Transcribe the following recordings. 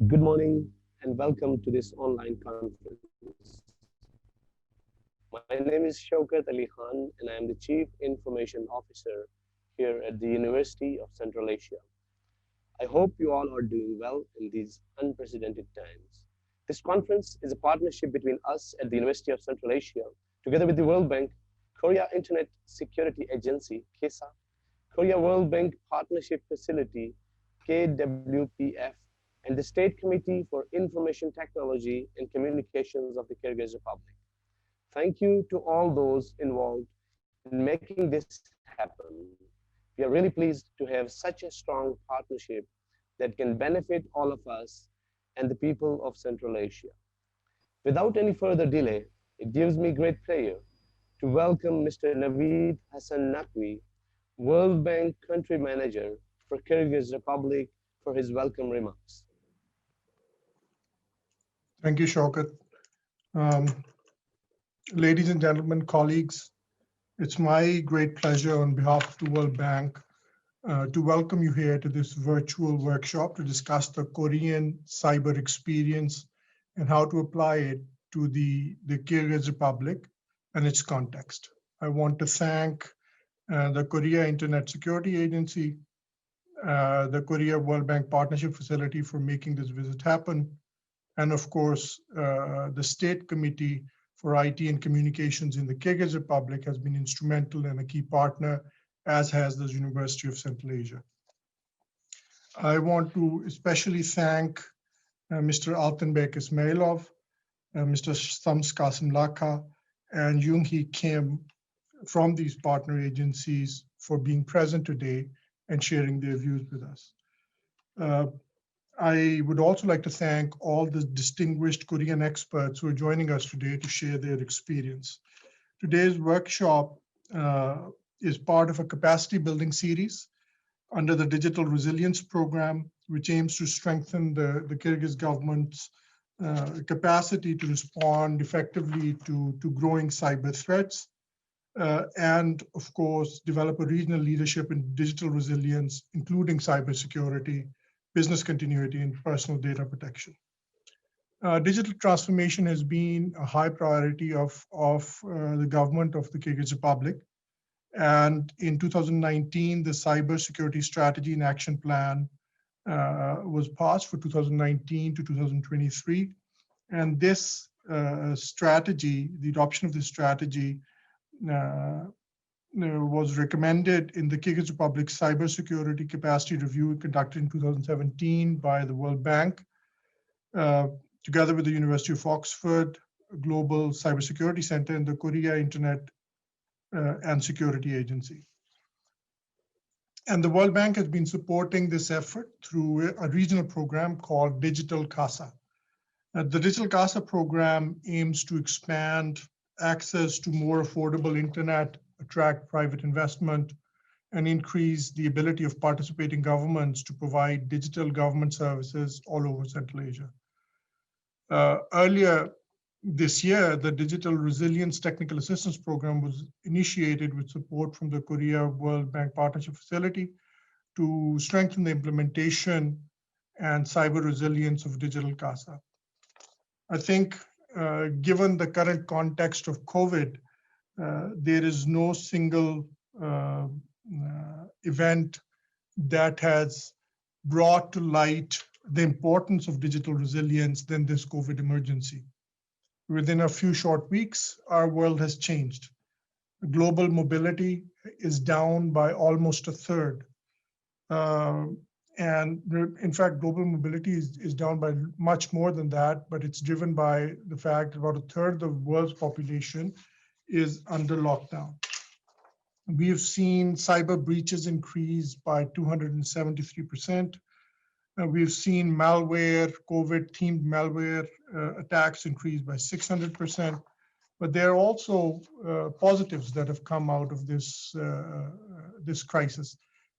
Good morning and welcome to this online conference. My name is Shaukat Ali Khan and I am the Chief Information Officer here at the University of Central Asia. I hope you all are doing well in these unprecedented times. This conference is a partnership between us at the University of Central Asia, together with the World Bank, Korea Internet Security Agency, KISA, Korea World Bank Partnership Facility, KWPF, and the State Committee for Information Technology and Communications of the Kyrgyz Republic. Thank you to all those involved in making this happen. We are really pleased to have such a strong partnership that can benefit all of us and the people of Central Asia. Without any further delay, it gives me great pleasure to welcome Mr. Naveed Hassan Naqvi, World Bank Country Manager for Kyrgyz Republic, for his welcome remarks. Thank you, Shaukat. Ladies and gentlemen, colleagues, it's my great pleasure on behalf of the World Bank to welcome you here to this virtual workshop to discuss the Korean cyber experience and how to apply it to the Kyrgyz Republic and its context. I want to thank the Korea Internet Security Agency, the Korea World Bank Partnership Facility for making this visit happen, and of course, the State Committee for IT and Communications in the Kyrgyz Republic has been instrumental and a key partner, as has the University of Central Asia. I want to especially thank Mr. Altenbek Ismailov, Mr. Sams Kasim Lakha, and Jung Hee Kim from these partner agencies for being present today and sharing their views with us. I would also like to thank all the distinguished Korean experts who are joining us today to share their experience. Today's workshop is part of a capacity building series under the Digital Resilience Program, which aims to strengthen the Kyrgyz government's capacity to respond effectively to growing cyber threats, and of course, develop a regional leadership in digital resilience, including cybersecurity, business continuity, and personal data protection. Digital transformation has been a high priority of the government of the Kyrgyz Republic. And in 2019, the Cybersecurity Strategy and Action Plan was passed for 2019 to 2023. And this strategy, the adoption of this strategy, was recommended in the Kyrgyz Republic Cybersecurity Capacity Review conducted in 2017 by the World Bank, together with the University of Oxford, Global Cybersecurity Center, and the Korea Internet and Security Agency. And the World Bank has been supporting this effort through a regional program called Digital CASA. The Digital CASA program aims to expand access to more affordable internet, attract private investment, and increase the ability of participating governments to provide digital government services all over Central Asia. Earlier this year, the Digital Resilience Technical Assistance Program was initiated with support from the Korea World Bank Partnership Facility to strengthen the implementation and cyber resilience of Digital CASA. I think given the current context of COVID, there is no single event that has brought to light the importance of digital resilience than this COVID emergency. Within a few short weeks, our world has changed. Global mobility is down by almost a third. And in fact, global mobility is down by much more than that, but it's driven by the fact that about a third of the world's population is under lockdown. We have seen cyber breaches increase by 273%. We've seen malware, COVID-themed malware attacks increase by 600%. But there are also positives that have come out of this, this crisis.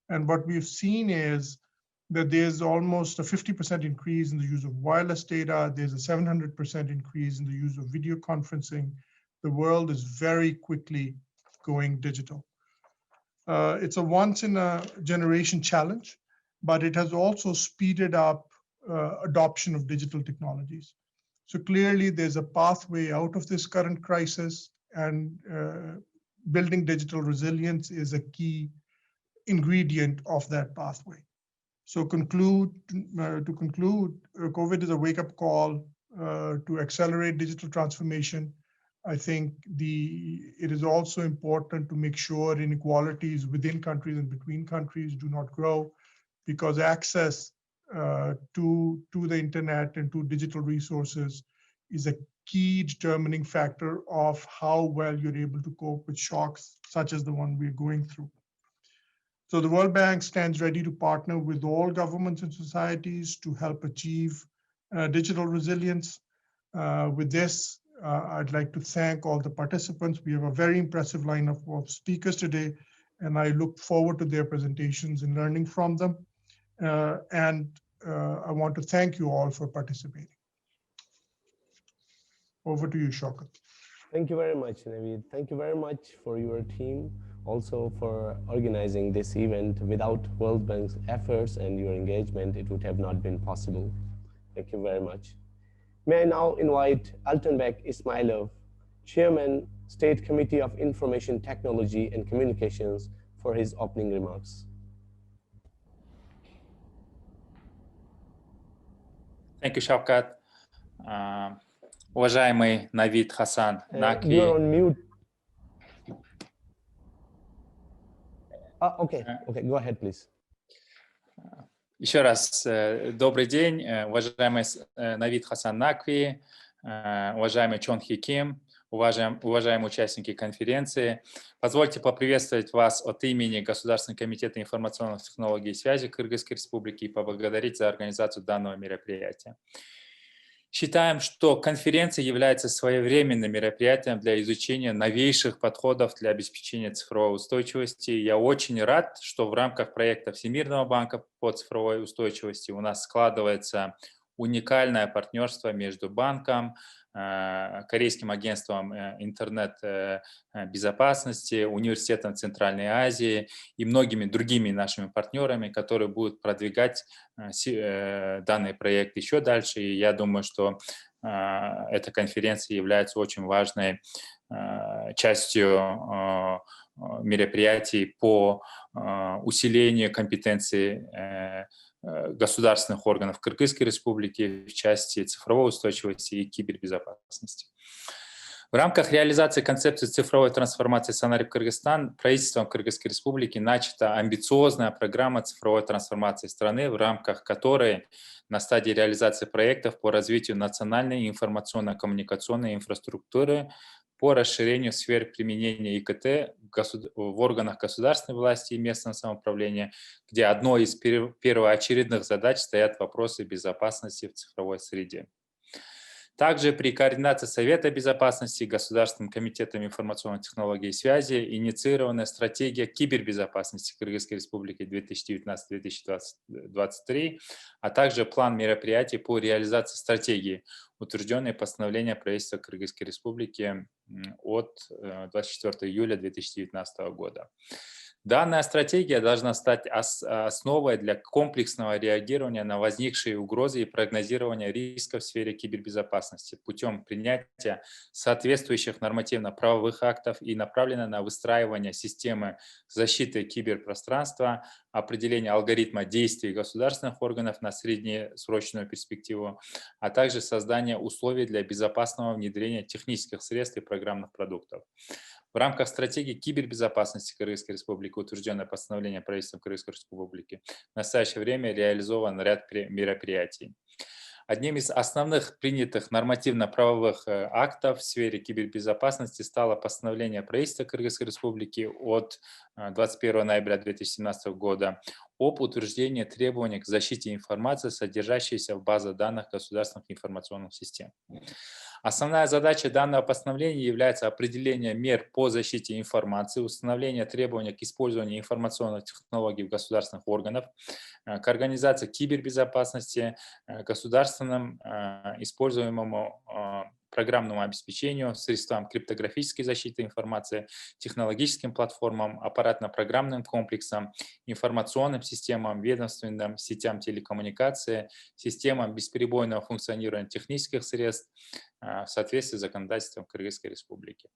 And what we've seen is that there's almost a 50% increase in the use of wireless data. There's a 700% increase in the use of video conferencing. The world is very quickly going digital. It's a once in a generation challenge, but it has also speeded up adoption of digital technologies. So clearly there's a pathway out of this current crisis, and building digital resilience is a key ingredient of that pathway. So to conclude, COVID is a wake-up call to accelerate digital transformation. I think it is also important to make sure inequalities within countries and between countries do not grow, because access to the internet and to digital resources is a key determining factor of how well you're able to cope with shocks such as the one we're going through. So the World Bank stands ready to partner with all governments and societies to help achieve digital resilience. With this, I'd like to thank all the participants. We have a very impressive lineup of speakers today, and I look forward to their presentations and learning from them. I want to thank you all for participating. Over to you, Shaukat. Thank you very much, Naveed. Thank you very much for your team, also for organizing this event. Without World Bank's efforts and your engagement, it would have not been possible. Thank you very much. May I now invite Altanbek Ismailov, Chairman, State Committee of Information Technology and Communications, for his opening remarks. Thank you, Shaukat. Уважаемый Навид Хасан Накви. You're on mute. Okay, go ahead, please. Еще раз добрый день, уважаемый Навид Хасан Накви, уважаемый Чон Хи Ким, уважаемые участники конференции. Позвольте поприветствовать вас от имени Государственного комитета информационных технологий и связи Кыргызской Республики и поблагодарить за организацию данного мероприятия. Считаем, что конференция является своевременным мероприятием для изучения новейших подходов для обеспечения цифровой устойчивости. Я очень рад, что в рамках проекта Всемирного банка по цифровой устойчивости у нас складывается уникальное партнерство между банком, Корейским агентством интернет-безопасности, Университетом Центральной Азии и многими другими нашими партнерами, которые будут продвигать данный проект еще дальше. И я думаю, что эта конференция является очень важной частью мероприятий по усилению компетенции государственных органов Кыргызской Республики в части цифровой устойчивости и кибербезопасности. В рамках реализации концепции цифровой трансформации Санарип Кыргызстан правительством Кыргызской Республики начата амбициозная программа цифровой трансформации страны, в рамках которой на стадии реализации проектов по развитию национальной информационно-коммуникационной инфраструктуры, по расширению сфер применения ИКТ в органах государственной власти и местного самоуправления, где одной из первоочередных задач стоят вопросы безопасности в цифровой среде. Также при координации Совета безопасности и Государственным комитетом информационных технологий и связи инициирована стратегия кибербезопасности Кыргызской Республики 2019-2023, а также план мероприятий по реализации стратегии, утвержденной постановлением правительства Кыргызской Республики от 24 июля 2019 года. Данная стратегия должна стать основой для комплексного реагирования на возникшие угрозы и прогнозирования рисков в сфере кибербезопасности путем принятия соответствующих нормативно-правовых актов и направлена на выстраивание системы защиты киберпространства, определение алгоритма действий государственных органов на среднесрочную перспективу, а также создание условий для безопасного внедрения технических средств и программных продуктов. В рамках стратегии кибербезопасности Кыргызской Республики, утвержденной постановлением правительства Кыргызской Республики, в настоящее время реализован ряд мероприятий. Одним из основных принятых нормативно-правовых актов в сфере кибербезопасности стало постановление правительства Кыргызской Республики от 21 ноября 2017 года об утверждении требований к защите информации, содержащейся в базах данных государственных информационных систем. Основная задача данного постановления является определение мер по защите информации, установление требований к использованию информационных технологий в государственных органах, к организации кибербезопасности, государственным используемому программному обеспечению, средствам криптографической защиты информации, технологическим платформам, аппаратно-программным комплексам, информационным системам, ведомственным сетям телекоммуникации, системам бесперебойного функционирования технических средств в соответствии с законодательством Кыргызской Республики.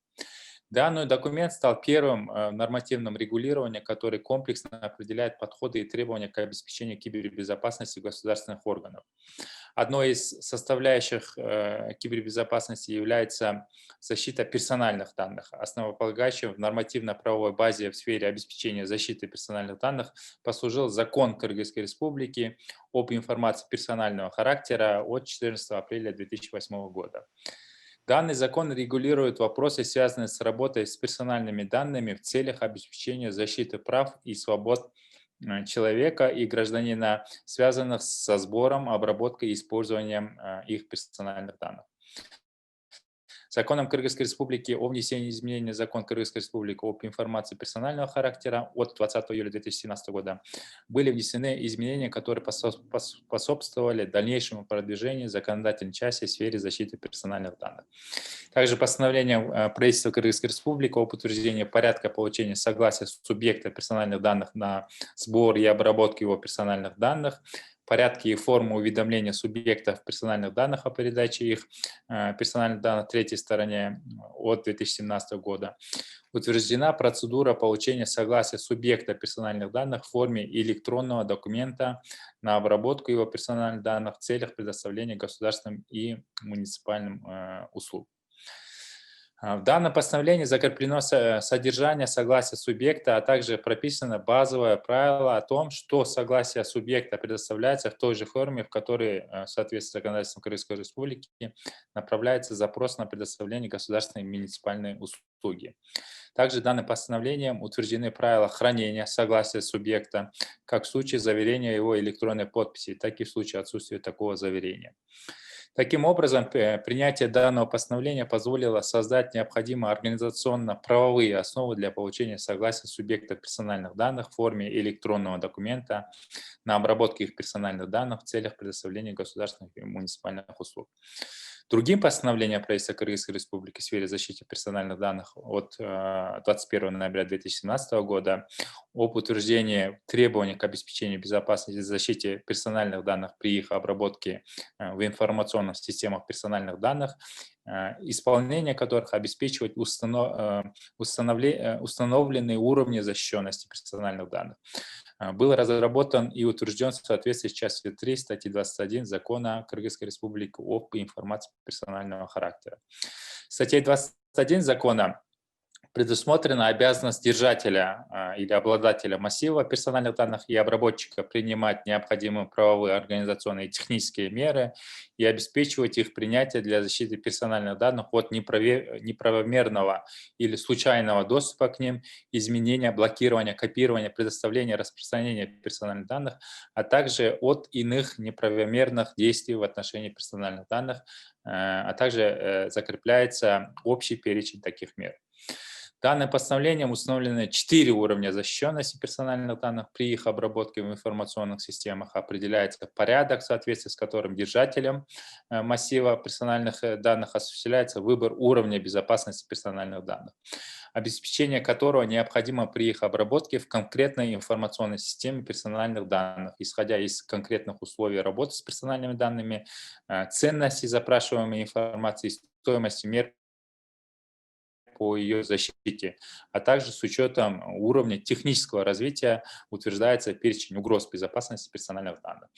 Данный документ стал первым нормативным регулированием, который комплексно определяет подходы и требования к обеспечению кибербезопасности государственных органов. Одной из составляющих кибербезопасности является защита персональных данных. Основополагающим в нормативно-правовой базе в сфере обеспечения защиты персональных данных послужил закон Кыргызской Республики об информации персонального характера от 14 апреля 2008 года. Данный закон регулирует вопросы, связанные с работой с персональными данными в целях обеспечения защиты прав и свобод человека и гражданина, связанных со сбором, обработкой и использованием их персональных данных. Законом Кыргызской Республики о внесении изменений в закон Кыргызской Республики об информации персонального характера от 20 июля 2017 года были внесены изменения, которые способствовали дальнейшему продвижению законодательной части в сфере защиты персональных данных. Также постановлением правительства Кыргызской Республики об утверждении порядка получения согласия субъекта персональных данных на сбор и обработку его персональных данных, порядки и формы уведомления субъектов персональных данных о передаче их персональных данных третьей стороне от 2017 года. Утверждена процедура получения согласия субъекта персональных данных в форме электронного документа на обработку его персональных данных в целях предоставления государственным и муниципальным услуг. В данном постановлении закреплено содержание согласия субъекта, а также прописано базовое правило о том, что согласие субъекта предоставляется в той же форме, в которой, в соответствии с законодательством Кыргызской Республики, направляется запрос на предоставление государственной и муниципальной услуги. Также данным постановлением утверждены правила хранения согласия субъекта, как в случае заверения его электронной подписи, так и в случае отсутствия такого заверения. Таким образом, принятие данного постановления позволило создать необходимые организационно-правовые основы для получения согласия субъекта персональных данных в форме электронного документа на обработку их персональных данных в целях предоставления государственных и муниципальных услуг. Другим постановлением правительства Кыргызской Республики в сфере защиты персональных данных от 21 ноября 2017 года об утверждении требований к обеспечению безопасности и защите персональных данных при их обработке в информационных системах персональных данных, исполнение которых обеспечивает установленные уровни защищенности персональных данных, был разработан и утвержден в соответствии с частью 3 статьи 21 Закона Кыргызской Республики об информации персонального характера. Статьей 21 Закона предусмотрена обязанность держателя или обладателя массива персональных данных и обработчика принимать необходимые правовые, организационные и технические меры и обеспечивать их принятие для защиты персональных данных от неправомерного или случайного доступа к ним, изменения, блокирования, копирования, предоставления, распространения персональных данных, а также от иных неправомерных действий в отношении персональных данных, а также закрепляется общий перечень таких мер. Данным постановлением установлены 4 уровня защищенности персональных данных при их обработке в информационных системах. Определяется порядок, в соответствии с которым держателем массива персональных данных осуществляется выбор уровня безопасности персональных данных, обеспечение которого необходимо при их обработке в конкретной информационной системе персональных данных, исходя из конкретных условий работы с персональными данными, ценности запрашиваемой информации, стоимости мер по ее защите, а также с учетом уровня технического развития утверждается перечень угроз безопасности персональных данных.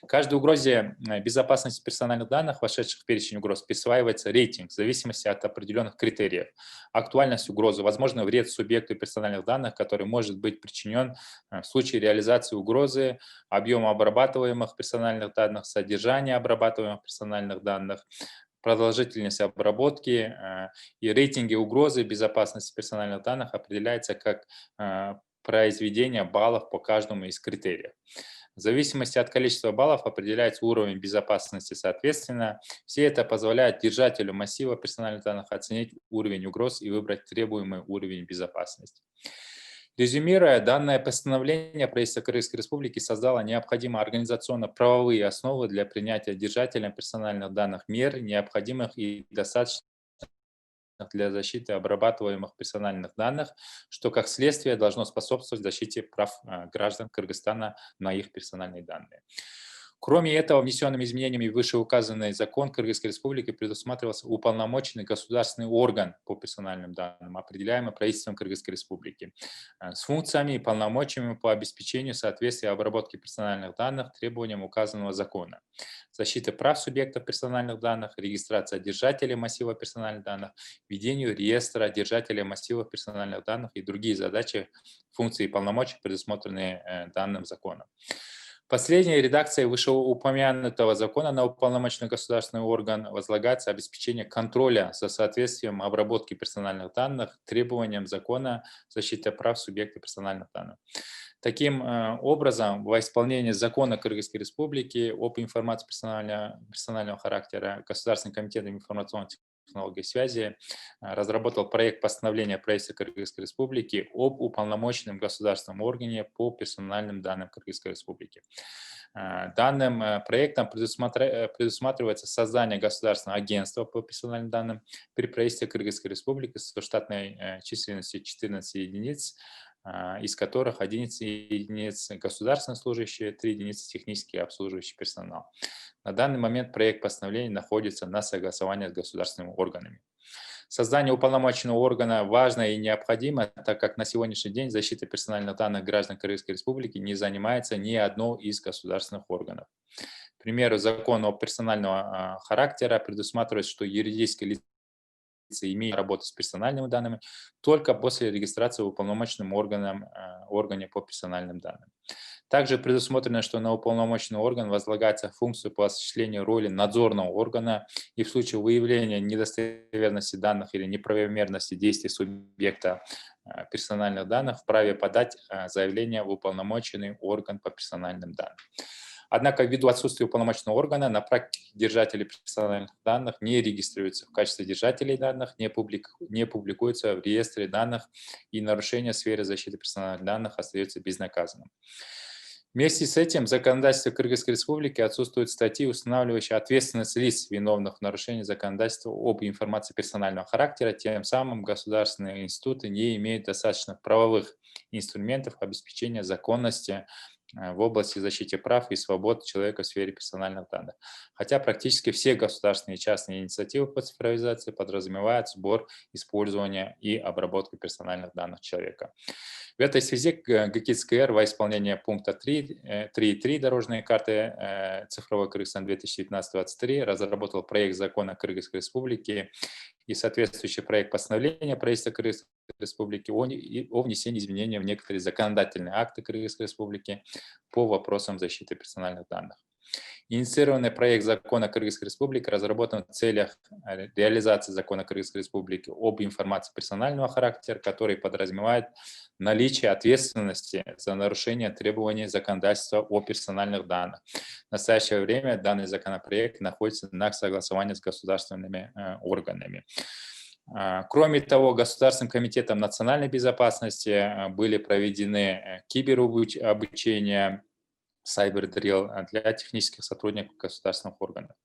Каждой угрозе безопасности персональных данных, вошедших в перечень угроз, присваивается рейтинг в зависимости от определенных критериев. Актуальность угрозы, возможно, вред субъекту персональных данных, который может быть причинен в случае реализации угрозы, объема обрабатываемых персональных данных, содержания обрабатываемых персональных данных, продолжительность обработки и рейтинги угрозы безопасности персональных данных определяется как произведение баллов по каждому из критериев. В зависимости от количества баллов определяется уровень безопасности соответственно. Все это позволяет держателю массива персональных данных оценить уровень угроз и выбрать требуемый уровень безопасности. Резюмируя, данное постановление правительства Кыргызской Республики создало необходимые организационно-правовые основы для принятия держателям персональных данных мер, необходимых и достаточных для защиты обрабатываемых персональных данных, что как следствие должно способствовать защите прав граждан Кыргызстана на их персональные данные. Кроме этого, внесенными изменениями в вышеуказанный закон Кыргызской Республики предусматривался уполномоченный государственный орган по персональным данным, определяемый правительством Кыргызской Республики, с функциями и полномочиями по обеспечению соответствия обработки персональных данных требованиям указанного закона, защиты прав субъектов персональных данных, регистрация держателей массива персональных данных, ведению реестра держателей массивов персональных данных и другие задачи, функции и полномочия, предусмотренные данным законом. Последняя редакция вышеупомянутого закона на уполномоченный государственный орган возлагается обеспечение контроля за соответствием обработки персональных данных требованиям закона защиты прав субъекта персональных данных. Таким образом, во исполнение закона Кыргызской Республики об информации персонального характера Государственный комитет информационных технологий и связи разработал проект постановления правительства Кыргызской Республики об уполномоченном государственном органе по персональным данным Кыргызской Республики. Данным проектом предусматривается создание государственного агентства по персональным данным при правительстве Кыргызской Республики со штатной численностью 14 единиц, из которых 11 единиц государственные служащие, 3 единицы технический обслуживающий персонал. На данный момент проект постановления находится на согласовании с государственными органами. Создание уполномоченного органа важно и необходимо, так как на сегодняшний день защитой персональных данных граждан Кыргызской Республики не занимается ни одно из государственных органов. К примеру, закон о персонального характера предусматривает, что юридическое лицо имеет работу с персональными данными только после регистрации в уполномоченном органе по персональным данным. Также предусмотрено, что на уполномоченный орган возлагается функция по осуществлению роли надзорного органа и в случае выявления недостоверности данных или неправомерности действий субъекта персональных данных вправе подать заявление в уполномоченный орган по персональным данным. Однако ввиду отсутствия уполномоченного органа на практике держатели персональных данных не регистрируются в качестве держателей данных, не публикуются в реестре данных и нарушение в сфере защиты персональных данных остается безнаказанным. Вместе с этим в законодательстве Кыргызской Республики отсутствуют статьи, устанавливающие ответственность лиц, виновных в нарушении законодательства об информации персонального характера, тем самым государственные институты не имеют достаточно правовых инструментов обеспечения законности в области защиты прав и свобод человека в сфере персональных данных. Хотя практически все государственные и частные инициативы по цифровизации подразумевают сбор, использование и обработку персональных данных человека. В этой связи ГКИС-КР во исполнение пункта 3.3 дорожной карты цифровой Кыргызстан 2019-2023 разработал проект закона Кыргызской Республики и соответствующий проект постановления правительства Кыргызской Республики о внесении изменений в некоторые законодательные акты Кыргызской Республики по вопросам защиты персональных данных. Инициированный проект закона Кыргызской Республики разработан в целях реализации закона Кыргызской Республики об информации персонального характера, который подразумевает наличие ответственности за нарушение требований законодательства о персональных данных. В настоящее время данный законопроект находится на согласовании с государственными органами. Кроме того, Государственным комитетом национальной безопасности были проведены киберобучения, сайбердрилл для технических сотрудников государственных органов.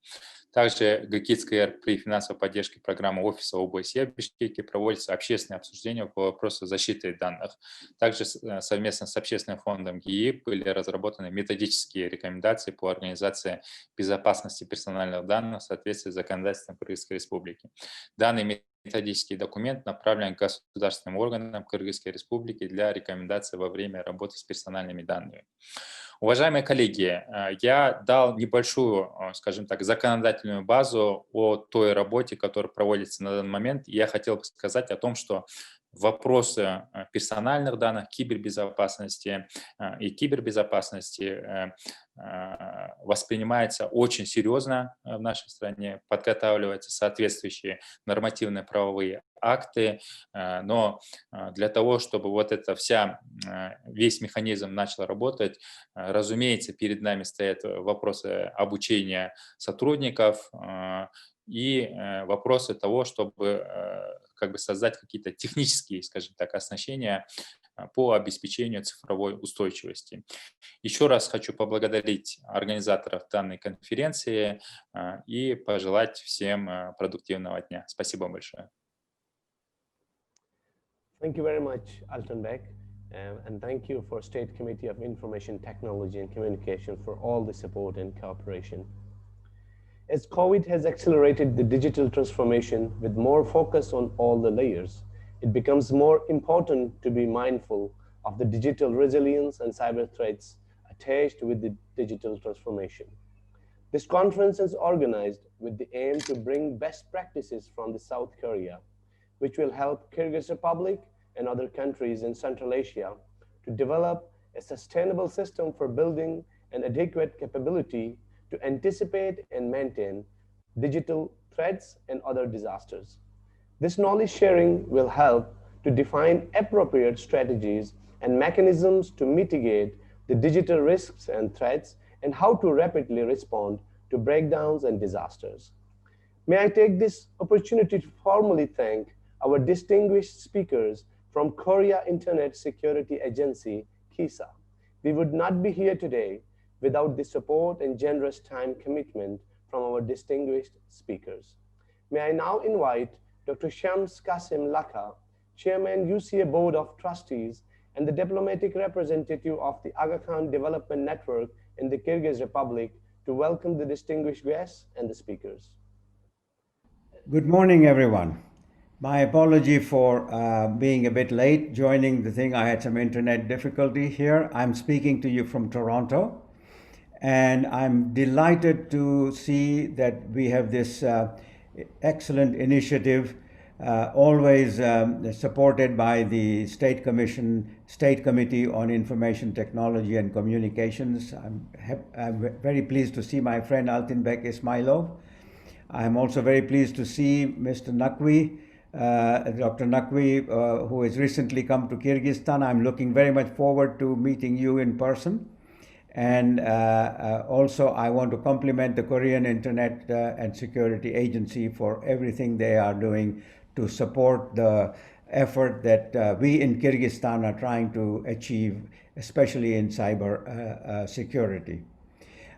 Также ГКИС-КР при финансовой поддержке программы Офиса ОБСЕ в Бишкеке проводится общественное обсуждение по вопросу защиты данных. Также совместно с общественным фондом ГИИП были разработаны методические рекомендации по организации безопасности персональных данных в соответствии с законодательством Кыргызской Республики. Данный методический документ направлен к государственным органам Кыргызской Республики для рекомендаций во время работы с персональными данными. Уважаемые коллеги, я дал небольшую, скажем так, законодательную базу о той работе, которая проводится на данный момент. Я хотел бы сказать о том, что вопросы персональных данных, кибербезопасности и кибербезопасности воспринимается очень серьезно в нашей стране, подготавливаются соответствующие нормативные правовые акты, но для того, чтобы вот это весь механизм начал работать, разумеется, перед нами стоят вопросы обучения сотрудников и вопросы того, чтобы создать какие-то технические, скажем так, оснащения по обеспечению цифровой устойчивости. Еще раз хочу поблагодарить организаторов данной конференции и пожелать всем продуктивного дня. Спасибо большое. Thank you very much, Altenbeck, and thank you for State Committee of Information Technology and Communication for all the support and cooperation. As COVID has accelerated the digital transformation with more focus on all the layers, it becomes more important to be mindful of the digital resilience and cyber threats attached with the digital transformation. This conference is organized with the aim to bring best practices from the South Korea, which will help Kyrgyz Republic and other countries in Central Asia to develop a sustainable system for building an adequate capability to anticipate and maintain digital threats and other disasters. This knowledge sharing will help to define appropriate strategies and mechanisms to mitigate the digital risks and threats and how to rapidly respond to breakdowns and disasters. May I take this opportunity to formally thank our distinguished speakers from Korea Internet Security Agency, KISA. We would not be here today without the support and generous time commitment from our distinguished speakers. May I now invite Dr. Shams Qasim Laka, Chairman UCA Board of Trustees and the diplomatic representative of the Aga Khan Development Network in the Kyrgyz Republic, to welcome the distinguished guests and the speakers. Good morning, everyone. My apology for being a bit late joining the thing. I had some internet difficulty here. I'm speaking to you from Toronto, and I'm delighted to see that we have this excellent initiative, always supported by the State Committee on Information Technology and Communications. I'm very pleased to see my friend Altenbeck Ismailov. I'm also very pleased to see Mr. Naqvi, Dr. Naqvi, who has recently come to Kyrgyzstan. I'm looking very much forward to meeting you in person. And also, I want to compliment the Korean Internet and Security Agency for everything they are doing to support the effort that we in Kyrgyzstan are trying to achieve, especially in cyber security.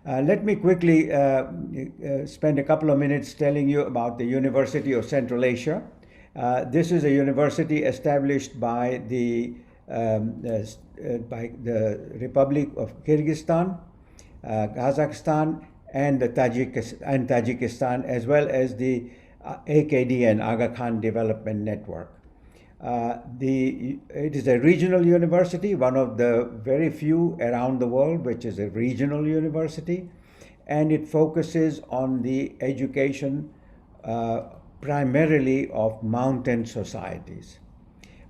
Let me quickly spend a couple of minutes telling you about the University of Central Asia. This is a university established by the Republic of Kyrgyzstan, Kazakhstan, and Tajikistan, as well as the AKDN, Aga Khan Development Network. It is a regional university, one of the very few around the world which is a regional university, and it focuses on the education primarily of mountain societies.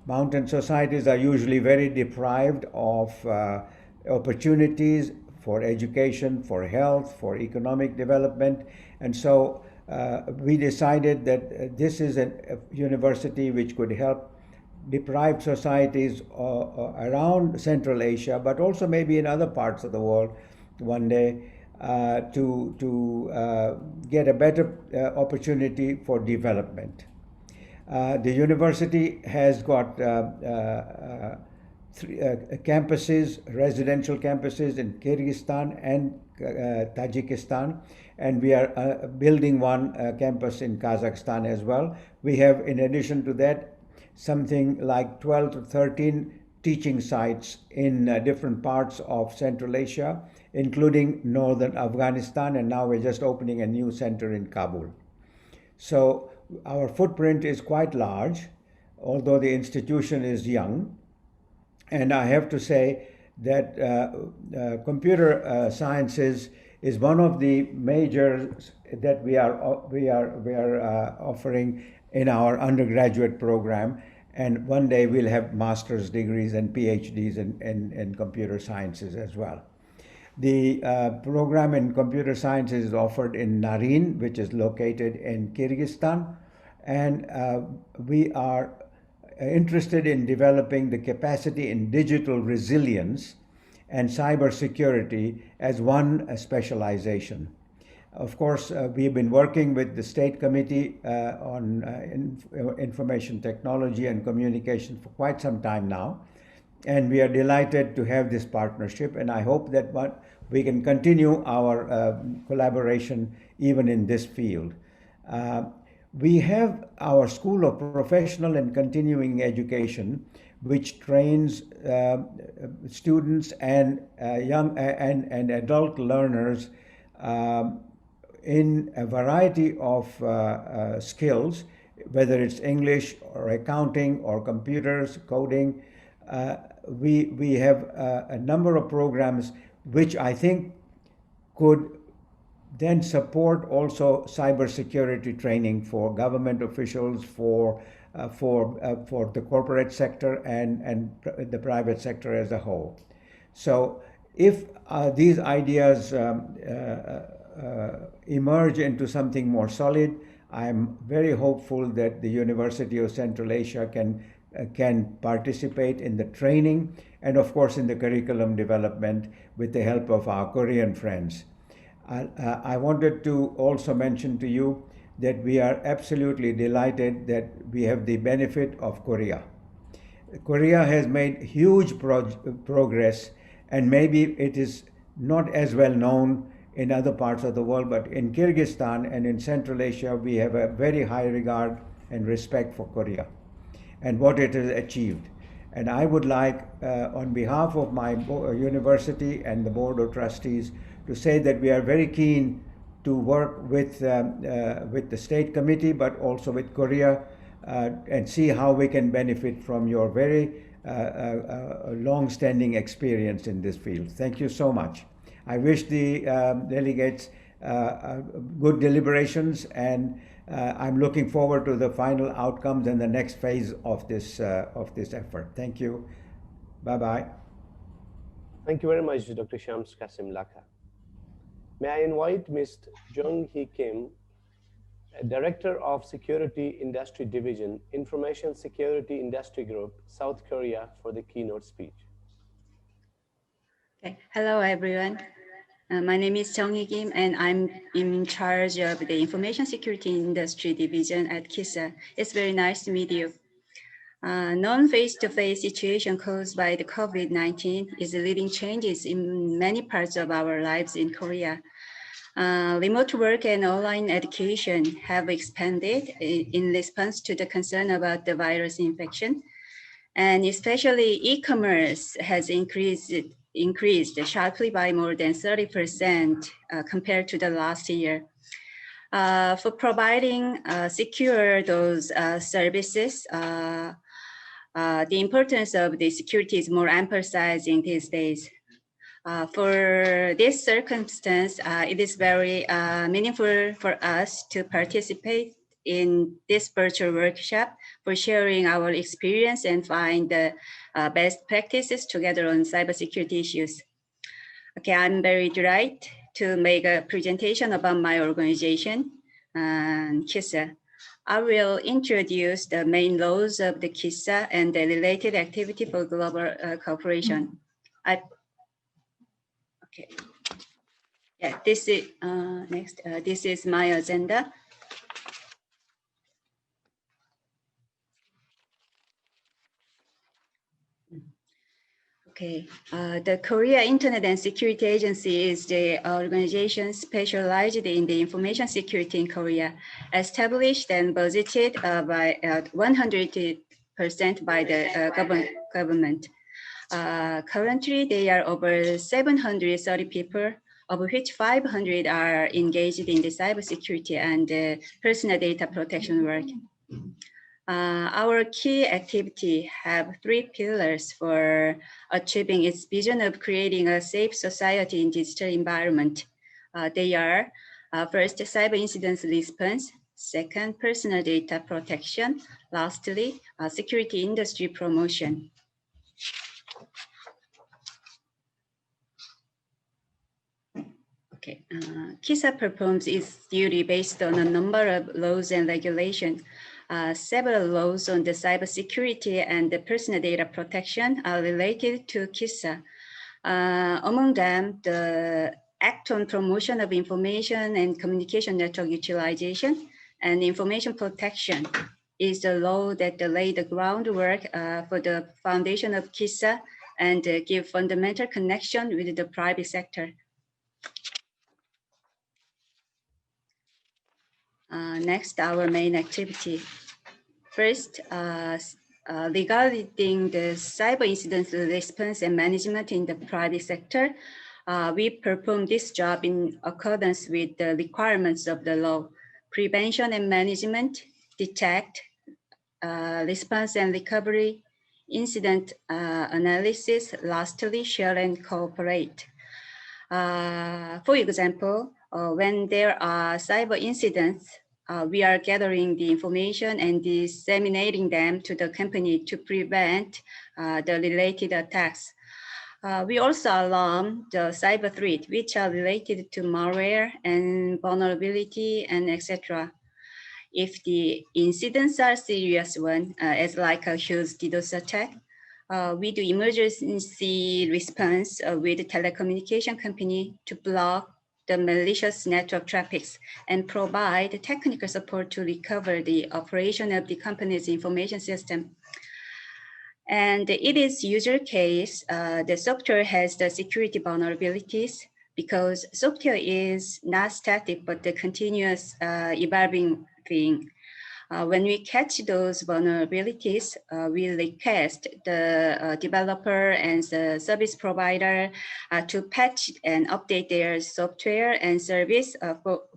Mountain societies are usually very deprived of opportunities for education, for health, for economic development, and so we decided that this is a university which could help deprived societies around Central Asia, but also maybe in other parts of the world one day, to get a better opportunity for development. The university has got campuses, residential campuses in Kyrgyzstan and Tajikistan, and we are building one campus in Kazakhstan as well. We have, in addition to that, something like 12 to 13 teaching sites in different parts of Central Asia, including northern Afghanistan, and now we're just opening a new center in Kabul. So our footprint is quite large, although the institution is young. And I have to say that computer sciences is one of the majors that we are offering in our undergraduate program, and one day we'll have master's degrees and PhDs in computer sciences as well. The program in computer sciences is offered in Narin, which is located in Kyrgyzstan, and we are interested in developing the capacity in digital resilience and cybersecurity as one specialization. Of course, we've been working with the State Committee on Information Technology and Communication for quite some time now, And we are delighted to have this partnership, and I hope that we can continue our collaboration even in this field. We have our School of Professional and Continuing Education, which trains students and young and adult learners in a variety of skills, whether it's English or accounting or computers, coding. We have a number of programs which I think could then support also cybersecurity training for government officials, for the corporate sector and the private sector as a whole. So if these ideas emerge into something more solid, I'm very hopeful that the University of Central Asia can participate in the training and of course in the curriculum development with the help of our Korean friends. I wanted to also mention to you that we are absolutely delighted that we have the benefit of Korea. Korea has made huge progress, and maybe it is not as well known in other parts of the world, but in Kyrgyzstan and in Central Asia, we have a very high regard and respect for Korea and what it has achieved. And I would like, on behalf of my university and the Board of Trustees, to say that we are very keen to work with the State Committee, but also with Korea, and see how we can benefit from your very long-standing experience in this field. Thank you so much. I wish the delegates good deliberations, and I'm looking forward to the final outcomes and the next phase of this effort. Thank you. Bye-bye. Thank you very much, Dr. Shams Kasim Lakha. May I invite Ms. Jung Hee Kim, Director of Security Industry Division, Information Security Industry Group, South Korea, for the keynote speech. Okay. Hello, everyone. My name is Jung Hee Kim, and I'm in charge of the Information Security Industry Division at KISA. It's very nice to meet you. Non-face-to-face situation caused by the COVID-19 is leading changes in many parts of our lives in Korea. Remote work and online education have expanded in response to the concern about the virus infection. And especially e-commerce has increased sharply by more than 30% compared to the last year. For providing secure those services, the importance of the security is more emphasizing these days. For this circumstance, it is very meaningful for us to participate in this virtual workshop for sharing our experience and find the best practices together on cybersecurity issues. Okay, I'm very delighted to make a presentation about my organization, KISA. I will introduce the main laws of the KISA and the related activity for global cooperation. Okay. Yeah, this is next. This is my agenda. Okay, the Korea Internet and Security Agency is the organization specialized in the information security in Korea, established and budgeted by 100% by the government. Currently, there are over 730 people, of which 500 are engaged in the cybersecurity and personal data protection work. Our key activity have 3 pillars for achieving its vision of creating a safe society in digital environment. They are first, cyber incident response, second, personal data protection, lastly, security industry promotion. Okay, KISA performs its duty based on a number of laws and regulations. Several laws on the cybersecurity and the personal data protection are related to KISA. Among them, the Act on Promotion of Information and Communication Network Utilization and Information Protection is the law that laid the groundwork for the foundation of KISA and give fundamental connection with the private sector. Next, our main activity. First, regarding the cyber incident response and management in the private sector, we perform this job in accordance with the requirements of the law. Prevention and management, detect, response and recovery, incident analysis, lastly, share and cooperate. For example, when there are cyber incidents, we are gathering the information and disseminating them to the company to prevent the related attacks. We also alarm the cyber threat, which are related to malware and vulnerability and etc. If the incidents are serious one, as like a huge DDoS attack, we do emergency response with the telecommunication company to block the malicious network traffics and provide technical support to recover the operation of the company's information system. And it is user case, the software has the security vulnerabilities because software is not static, but the continuous evolving thing. When we catch those vulnerabilities, we request the developer and the service provider to patch and update their software and service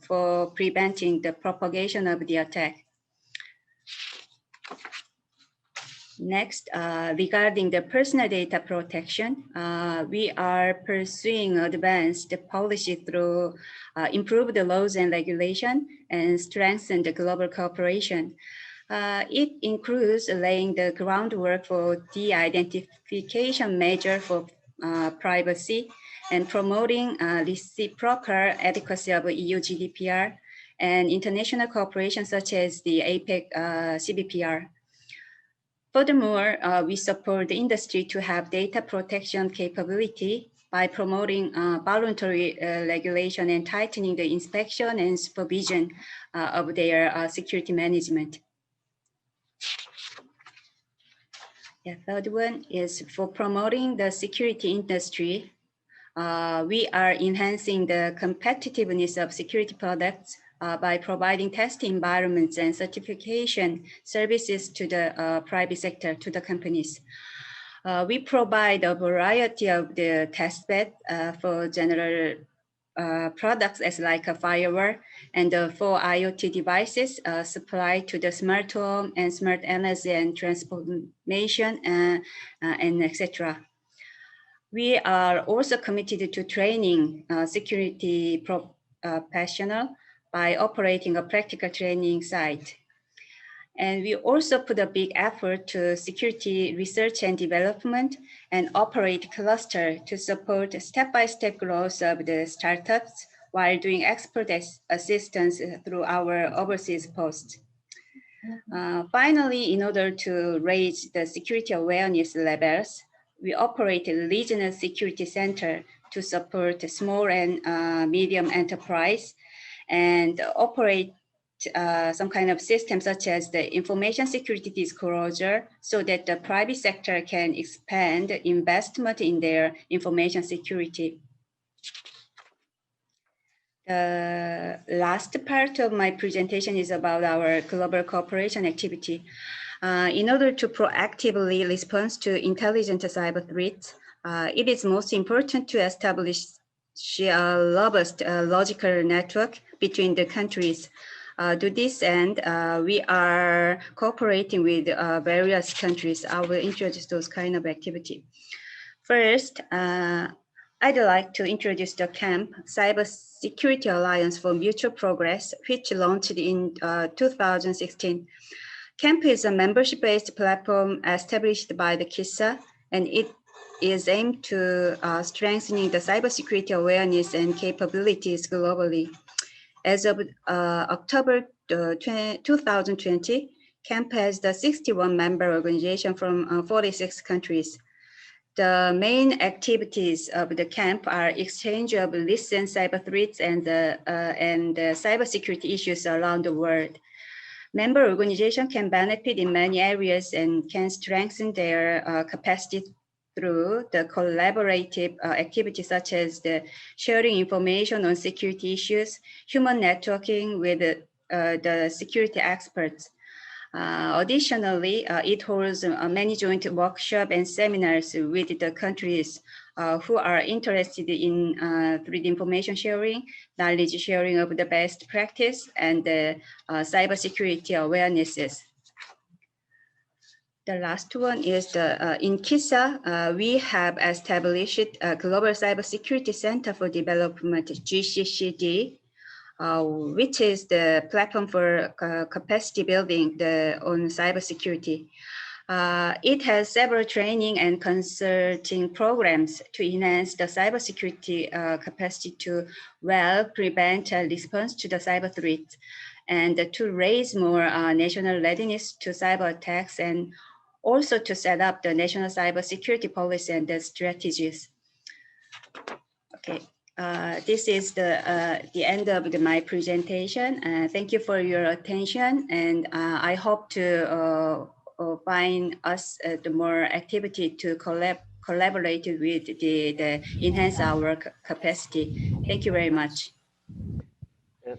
for preventing the propagation of the attack. Next, regarding the personal data protection, we are pursuing advanced policy through improve the laws and regulation and strengthen the global cooperation. It includes laying the groundwork for de-identification measure for privacy and promoting reciprocal adequacy of EU GDPR and international cooperation such as the APEC CBPR. Furthermore, we support the industry to have data protection capability by promoting voluntary regulation and tightening the inspection and supervision of their security management. The third one is for promoting the security industry. We are enhancing the competitiveness of security products by providing test environments and certification services to the private sector, to the companies. We provide a variety of the test bed for general products as like a firewall and for IoT devices supplied to the smart home and smart energy and transformation and etc. We are also committed to training security professional by operating a practical training site. And we also put a big effort to security research and development and operate cluster to support step-by-step growth of the startups while doing expert assistance through our overseas posts. Finally, in order to raise the security awareness levels, we operate a regional security center to support small and medium enterprise and operate some kind of system such as the information security disclosure so that the private sector can expand investment in their information security. The last part of my presentation is about our global cooperation activity. In order to proactively respond to intelligent cyber threats, it is most important to establish a robust logical network between the countries. To this end, we are cooperating with various countries. I will introduce those kind of activity. First, I'd like to introduce the CAMP, Cybersecurity Alliance for Mutual Progress, which launched in 2016. CAMP is a membership-based platform established by the KISA, and it is aimed to strengthening the cybersecurity awareness and capabilities globally. As of October 2020, CAMP has the 61 member organization from 46 countries. The main activities of the CAMP are exchange of recent cyber threats and cybersecurity issues around the world. Member organizations can benefit in many areas and can strengthen their capacity through the collaborative activities such as the sharing information on security issues, human networking with the security experts. Additionally, it holds many joint workshops and seminars with the countries who are interested in 3D information sharing, knowledge sharing of the best practice, and cybersecurity awarenesses. The last one is in KISA, we have established a Global Cybersecurity Center for Development, GCCD, which is the platform for capacity building on cybersecurity. It has several training and consulting programs to enhance the cybersecurity capacity to prevent and respond to the cyber threats, and to raise more national readiness to cyber attacks, and also to set up the national cybersecurity policy and the strategies. Okay. This is the end of my presentation. Thank you for your attention, and I hope to find us the more activity to collaborate with the enhance our capacity. Thank you very much.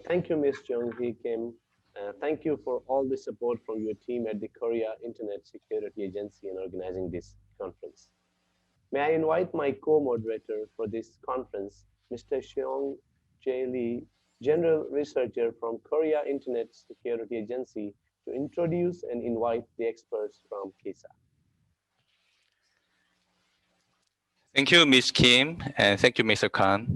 Thank you, Ms. Jung-hee Kim. Thank you for all the support from your team at the Korea Internet Security Agency in organizing this conference. May I invite my co-moderator for this conference, Mr. Seong Jae Lee, General Researcher from Korea Internet Security Agency, to introduce and invite the experts from KISA. Thank you, Ms. Kim, and thank you, Mr. Khan.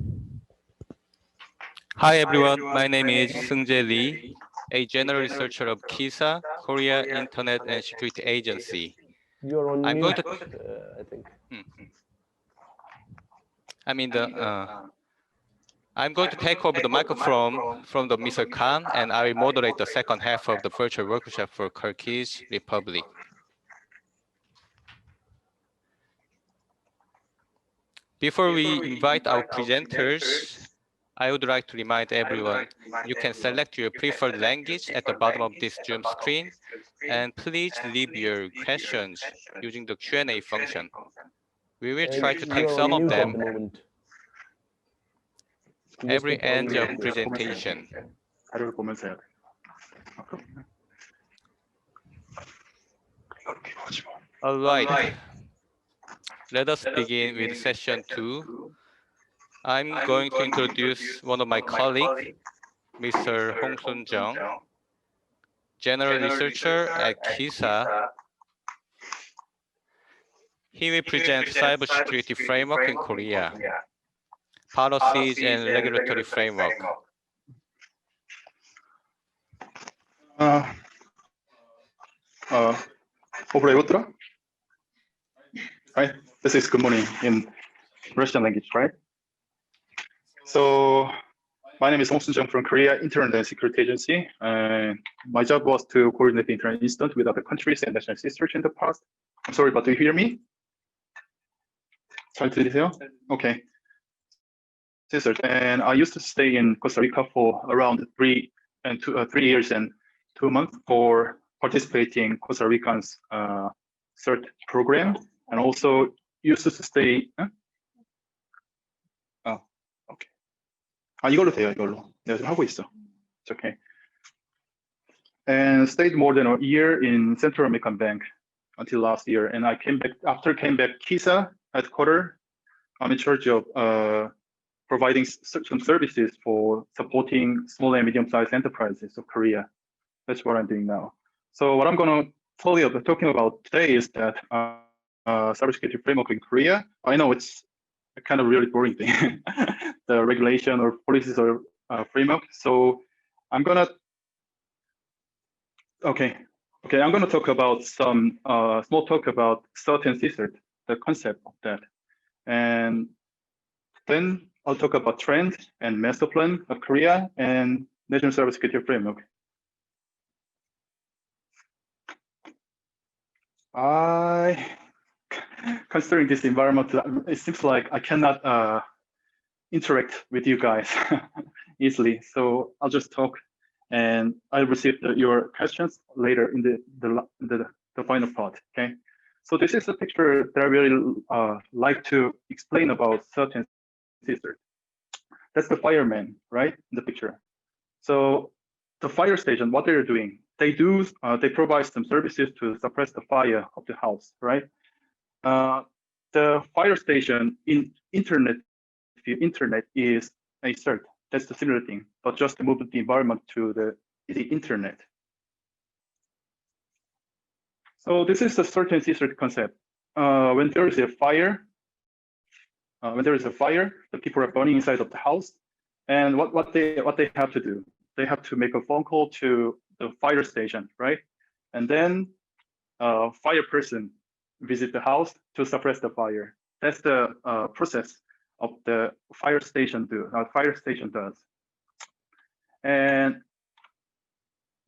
Hi, everyone. My name is Seong Jae Lee, a General Researcher of KISA, Korea Internet and Security Agency. You're on mute, I think. I'm going to take over the microphone from the Mr. Khan, and I will moderate the second half of the virtual workshop for Kyrgyz Republic. Before we invite our presenters, I would like to remind everyone, you can select your preferred language at the bottom of this Zoom screen, and please leave your questions using the Q&A function. We will try to take some of them every end of presentation. All right, let us begin with session 2. I'm going to introduce one of my colleagues, Mr. Hong Sun Jung, General Researcher at KISA. He will present cybersecurity framework in Korea, policies and regulatory framework. Right, this is good morning in Russian language, right? So my name is Hong Sun Jung from Korea Internet and Security Agency. My job was to coordinate the internet incident with other countries and national research in the past. I'm sorry, but do you hear me? 잘 들리세요? Okay. And I used to stay in Costa Rica for around 3 years and 2 months for participating in Costa Rican's CERT program, and also used to stay. Okay. 이걸로 돼요, 이걸로. 내가 지금 하고 있어. It's okay. And stayed more than a year in Central American Bank until last year, and I came back KISA headquarters. I'm in charge of providing some services for supporting small and medium-sized enterprises of Korea. That's what I'm doing now. So what I'm going to talking about today is that cybersecurity framework in Korea. I know it's a kind of really boring thing, the regulation or policies or framework. So I'm going to I'm going to talk about some small talk about CERT and CISRT, the concept of that, and then I'll talk about trend and master plan of Korea and national cybersecurity framework. Considering this environment, it seems like I cannot interact with you guys easily. So I'll just talk And I'll receive your questions later in the final part. Okay. So this is a picture that I really like to explain about certain CERT. That's the fireman, right, in the picture. So the fire station, what they're doing, they provide some services to suppress the fire of the house, right? The fire station in internet is a CERT. That's the similar thing, but just to move the environment to the internet. So this is a certain CERT concept. When there is a fire, the people are burning inside of the house, and what they have to do, they have to make a phone call to the fire station, right? And then fire person visit the house to suppress the fire. That's the process of the fire station does. And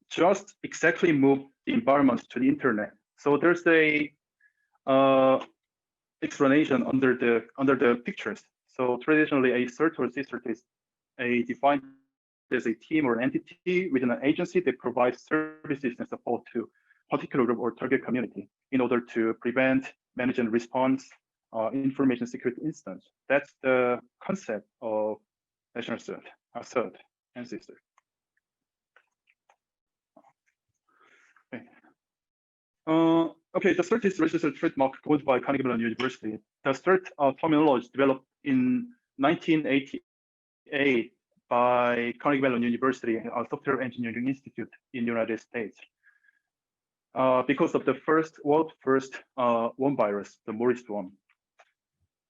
just exactly move the environment to the internet. So there's a explanation under the pictures. So traditionally, a CERT or CERT is defined as a team or an entity within an agency that provides services and support to particular group or target community in order to prevent, manage, and respond information security incidents. That's the concept of national CERT and CERT. Okay. Okay, the CERT is registered trademark code by Carnegie Mellon University. The CERT terminology developed in 1988 by Carnegie Mellon University, a software engineering institute in the United States. Because of the world first worm virus, the Morris worm.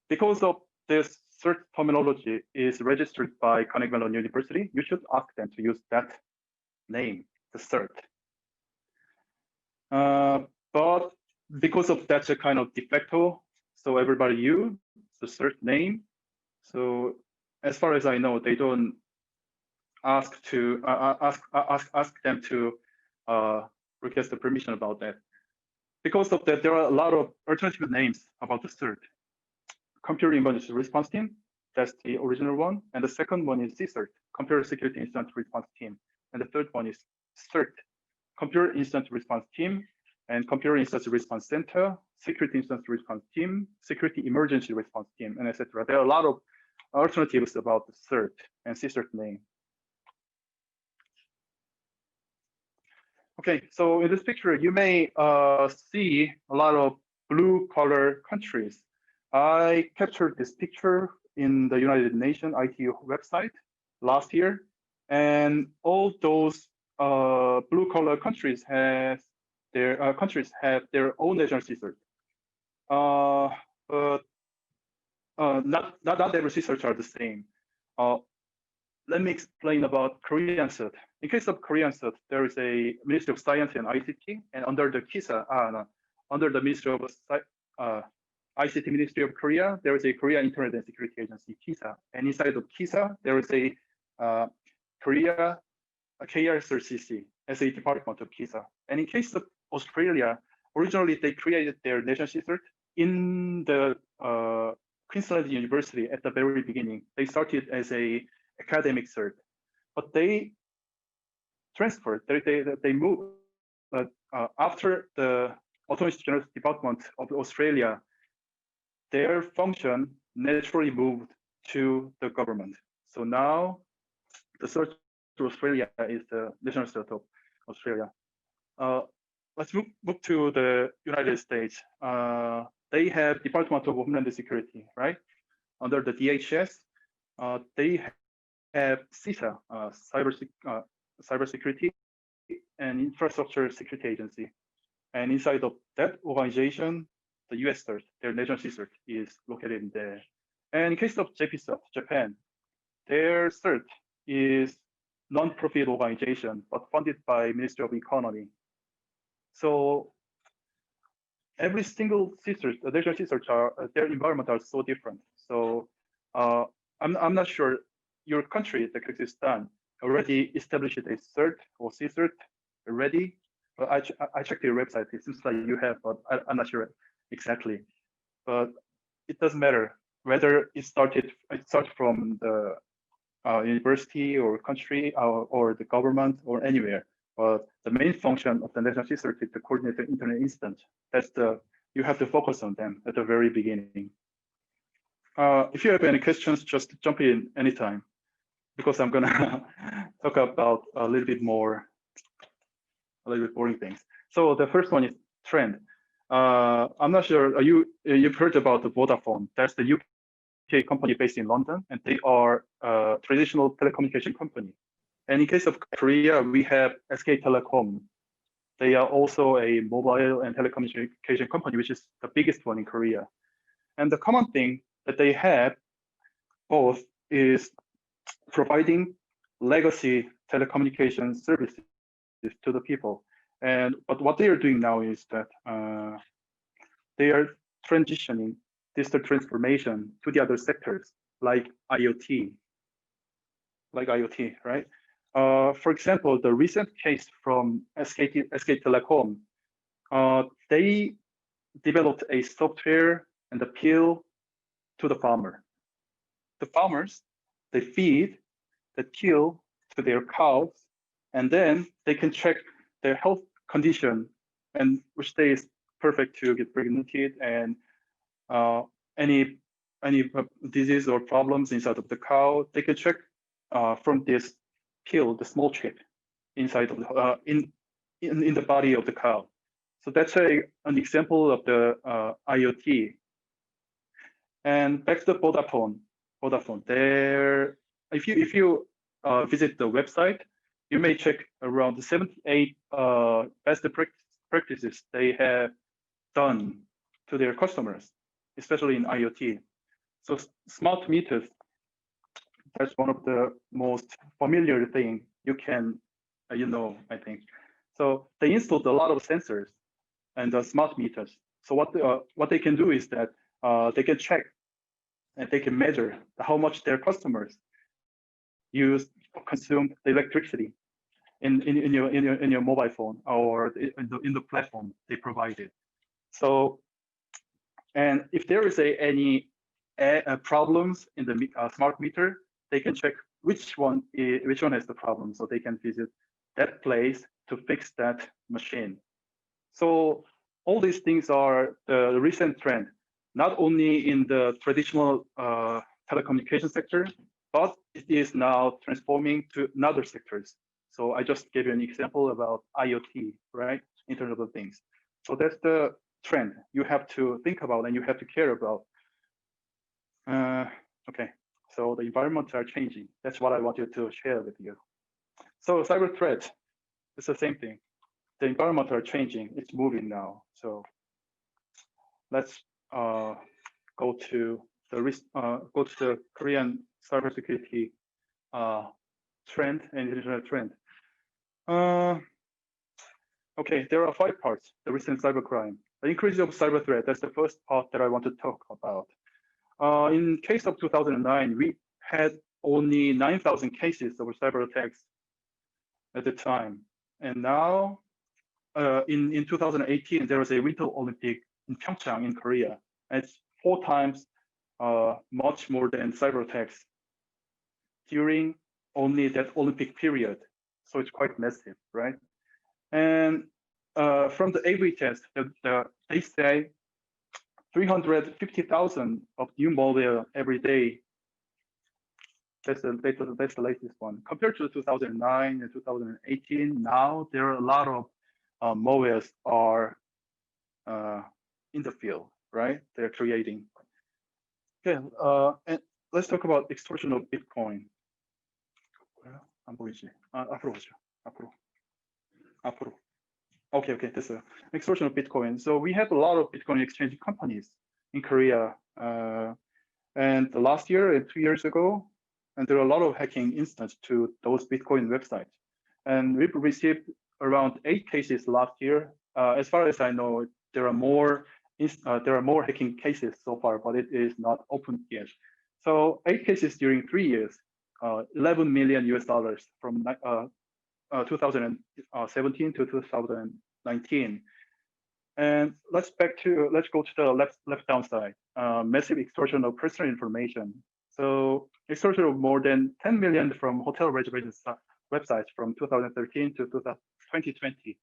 Because of this CERT terminology is registered by Carnegie Mellon University, you should ask them to use that name, the CERT. But because of that's a kind of de facto, so everybody use the CERT name. So as far as I know, they don't ask them to request the permission about that. Because of that, there are a lot of alternative names about the CERT. Computer Emergency Response Team, that's the original one. And the second one is CCERT, Computer Security Incident Response Team. And the third one is CERT, Computer Incident Response Team, and Computer Incident Response Center, Security Incident Response Team, Security Emergency Response Team, and etc. There are a lot of alternatives about the CERT and CCERT name. Okay, so in this picture, you may see a lot of blue color countries. I captured this picture in the United Nations ITU website last year, and all those blue collar countries have their own national CERT. But not every CERT are the same. Let me explain about Korean CERT. In case of Korean CERT, there is a Ministry of Science and ICT, and under the KISA, under the Ministry of ICT Ministry of Korea, there is a Korea Internet and Security Agency, KISA. And inside of KISA, there is a Korea KCERTICC as a department of KISA. And in case of Australia, originally they created their national CERT in the Queensland University at the very beginning. They started as a academic CERT, but they transferred, they moved after the Autonomous General Department of Australia, their function naturally moved to the government. So now the CERT to Australia is the national CERT of Australia. Let's move to the United States. They have Department of Homeland Security, right? Under the DHS, they have CISA, Cybersecurity and Infrastructure Security Agency. And inside of that organization, the US CERT, their national CERT is located in there. And in case of JP-CERT, Japan, their CERT is non-profit organization, but funded by Ministry of Economy. So every single CERT, the national CERT, their environment are so different. So I'm not sure your country, the Kyrgyzstan, already established a CERT or CERT already. But I checked your website. It seems like you have, but I'm not sure exactly. But it doesn't matter whether it starts from the university or country or the government or anywhere. But the main function of the national security is to coordinate the internet instance. You have to focus on them at the very beginning. If you have any questions, just jump in anytime, because I'm gonna talk about a little bit boring things. So the first one is trend. I'm not sure you've heard about the Vodafone. That's the UK company based in London, and they are a traditional telecommunication company. And in case of Korea, we have SK Telecom. They are also a mobile and telecommunication company, which is the biggest one in Korea. And the common thing that they have both is providing legacy telecommunication services to the people. But what they are doing now is that they are transitioning digital transformation to the other sectors, like IoT, right? For example, the recent case from SK Telecom, they developed a software and appeal to the farmer. The farmers, they feed the kill to their cows, and then they can check their health condition, and which day is perfect to get pregnanted, and any disease or problems inside of the cow, they can check from this pill, the small chip inside of the, in the body of the cow. So that's an example of the IoT. And back to Vodafone. There, if you visit the website, you may check around 78 best practices they have done to their customers, especially in IoT. So smart meters, that's one of the most familiar thing you can, I think. So they installed a lot of sensors and smart meters. So what they can do is that they can check and they can measure how much their customers consume the electricity in your mobile phone or in the platform they provided. So, and if there is any problems in the smart meter, they can check which one has the problem, so they can visit that place to fix that machine. So all these things are the recent trend, not only in the traditional telecommunication sector, but it is now transforming to other sectors. So I just gave you an example about IoT, right? Internet of Things. So that's the trend you have to think about and you have to care about. Okay, so the environments are changing. That's what I wanted to share with you. So cyber threat, it's the same thing. The environment are changing. It's moving now. So let's go to the Korean cybersecurity trend and international trend. Okay, there are 5 parts. The recent cybercrime, the increase of cyber threat. That's the first part that I want to talk about. In case of 2009, we had only 9,000 cases of cyber attacks at the time, and now in 2018 there was a Winter Olympic in Pyeongchang in Korea. And it's 4 times much more than cyber attacks during only that Olympic period. So it's quite massive, right? And from the AV test, they say 350,000 of new malware every day. That's the latest one. Compared to 2009 and 2018, now there are a lot of malwares are in the field, right? They're creating. Okay, and let's talk about extortion of Bitcoin. 안 보이지? 앞으로 보죠. 앞으로. Okay, this is extortion of Bitcoin. So we have a lot of Bitcoin exchange companies in Korea, and the last year and 2 years ago, and there are a lot of hacking instances to those Bitcoin websites. And we've received around 8 cases last year. As far as I know, there are more hacking cases so far, but it is not open yet. So 8 cases during 3 years, $11 million from 2017 to 2019. And let's go to the left down side. Massive extortion of personal information. So extortion of more than 10 million from hotel reservation websites from 2013 to 2020.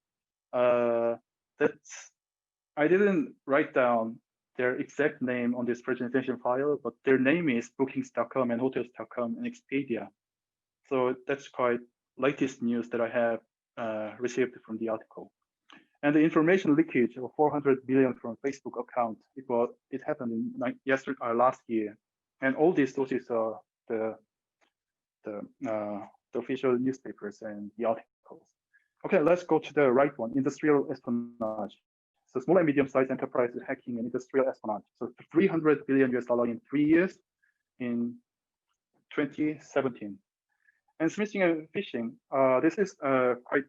I didn't write down their exact name on this presentation file, but their name is bookings.com and hotels.com and Expedia. So that's quite latest news that I have received from the article. And the information leakage of 400 billion from Facebook account, it happened in last year. And all these sources are the official newspapers and the articles. Okay, let's go to the right one, industrial espionage. So small and medium-sized enterprise hacking and industrial espionage. So $300 billion in 3 years in 2017. And smishing and phishing, this is quite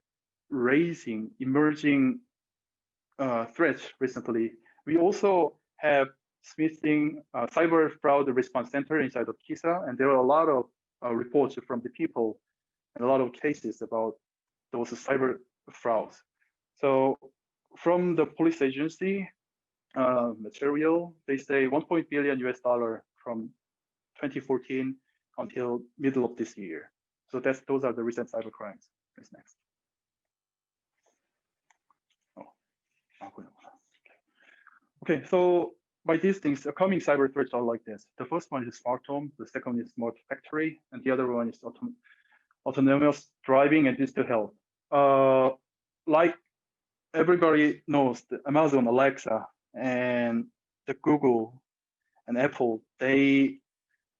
emerging threats recently. We also have smishing cyber fraud response center inside of KISA, and there are a lot of reports from the people and a lot of cases about those cyber frauds. So from the police agency material, they say $1 billion from 2014 until middle of this year. So those are the recent cyber crimes. What's next? Okay, so by these things, the coming cyber threats are like this. The first one is smart home, the second is smart factory, and the other one is autonomous driving and digital health. Like everybody knows, the Amazon Alexa and the Google and Apple, they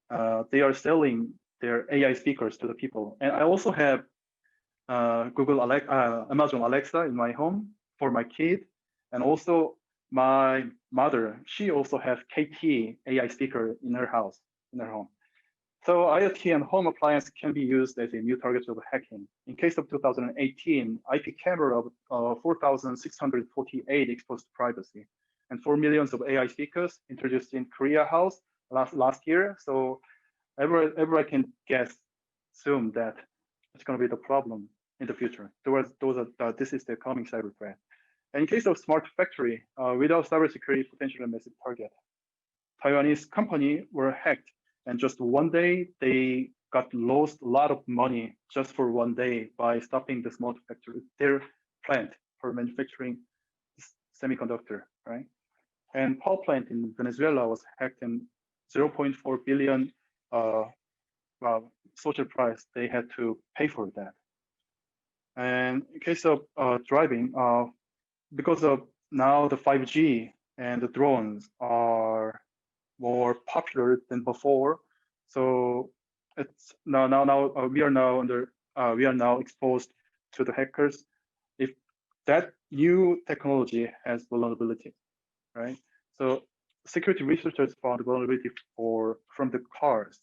are selling their AI speakers to the people. And I also have Amazon Alexa in my home for my kid, and also my mother, she also has KT AI speaker in her house, in her home. So IoT and home appliance can be used as a new target of hacking. In case of 2018, IP camera of 4,648 exposed to privacy, and 4 million of AI speakers introduced in Korea house last year. So everyone can assume that it's going to be the problem in the future. This is the coming cyber threat. And in case of smart factory, without cybersecurity, potentially a massive target. Taiwanese company were hacked, and just one day they lost a lot of money just for one day by stopping the smart factory, their plant for manufacturing semiconductor, right? And power plant in Venezuela was hacked, and 0.4 billion social price they had to pay for that. And in case of driving, because of now the 5G and the drones are more popular than before, so it's we are now exposed to the hackers. If that new technology has vulnerability, right? So security researchers found vulnerability from the cars.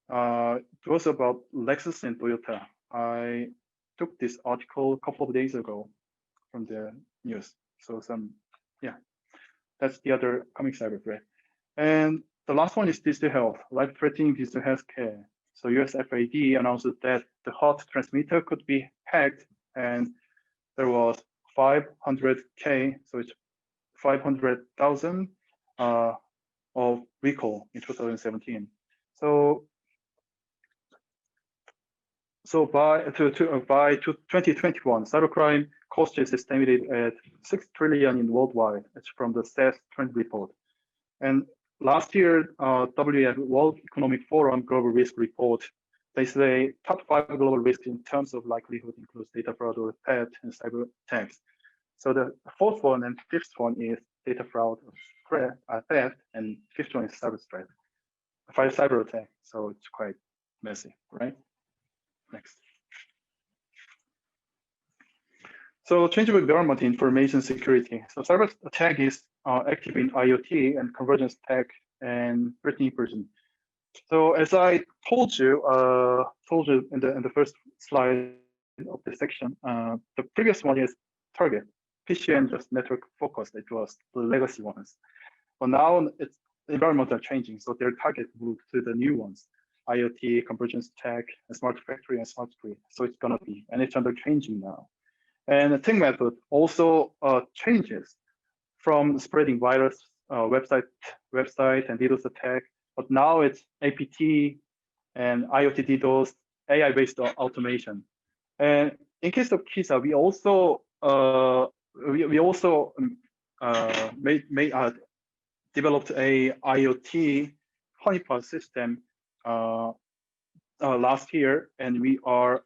It was about Lexus and Toyota. I took this article a couple of days ago from the news. So that's the other coming cyber threat. And the last one is digital health, life-threatening digital health care. So USFAD announced that the heart transmitter could be hacked, and there was 500K, so it's 500,000 of recall in 2017. So by 2021, cybercrime cost is estimated at 6 trillion in worldwide. It's from the CASA trend report. And last year, WEF, World Economic Forum Global Risk Report, they say top 5 global risks in terms of likelihood includes data fraud or theft and cyber attacks. So the fourth one and fifth one is data fraud, theft, and fifth one is cyber attack. So it's quite messy, right? Next. So change of environment, information security. So cyber attack is active in IoT and convergence tech and threatening person. So as I told you in the first slide of the section, the previous one is target, PC and just network focused. It was the legacy ones, but now it's environments are changing, so their target moved to the new ones. IoT, convergence tech, and smart factory, and smart grid. So it's gonna be, and it's under changing now. And the attack method also changes from spreading virus, website and DDoS attack, but now it's APT and IoT DDoS, AI-based automation. And in case of KISA, we also developed a IoT honeypot system last year, and we are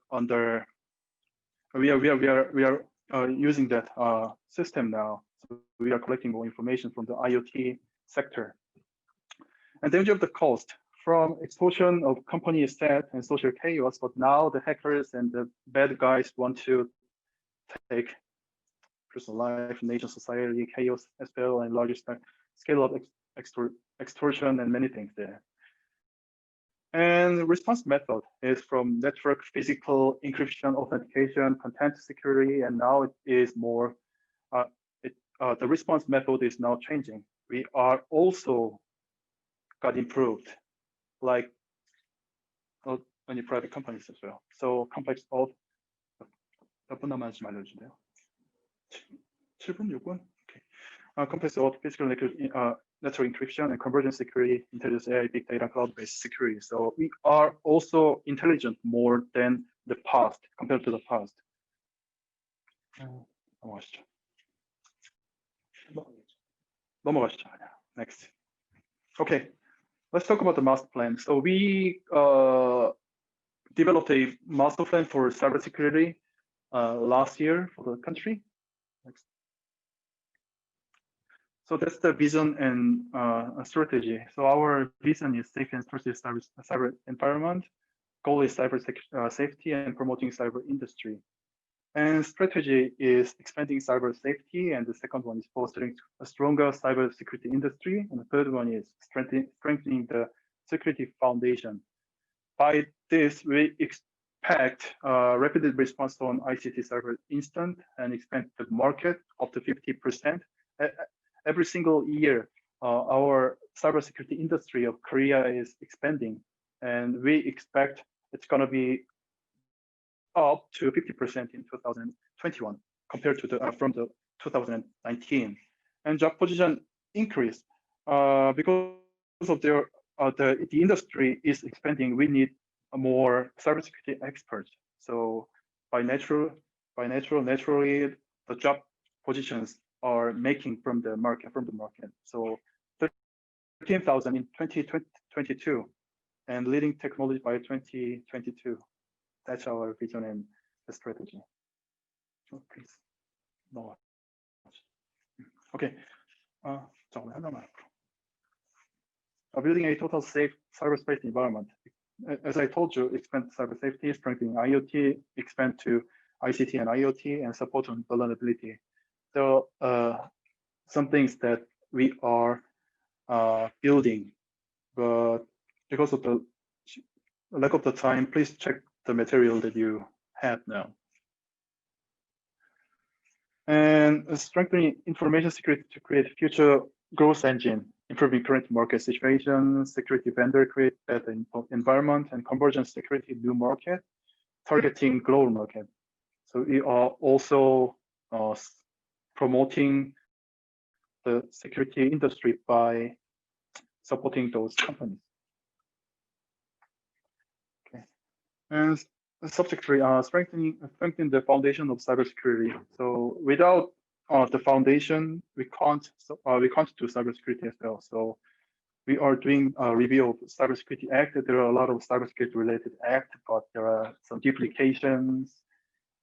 using that system now. So we are collecting more information from the IoT sector. And danger of the cost from explosion of company asset and social chaos, but now the hackers and the bad guys want to take personal life, nation, society, chaos as well, and larger scale of extortion and many things there. And response method is from network, physical, encryption, authentication, content security, and now it is more, the response method is now changing. We are also got improved, like many private companies as well. So complex auth, 몇 분 남았는지 알려주세요. 7분, 6분? Okay. Complex auth, physical network encryption and convergence security, intelligence AI, big data, cloud-based security. So we are also intelligent more than the past, compared to the past. 넘어가시죠. Next. Okay, let's talk about the master plan. So we developed a master plan for cybersecurity last year for the country. Next. So that's the vision and strategy. So our vision is safe and trusted cyber environment. Goal is cyber safety and promoting cyber industry. And strategy is expanding cyber safety. And the second one is fostering a stronger cyber security industry. And the third one is strengthening the security foundation. By this, we expect rapid response on ICT cyber instant and expand the market up to 50%. Every single year, our cybersecurity industry of Korea is expanding, and we expect it's going to be up to 50% in 2021 compared to from the 2019. And job position increase because of the industry is expanding. We need more cybersecurity experts. So naturally, the job positions are making from the market. So 13,000 in 2022 and leading technology by 2022. That's our vision and the strategy. Oh, please. No. Okay. Building a total safe cyberspace environment. As I told you, expand cyber safety, strengthening IoT, expand to ICT and IoT, and support on vulnerability. So some things that we are building, but because of the lack of the time, please check the material that you have now. And strengthening information security to create future growth engine, improving current market situation, security vendor create better environment, and convergence security new market, targeting global market. So we are also promoting the security industry by supporting those companies. Okay, and subject 3, strengthening the foundation of cybersecurity. So without the foundation, we can't do cybersecurity as well. So we are doing a review of Cybersecurity Act. There are a lot of cybersecurity related acts, but there are some duplications.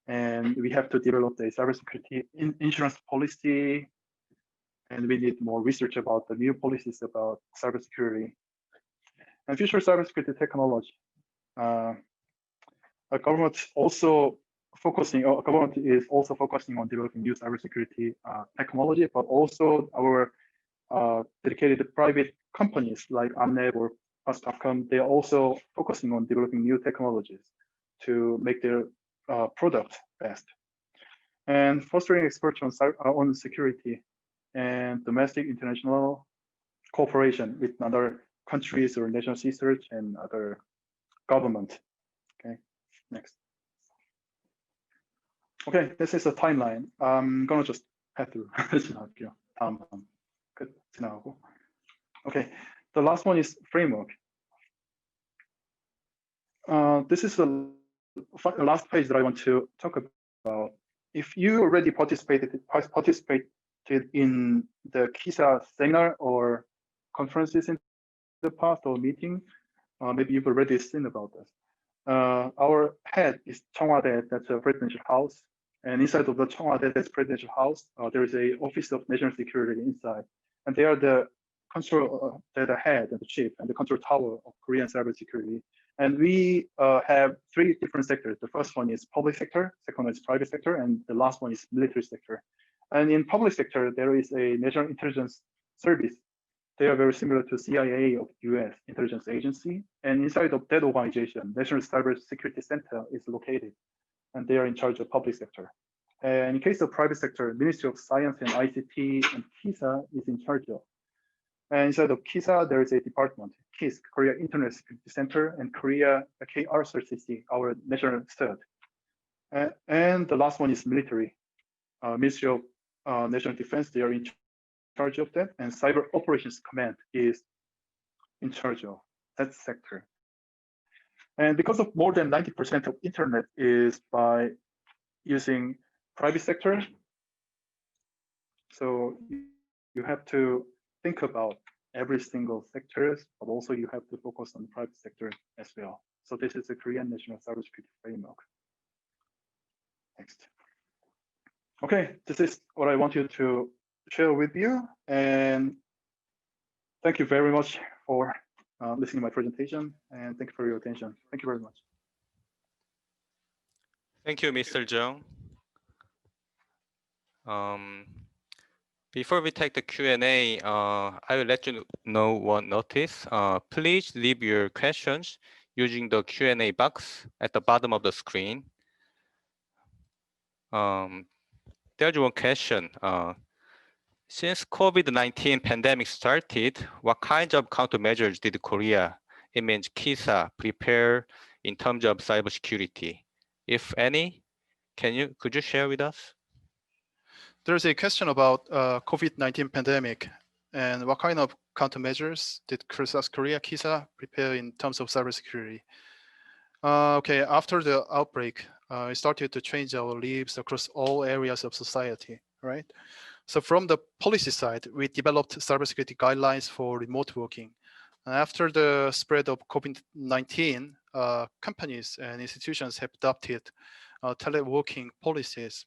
And we have to develop the cybersecurity insurance policy, and we need more research about the new policies about cybersecurity and future cybersecurity technology. Government is also focusing on developing new cybersecurity technology, but also our dedicated private companies like Amnet or Fast.com, they are also focusing on developing new technologies to make their product best, and fostering experts on security and domestic international cooperation with other countries or national research and other government. Okay, next. Okay, this is a timeline. I'm gonna just have to okay, the last one is framework. This is the last page that I want to talk about. If you already participated in the KISA seminar or conferences in the past or meeting, maybe you've already seen about this. Our head is Cheongwade, that's a presidential house. And inside of the Cheongwade, that's presidential house, there is a Office of National Security inside. And they are the control, they're the head and the chief and the control tower of Korean cybersecurity. And we have three different sectors. The first one is public sector, second one is private sector, and the last one is military sector. And in public sector, there is a National Intelligence Service. They are very similar to CIA of US intelligence agency. And inside of that organization, National Cybersecurity Center is located, and they are in charge of public sector. And in case of private sector, Ministry of Science and ICT and KISA is in charge of. And inside of KISA, there is a department, KISC, Korea Internet Security Center, and Korea KCERTICC, our national CERT. And the last one is military. Ministry of National Defense, they are in charge of that, and Cyber Operations Command is in charge of that sector. And because of more than 90% of internet is by using private sector, so you have to think about every single sector, but also you have to focus on the private sector as well. So this is the Korean National Cybersecurity Framework. Next. Okay, this is what I want you to share with you, and thank you very much for listening to my presentation, and thank you for your attention. Thank you very much. Thank you, Mr. Jung. Before we take the Q&A, I will let you know one notice. Please leave your questions using the Q&A box at the bottom of the screen. There's one question. Since COVID-19 pandemic started, what kinds of countermeasures did Korea, it means KISA, prepare in terms of cybersecurity? If any, could you share with us? There's a question about COVID-19 pandemic and what kind of countermeasures did South Korea, KISA, prepare in terms of cybersecurity? Okay, after the outbreak, it started to change our lives across all areas of society, right? So from the policy side, we developed cybersecurity guidelines for remote working. And after the spread of COVID-19, companies and institutions have adopted teleworking policies.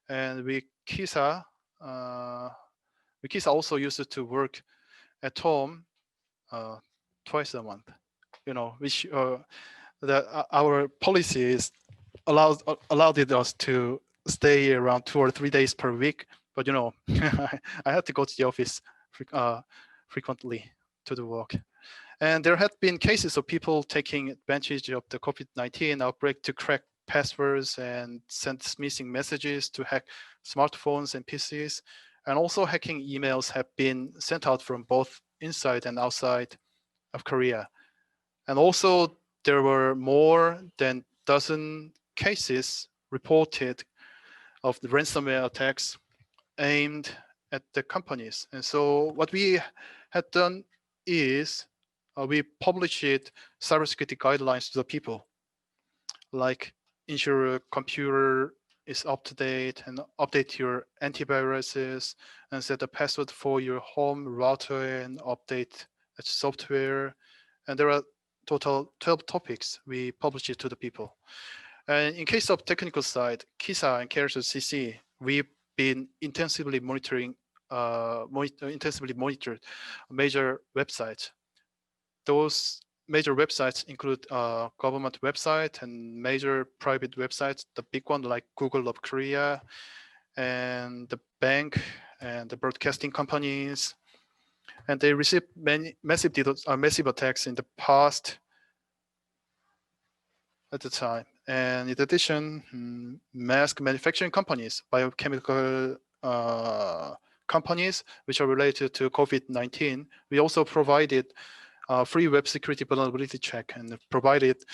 And we KISA also used to work at home twice a month, you know, which our policies allowed us to stay around 2 or 3 days per week. But you know, I had to go to the office frequently to do work. And there had been cases of people taking advantage of the COVID-19 outbreak to crack passwords and send missing messages, to hack smartphones and PCs. And also hacking emails have been sent out from both inside and outside of Korea. And also there were more than a dozen cases reported of the ransomware attacks aimed at the companies. And so what we had done is we published cybersecurity guidelines to the people, like ensure your computer is up to date and update your antiviruses and set a password for your home router and update its software. And there are total 12 topics we published it to the people. And in case of technical side, KISA and KCERTICC, we've been intensively monitored major websites. Those major websites include government website and major private websites, the big one like Google of Korea, and the bank and the broadcasting companies. And they received many massive attacks in the past at the time. And in addition, mask manufacturing companies, biochemical companies, which are related to COVID-19, we also provided free web security vulnerability check and provided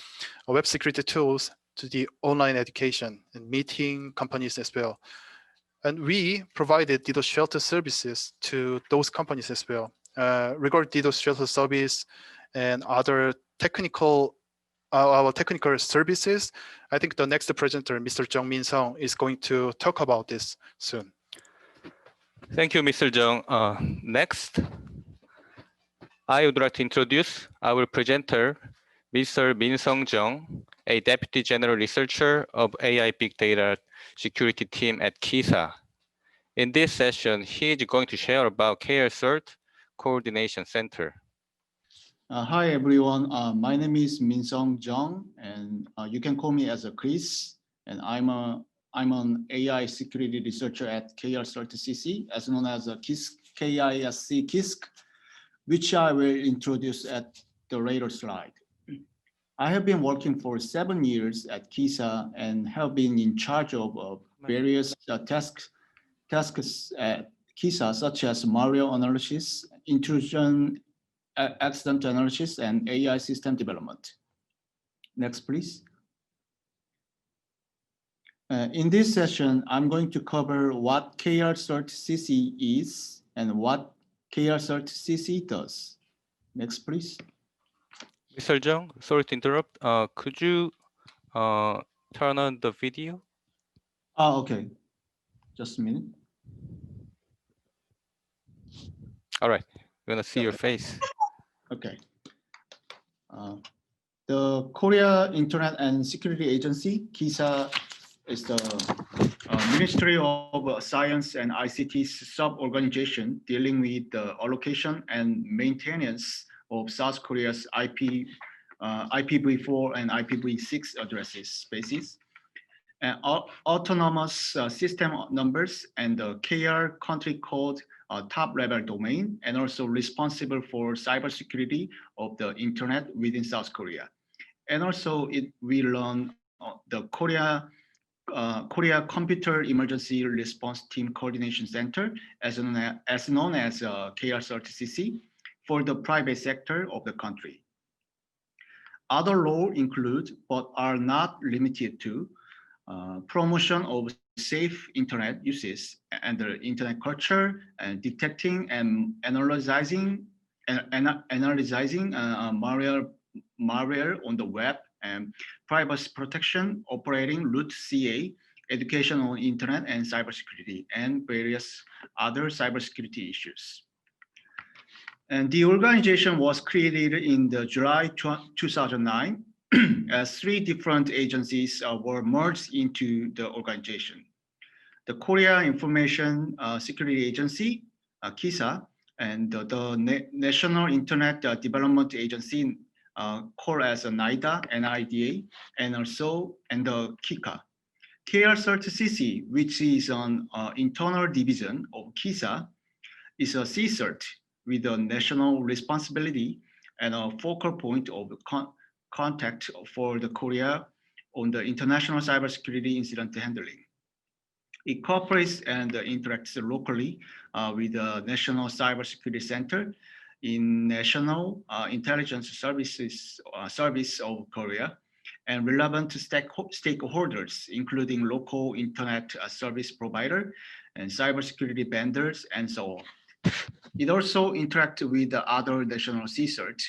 web security tools to the online education and meeting companies as well. And we provided DDoS shelter services to those companies as well. Regarding DDoS shelter service and other technical our technical services. I think the next presenter, Mr. Jung Min Sung, is going to talk about this soon. Thank you, Mr. Jung. Next, I would like to introduce our presenter, Mr. Min-sung Jung, a Deputy General Researcher of AI Big Data Security Team at KISA. In this session, he is going to share about KCERTICC Coordination Center. Hi, everyone. My name is Min-sung Jung, and you can call me as a Chris. And I'm an AI security researcher at KCERTICC, as known as a KISC, which I will introduce at the later slide. I have been working for 7 years at KISA and have been in charge of various tasks at KISA, such as malware analysis, intrusion, accident analysis, and AI system development. Next, please. In this session, I'm going to cover what KCERTICC is and what KCERTICC does. Next, please. Mr. Jung, sorry to interrupt. Could you turn on the video? Oh, okay. Just a minute. All right, we're gonna see your face. Okay. The Korea Internet and Security Agency, KISA, is the Ministry of Science and ICT's sub-organization dealing with the allocation and maintenance of South Korea's IPv4 and IPv6 addresses spaces, and autonomous system numbers, and the KR country code top-level domain, and also responsible for cybersecurity of the internet within South Korea. And also we run the Korea Computer Emergency Response Team Coordination Center, as known as KCERTICC, for the private sector of the country. Other roles include, but are not limited to, promotion of safe internet uses and the internet culture, and detecting and analyzing malware on the web, and privacy protection, operating root CA, education on internet and cybersecurity, and various other cybersecurity issues. And the organization was created in the July 2009 as 3 different agencies were merged into the organization. The Korea Information Security Agency, KISA, and the National Internet Development Agency, called as NIDA, NIDA, and the KICA. KCERTICC, which is an internal division of KISA, is a CCERT with a national responsibility and a focal point of contact for the Korea on the international cybersecurity incident handling. It cooperates and interacts locally with the National Cybersecurity Center in National Intelligence Service of Korea, and relevant stakeholders, including local internet service provider and cybersecurity vendors, and so on. It also interacts with the other national CCERT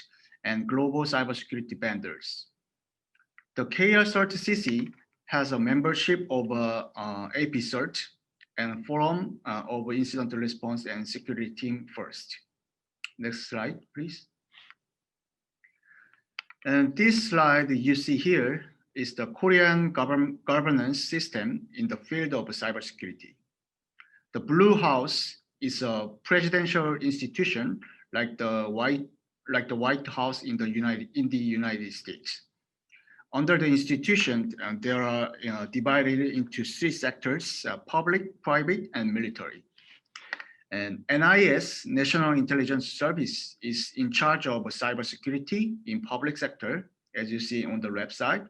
and global cybersecurity vendors. The KCERTICC has a membership of APCERT and Forum of Incident Response and Security Team First. Next slide, please. And this slide you see here is the Korean governance system in the field of cybersecurity. The Blue House is a presidential institution like the White House in the United States. Under the institution, there are divided into 3 sectors: public, private, and military. And NIS, National Intelligence Service, is in charge of cybersecurity in public sector, as you see on the left side.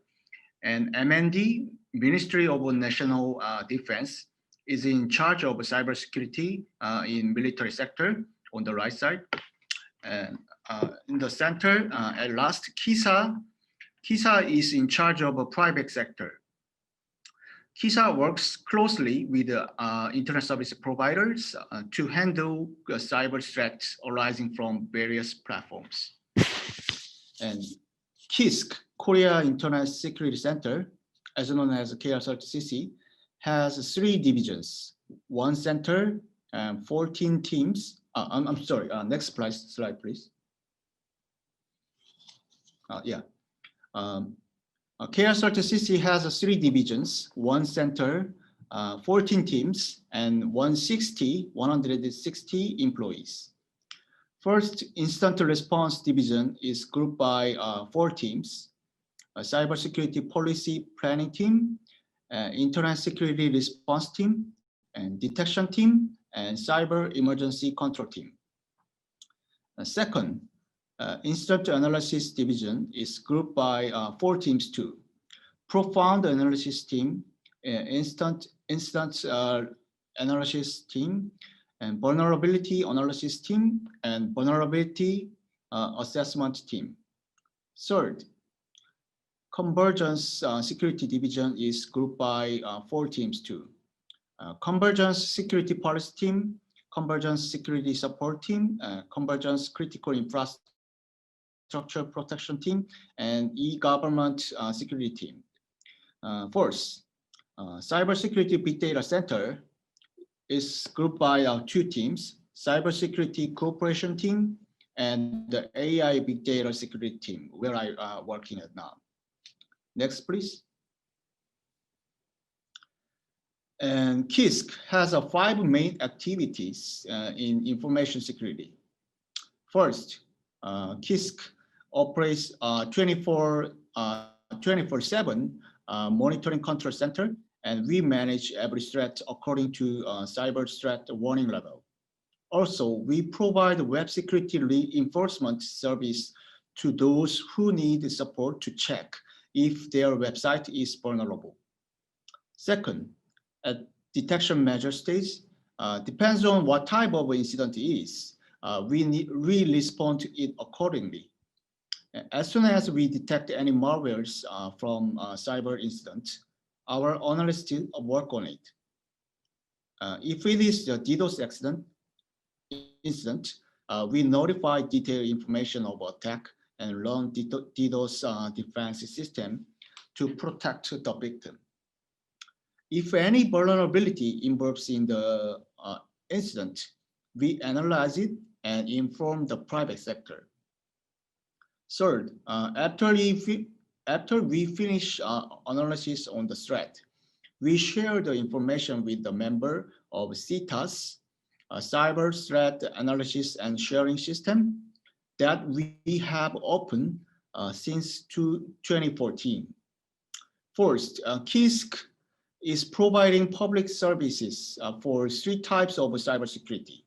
And MND, Ministry of National Defense, is in charge of cybersecurity in military sector on the right side. And in the center, at last, KISA is in charge of a private sector. KISA works closely with internet service providers to handle cyber threats arising from various platforms. And KISC, Korea Internet Security Center, also known as KCERTICC, has 3 divisions, 1 center, and 14 teams. I'm sorry, next slide, please. KCERTICC has 3 divisions, 1 center, 14 teams, and 160 employees. First, Instant Response Division is grouped by 4 teams: a Cybersecurity Policy Planning Team, Internet Security Response Team, and Detection Team, and Cyber Emergency Control Team. Second, Instant Analysis Division is grouped by 4 teams too: Profound Analysis Team, Instant Analysis Team, and Vulnerability Analysis Team, and Vulnerability Assessment Team. Third, Convergence Security Division is grouped by 4 teams too: Convergence Security Policy Team, Convergence Security Support Team, Convergence Critical Infrastructure Protection Team, and E-Government Security Team. Fourth, Cybersecurity Big Data Center is grouped by 2 teams: Cybersecurity Cooperation Team and the AI Big Data Security Team, where I am working at now. Next, please. And KISC has 5 main activities in information security. First, KISC operates 24/7 monitoring control center, and we manage every threat according to cyber threat warning level. Also, we provide web security reinforcement service to those who need support to check if their website is vulnerable. Second, at detection measure stage, depends on what type of incident it is, we respond to it accordingly. As soon as we detect any malwares from cyber incident, our analysts work on it. If it is a DDoS incident, we notify detailed information of attack and run DDoS defense system to protect the victim. If any vulnerability involves in the incident, we analyze it and inform the private sector. Third, after we finish analysis on the threat, we share the information with the member of CTAS, a cyber threat analysis and sharing system that we have open since 2014. First, KISC is providing public services for 3 types of cybersecurity: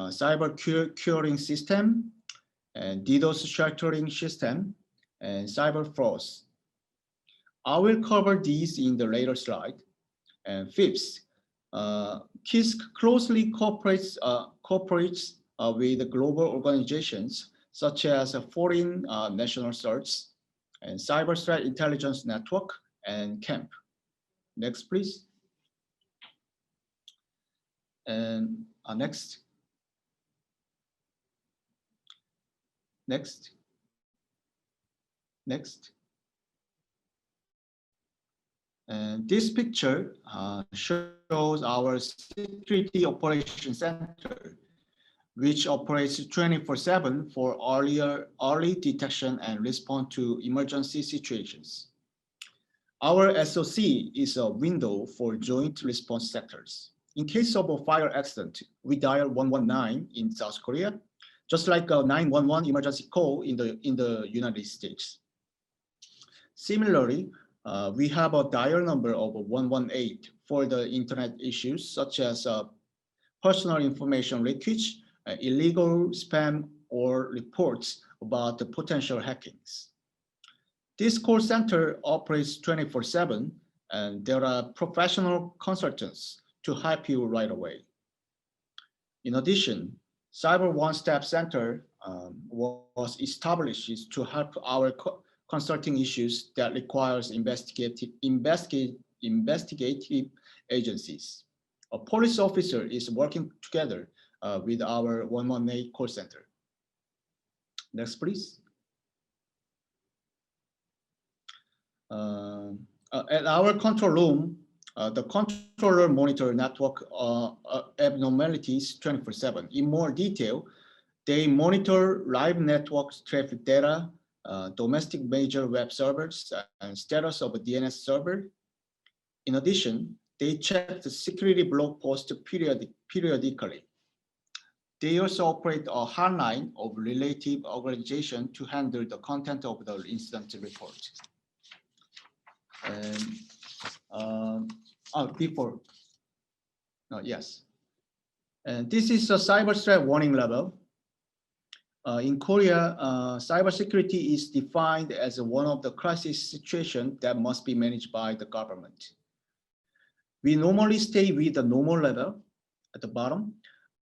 cyber curing system, and DDoS sheltering system, and cyber frauds. I will cover these in the later slide. And fifth, KISC closely cooperates with global organizations such as Foreign National Search and Cyber Threat Intelligence Network and CAMP. Next, please. And next. Next. Next. And this picture shows our Security Operations Center, which operates 24/7 for early detection and response to emergency situations. Our SOC is a window for joint response sectors. In case of a fire accident, we dial 119 in South Korea, just like a 911 emergency call in the United States. Similarly, we have a dial number of 118 for the internet issues such as personal information leakage, illegal spam, or reports about the potential hackings. This call center operates 24/7, and there are professional consultants to help you right away. In addition, Cyber One-Stop Center was established to help our consulting issues that requires investigative agencies. A police officer is working together with our 118 call center. Next, please. At our control room, the controller monitor network abnormalities 24/7. In more detail, they monitor live network traffic data, domestic major web servers, and status of a DNS server. In addition, they check the security blog post periodically. They also operate a hotline of relative organization to handle the content of the incident report. And yes. And this is a cyber threat warning level. In Korea, cybersecurity is defined as one of the crisis situations that must be managed by the government. We normally stay with the normal level at the bottom,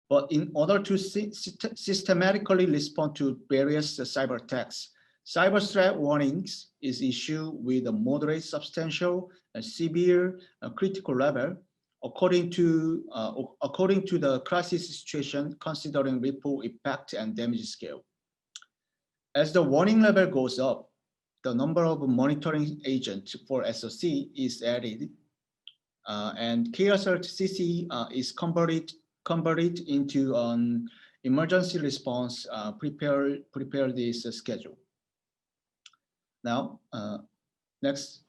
but in order to systematically respond to various cyber attacks, cyber threat warnings is issued with a moderate, substantial, and severe, critical level, according to the crisis situation, considering ripple impact and damage scale. As the warning level goes up, the number of monitoring agents for SOC is added, and KCERTICC is converted into an emergency response. Prepare this schedule. Now, next.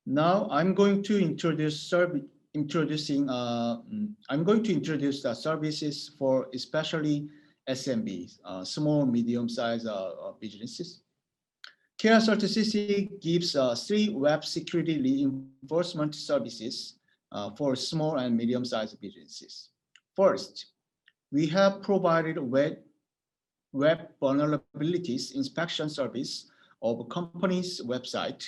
Now I'm going to introduce the services for especially SMBs, small medium-sized businesses. KCERTICC gives 3 web security reinforcement services for small and medium-sized businesses. First, we have provided web vulnerabilities inspection service of a company's website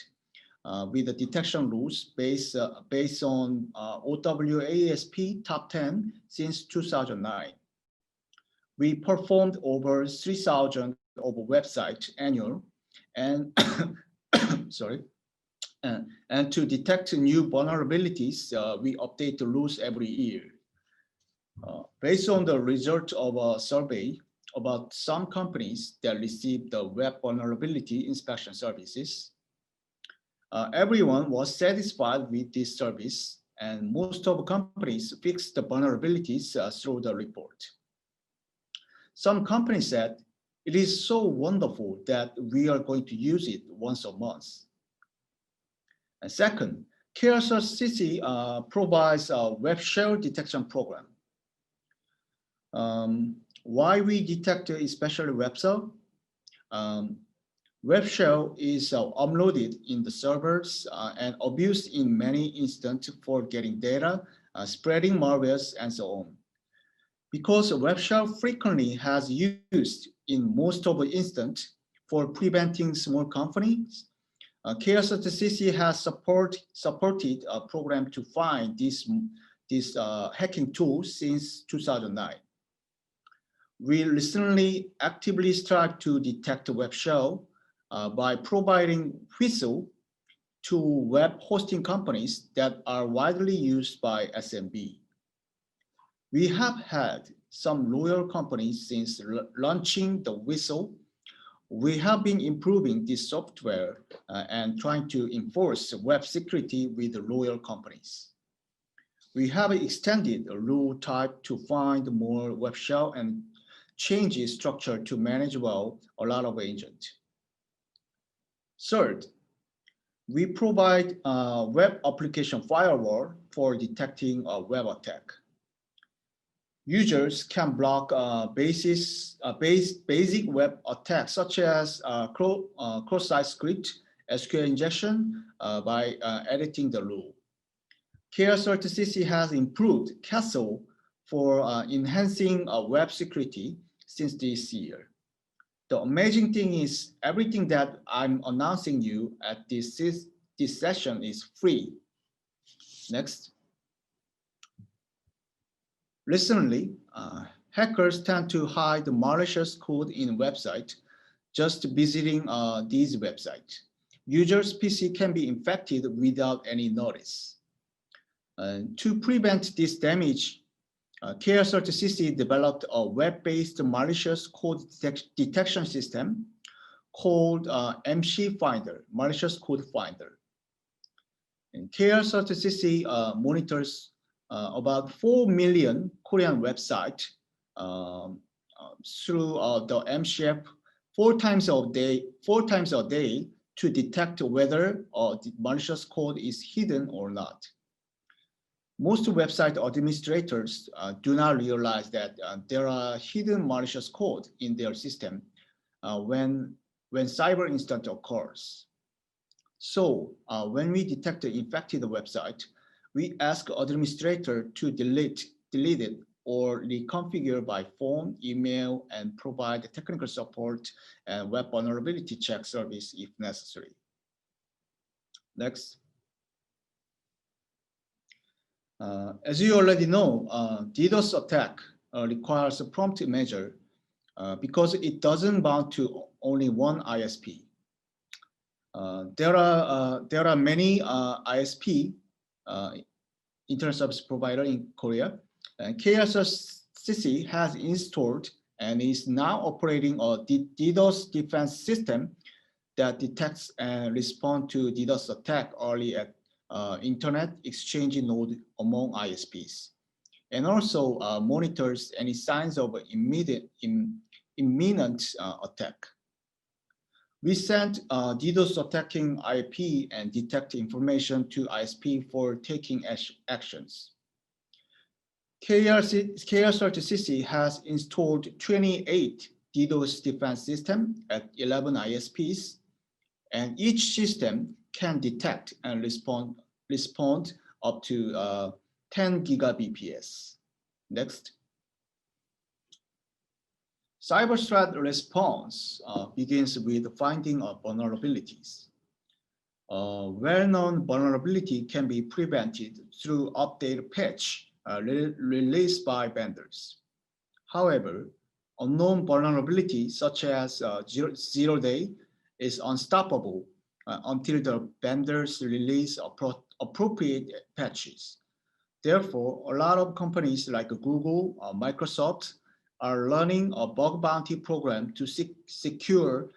with the detection rules based on OWASP Top 10 since 2009. We performed over 3,000 of website annual and and to detect new vulnerabilities, we update the rules every year. Based on the result of a survey about some companies that received the web vulnerability inspection services, everyone was satisfied with this service, and most of the companies fixed the vulnerabilities through the report. Some companies said, it is so wonderful that we are going to use it once a month. And second, KCERTICC provides a web shell detection program. Why we detect especially web shell? Web shell is uploaded in the servers and abused in many instances for getting data, spreading malwares, and so on. Because web shell frequently has used in most of the instances for preventing small companies, KCERTICC has supported a program to find this hacking tool since 2009. We recently actively strive to detect web shell by providing whistle to web hosting companies that are widely used by SMB. We have had some loyal companies since launching the whistle. We have been improving this software and trying to enforce web security with the loyal companies. We have extended a rule type to find more web shell and change its structure to manage well a lot of agents. Third, we provide a web application firewall for detecting a web attack. Users can block basic web attacks such as cross-site script, SQL injection by editing the rule. KCERTICC has improved CASA for enhancing web security since this year. The amazing thing is everything that I'm announcing you at this session is free. Next. Recently, hackers tend to hide the malicious code in website just visiting these websites. Users' PC can be infected without any notice. To prevent this damage, KCERTICC developed a web-based malicious code detection system called MC Finder, malicious code finder. And KCERTICC monitors about 4 million Korean websites through the MCF four times a day to detect whether the malicious code is hidden or not. Most website administrators do not realize that there are hidden malicious code in their system when cyber incident occurs. So when we detect the infected website, we ask administrator to delete it or reconfigure by phone, email, and provide technical support and web vulnerability check service if necessary. Next. As you already know, DDoS attack requires a prompt measure because it doesn't bound to only one ISP. There are many ISP, internet service provider in Korea, and KCERTICC has installed and is now operating a DDoS defense system that detects and responds to DDoS attack early at internet exchange node among ISPs, and also monitors any signs of imminent attack. We send DDoS attacking IP and detect information to ISP for taking actions. KCERTICC has installed 28 DDoS defense systems at 11 ISPs, and each system can detect and respond up to 10 gigabps. Next. Cyber threat response begins with finding of vulnerabilities. Well-known vulnerability can be prevented through updated patch released by vendors. However, unknown vulnerability such as zero-day is unstoppable until the vendors release appropriate patches. Therefore, a lot of companies like Google, Microsoft are running a bug bounty program to secure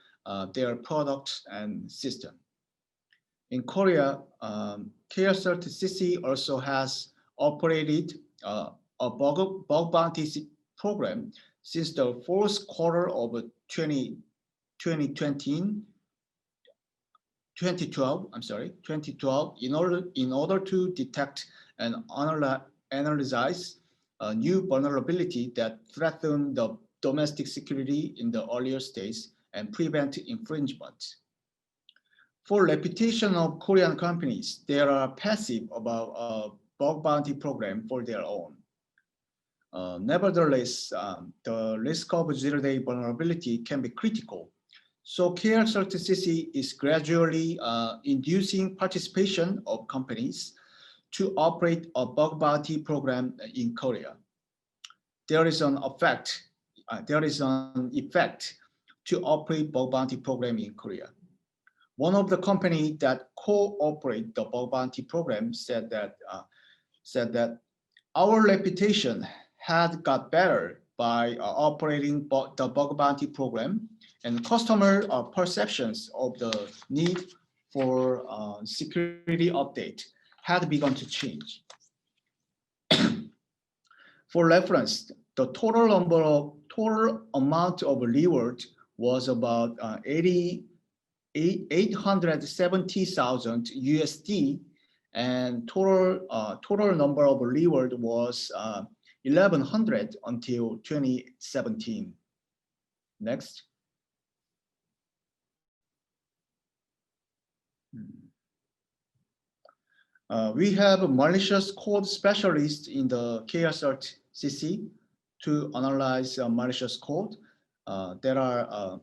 their products and system. In Korea, KCERTICC also has operated a bug bounty program since the fourth quarter of 2012 in order to detect and analyze a new vulnerability that threatened the domestic security in the earlier stage and prevent infringement. For reputation of Korean companies, they are passive about a bug bounty program for their own. Nevertheless, the risk of zero-day vulnerability can be critical. So KCERTICC is gradually inducing participation of companies to operate a bug bounty program in Korea. There is an effect to operate bug bounty program in Korea. One of the companies that cooperate the bug bounty program said that our reputation had got better by operating the bug bounty program, and customer perceptions of the need for security update had begun to change. For reference, the total amount of reward was about 870,000 USD, and total number of reward was 1,100 until 2017. Next. We have a malicious code specialist in the KCERTICC to analyze malicious code. There are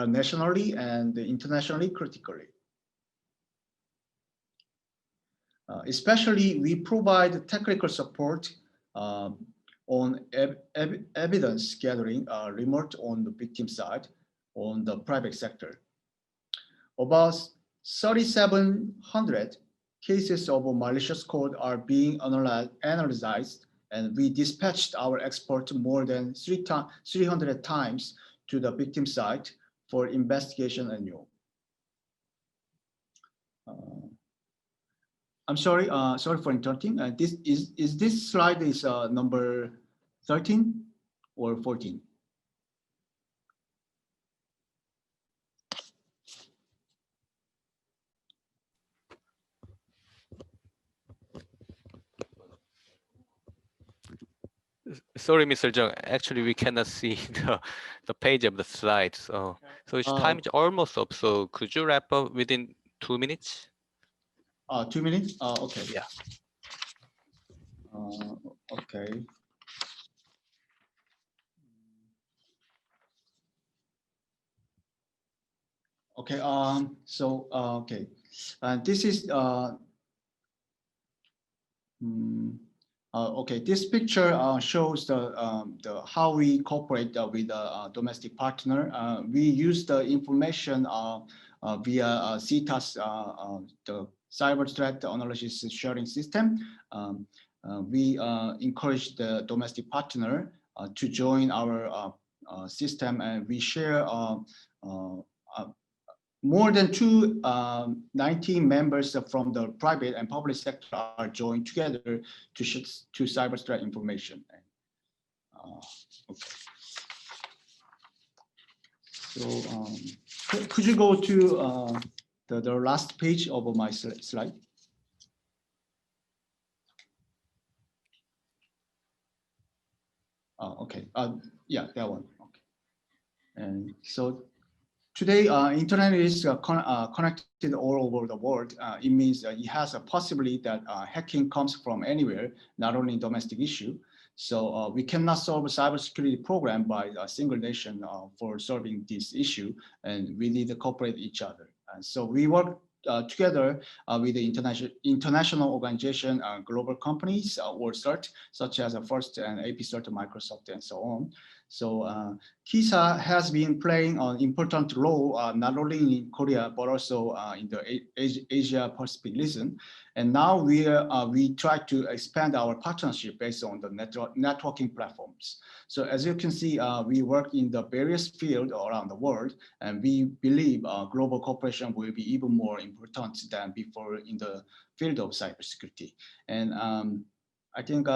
nationally and internationally critically. Especially, we provide technical support on evidence gathering remote on the victim side on the private sector. About 3,700 cases of malicious code are being analyzed And we dispatched our expert more than 300 times to the victim site for investigation and new. I'm sorry, sorry for interrupting. This slide is number 13 or 14? Sorry, Mr. Jung. Actually, we cannot see the page of the slide. So its time is almost up. So could you wrap up within 2 minutes? 2 minutes? Okay. Yeah. Okay. Okay. Okay. This is okay. This picture shows the how we cooperate with a domestic partner. We use the information via CTAS, the cyber threat analysis sharing system. We encourage the domestic partner to join our system, and we share more than 219 members from the private and public sector are joined together to cyber threat information. Okay. So could you go to the last page of my slide? Okay. Yeah, that one. Okay. And so today, internet is connected all over the world. It means it has a possibility that hacking comes from anywhere, not only domestic issue. So we cannot solve a cybersecurity program by a single nation for solving this issue, and we need to cooperate each other. And so we work together with the international organization, global companies, WorldCert, such as First and APCERT, Microsoft, and so on. So KISA has been playing an important role, not only in Korea, but also in the Asia Pacific region. And now we try to expand our partnership based on the networking platforms. So as you can see, we work in the various fields around the world, and we believe global cooperation will be even more important than before in the field of cybersecurity. And I think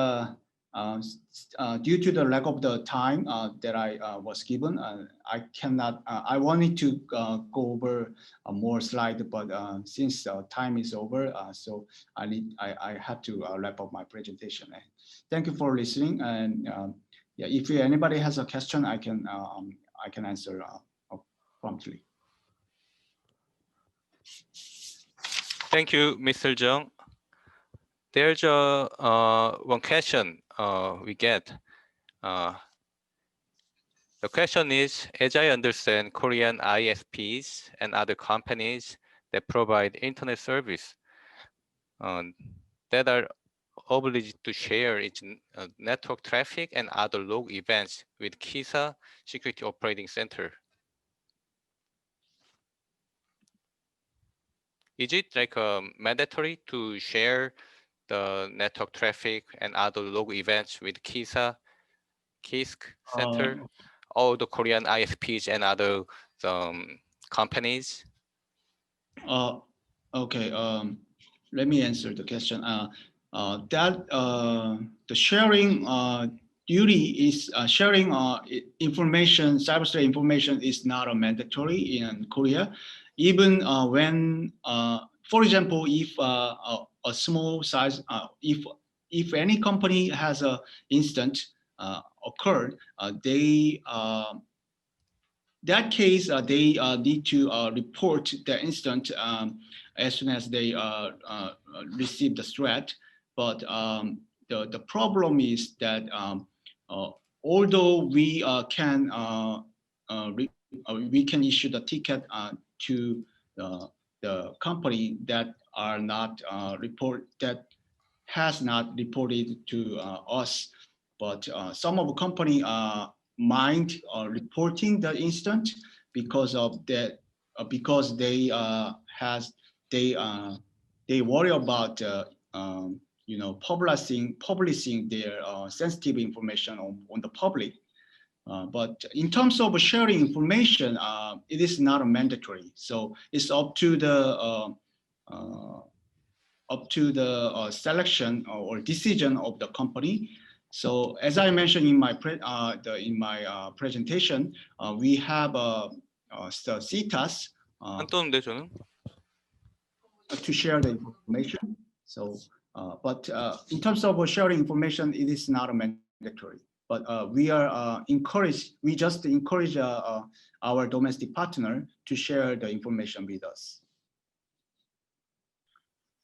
due to the lack of the time that I was given, I cannot. I wanted to go over more slides, but since time is over, so I have to wrap up my presentation. Thank you for listening, and yeah, if anybody has a question, I can answer promptly. Thank you, Mr. Jung. There's one question we get. The question is, as I understand, Korean ISPs and other companies that provide internet service that are obliged to share its network traffic and other log events with KISA Security Operating Center. Is it like mandatory to share the network traffic and other log events with KISA, KCERTICC Center, all the Korean ISPs and other companies? Okay, let me answer the question. The sharing duty is sharing information, cybersecurity information is not a mandatory in Korea. Even when, for example, if a small size, if any company has an incident occurred, that case they need to report the incident as soon as they receive the threat. But the problem is that although we can issue the ticket to the company that are not has not reported to us, but some of the company mind reporting the incident because of that, because they worry about publishing their sensitive information on the public. But in terms of sharing information, it is not mandatory. So it's up to the selection or decision of the company. So as I mentioned in my presentation, we have CTAS 안 떴는데 저는. to share the information. So, but in terms of sharing information, it is not mandatory. But we just encourage our domestic partner to share the information with us.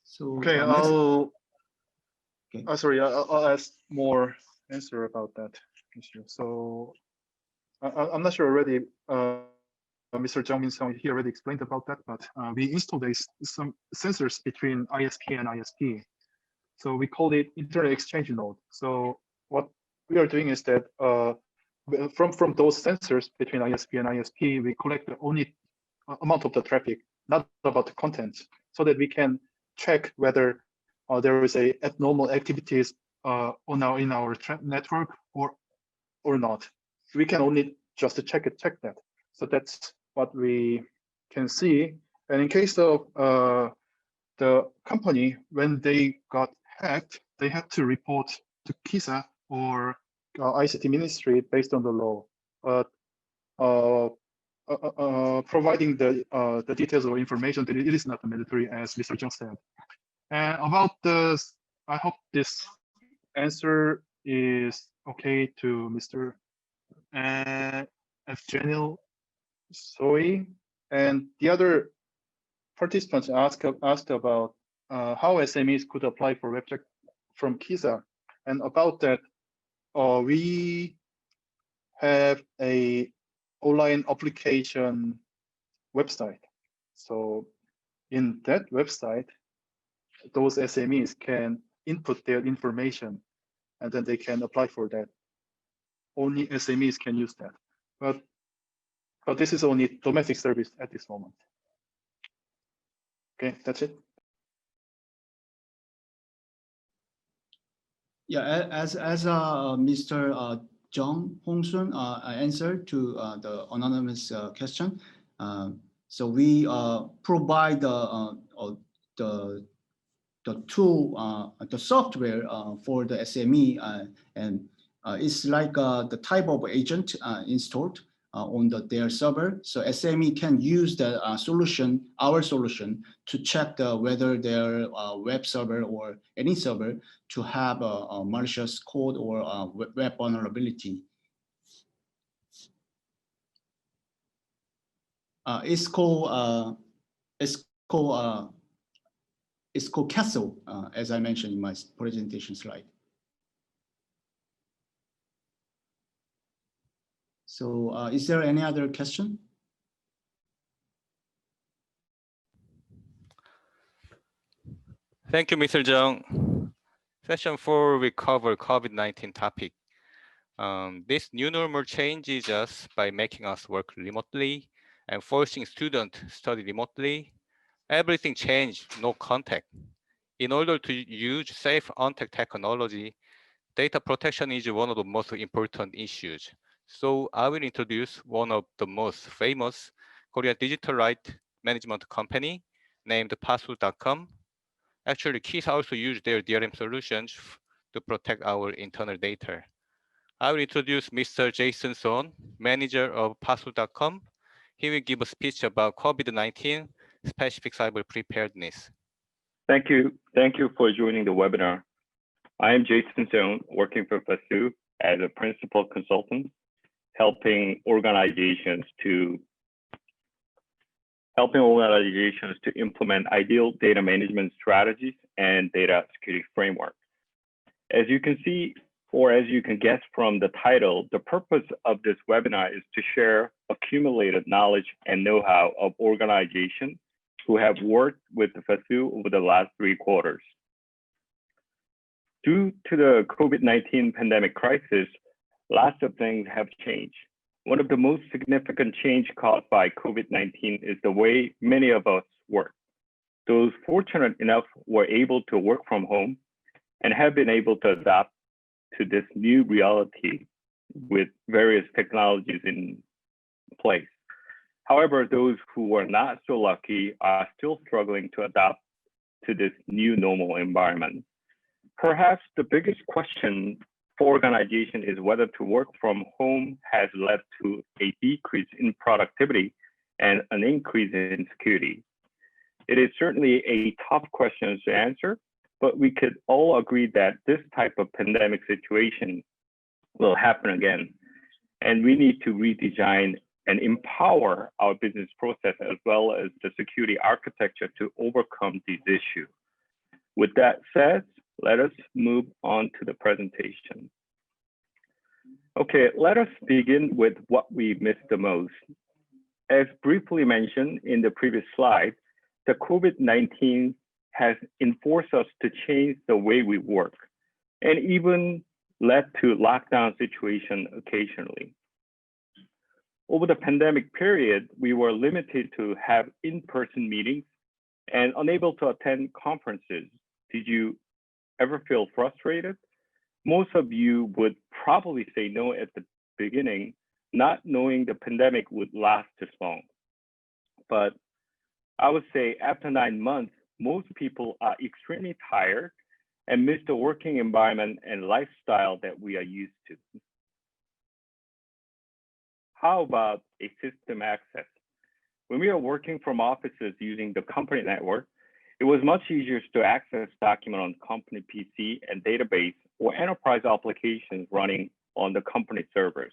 So okay, I'll ask more answer about that issue. So I'm not sure already. Mr. Jung Min Sung, he already explained about that, but we installed some sensors between ISP and ISP. So we call it Internet Exchange Node. So what we are doing is that from those sensors between ISP and ISP, we collect the only amount of the traffic, not about the content, so that we can check whether there is a abnormal activities in our network or not. We can only just check that. So that's what we can see. And in case of the company, when they got hacked, they had to report to KISA or ICT Ministry based on the law. But providing the details or information, it is not mandatory, as Mr. Jung said. And about this, I hope this answer is okay to Mr. Evgenil Soy. And the other participants asked about how SMEs could apply for WebJack from KISA. And about that, we have a online application website. So in that website, those SMEs can input their information and then they can apply for that. Only SMEs can use that. But this is only domestic service at this moment. Okay, that's it. Yeah, as Mr. Jung Hong-sun answered to the anonymous question. So we provide the tool, the software for the SME, and it's like the type of agent installed on their server. So SME can use the solution, our solution, to check whether their web server or any server to have a malicious code or web vulnerability. It's called CASA, as I mentioned in my presentation slide. So is there any other question? Thank you, Mr. Jung. Session 4, we cover COVID-19 topic. This new normal changes us by making us work remotely and forcing students to study remotely. Everything changed, no contact. In order to use safe on-tech technology, data protection is one of the most important issues. So I will introduce one of the most famous Korean digital right management company named Password.com. Actually, KISA also use their DRM solutions to protect our internal data. I will introduce Mr. Jason Son, manager of Password.com. He will give a speech about COVID-19 specific cyber preparedness. Thank you for joining the webinar. I am Jason Son, working for FASU as a principal consultant, helping organizations to implement ideal data management strategies and data security framework. As you can see, or as you can guess from the title, the purpose of this webinar is to share accumulated knowledge and know-how of organizations who have worked with the FASU over the last 3 quarters. Due to the COVID-19 pandemic crisis, lots of things have changed. One of the most significant change caused by COVID-19 is the way many of us work. Those fortunate enough were able to work from home, and have been able to adapt to this new reality with various technologies in place. However, those who are not so lucky are still struggling to adapt to this new normal environment. Perhaps the biggest question for organization is whether to work from home has led to a decrease in productivity and an increase in security. It is certainly a tough question to answer, but we could all agree that this type of pandemic situation will happen again. And we need to redesign and empower our business process as well as the security architecture to overcome these issues. With that said, let us move on to the presentation. Okay, let us begin with what we missed the most. As briefly mentioned in the previous slide, the COVID-19 has enforced us to change the way we work and even led to lockdown situation occasionally. Over the pandemic period, we were limited to have in-person meetings and unable to attend conferences. Did you ever feel frustrated? Most of you would probably say no at the beginning, not knowing the pandemic would last this long. But I would say after 9 months, most people are extremely tired and miss the working environment and lifestyle that we are used to. How about a system access? When we are working from offices using the company network, it was much easier to access documents on company PC and database or enterprise applications running on the company servers.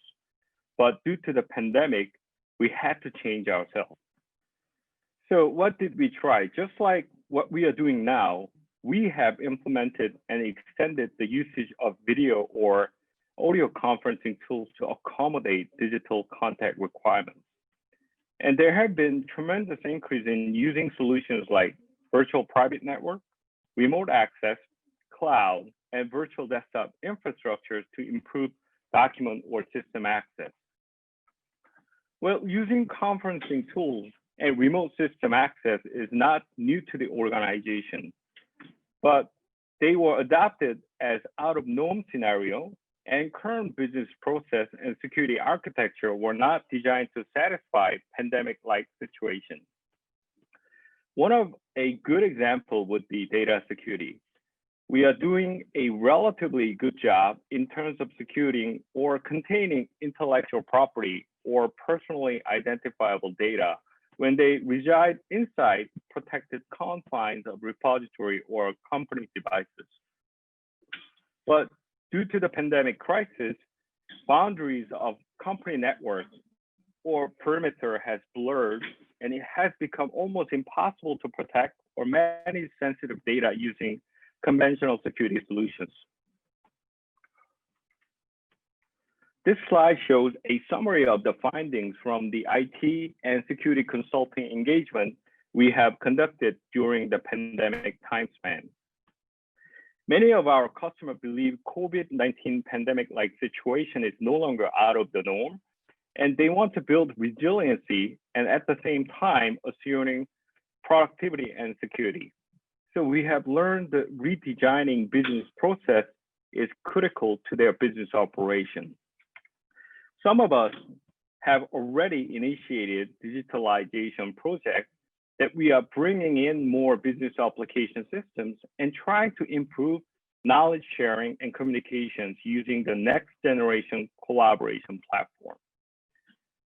But due to the pandemic, we had to change ourselves. So what did we try? Just like what we are doing now, we have implemented and extended the usage of video or audio conferencing tools to accommodate digital contact requirements. And there have been tremendous increase in using solutions like virtual private network, remote access, cloud, and virtual desktop infrastructures to improve document or system access. Well, using conferencing tools and remote system access is not new to the organization, but they were adopted as out of norm scenario, and current business process and security architecture were not designed to satisfy pandemic-like situations. One of a good example would be data security. We are doing a relatively good job in terms of securing or containing intellectual property or personally identifiable data when they reside inside protected confines of repository or company devices. But due to the pandemic crisis, boundaries of company network or perimeter has blurred, and it has become almost impossible to protect or manage sensitive data using conventional security solutions. This slide shows a summary of the findings from the IT and security consulting engagement we have conducted during the pandemic time span. Many of our customers believe COVID-19 pandemic-like situation is no longer out of the norm, and they want to build resiliency and at the same time assuring productivity and security. So we have learned that redesigning business process is critical to their business operation. Some of us have already initiated digitalization projects that we are bringing in more business application systems and trying to improve knowledge sharing and communications using the next generation collaboration platform.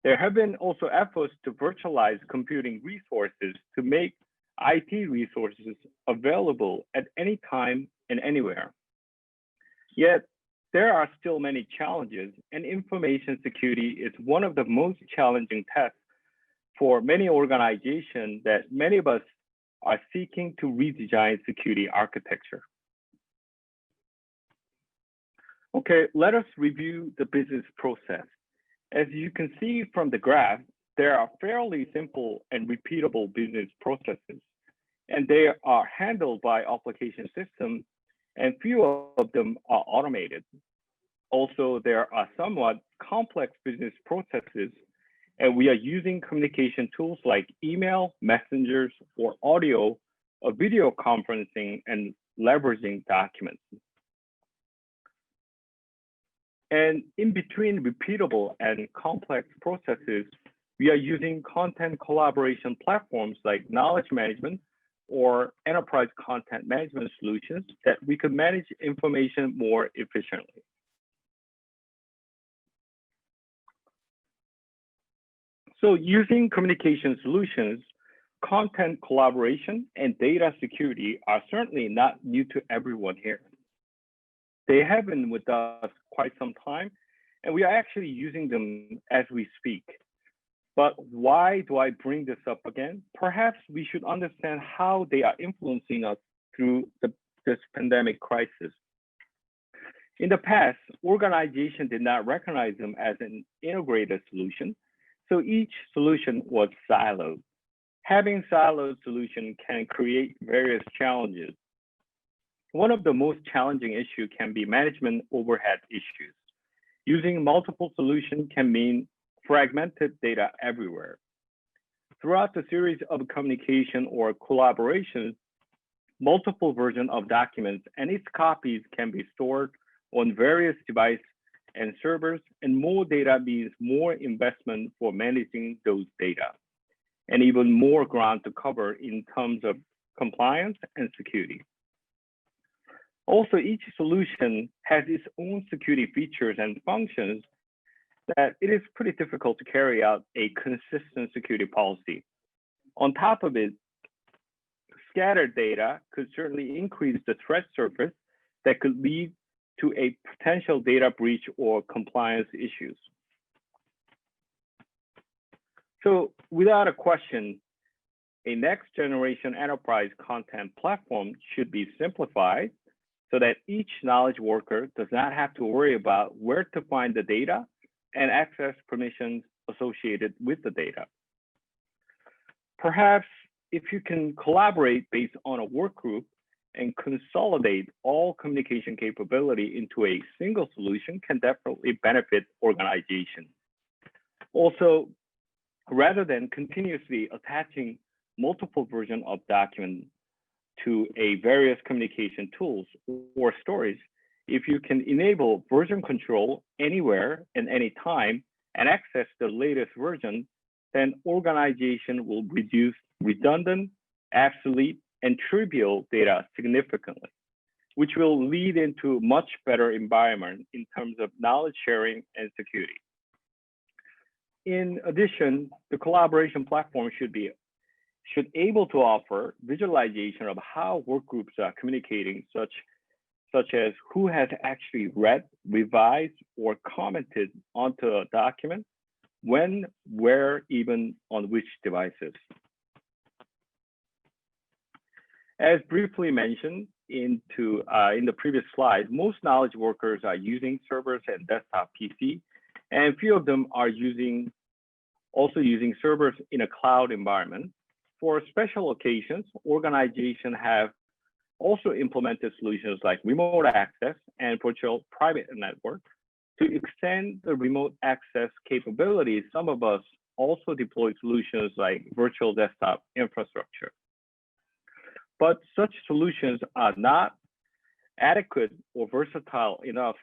There have been also efforts to virtualize computing resources to make IT resources available at any time and anywhere. Yet, there are still many challenges, and information security is one of the most challenging tests for many organizations that many of us are seeking to redesign security architecture. Okay, let us review the business process. As you can see from the graph, there are fairly simple and repeatable business processes, and they are handled by application systems, and few of them are automated. Also, there are somewhat complex business processes, and we are using communication tools like email, messengers, or audio, or video conferencing, and leveraging documents. And in between repeatable and complex processes, we are using content collaboration platforms like knowledge management or enterprise content management solutions that we could manage information more efficiently. So using communication solutions, content collaboration and data security are certainly not new to everyone here. They have been with us quite some time, and we are actually using them as we speak. But why do I bring this up again? Perhaps we should understand how they are influencing us through this pandemic crisis. In the past, organizations did not recognize them as an integrated solution, so each solution was siloed. Having siloed solutions can create various challenges. One of the most challenging issues can be management overhead issues. Using multiple solutions can mean fragmented data everywhere. Throughout the series of communication or collaborations, multiple versions of documents and its copies can be stored on various devices and servers, and more data means more investment for managing those data, and even more ground to cover in terms of compliance and security. Also, each solution has its own security features and functions that it is pretty difficult to carry out a consistent security policy. On top of it, scattered data could certainly increase the threat surface that could lead to a potential data breach or compliance issues. So without a question, a next generation enterprise content platform should be simplified so that each knowledge worker does not have to worry about where to find the data and access permissions associated with the data. Perhaps if you can collaborate based on a work group and consolidate all communication capability into a single solution can definitely benefit organization. Also, rather than continuously attaching multiple versions of documents to a various communication tools or storage, if you can enable version control anywhere and anytime and access the latest version, then organization will reduce redundant, obsolete, and trivial data significantly, which will lead into much better environment in terms of knowledge sharing and security. In addition, the collaboration platform should able to offer visualization of how work groups are communicating, such as who has actually read, revised, or commented onto a document, when, where, even on which devices. As briefly mentioned in the previous slide, most knowledge workers are using servers and desktop PC, and few of them are also using servers in a cloud environment. For special occasions, organizations have also implemented solutions like remote access and virtual private network. To extend the remote access capabilities, some of us also deploy solutions like virtual desktop infrastructure. But such solutions are not adequate or versatile enough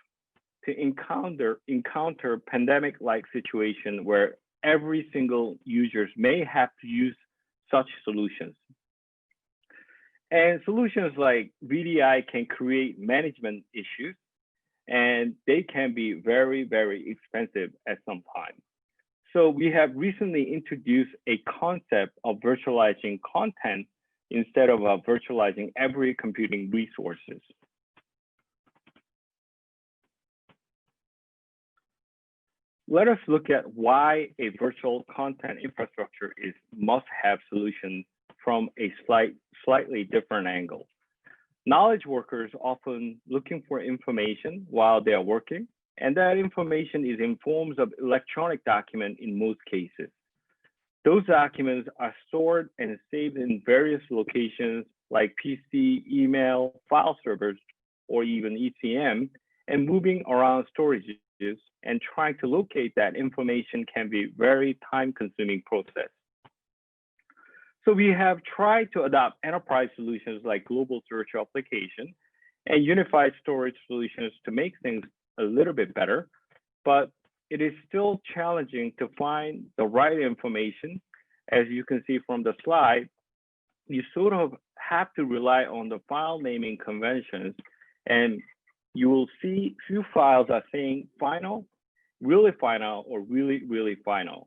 to encounter pandemic-like situation where every single user may have to use such solutions. And solutions like VDI can create management issues, and they can be very, very expensive at some time. So we have recently introduced a concept of virtualizing content instead of virtualizing every computing resources. Let us look at why a virtual content infrastructure is must-have solution from a slightly different angle. Knowledge workers often looking for information while they are working, and that information is in forms of electronic document in most cases. Those documents are stored and saved in various locations like PC, email, file servers, or even ECM, and moving around storages and trying to locate that information can be very time-consuming process. So we have tried to adopt enterprise solutions like global search application and unified storage solutions to make things a little bit better, but it is still challenging to find the right information. As you can see from the slide, you sort of have to rely on the file naming conventions, and you will see few files are saying final, really final, or really, really final.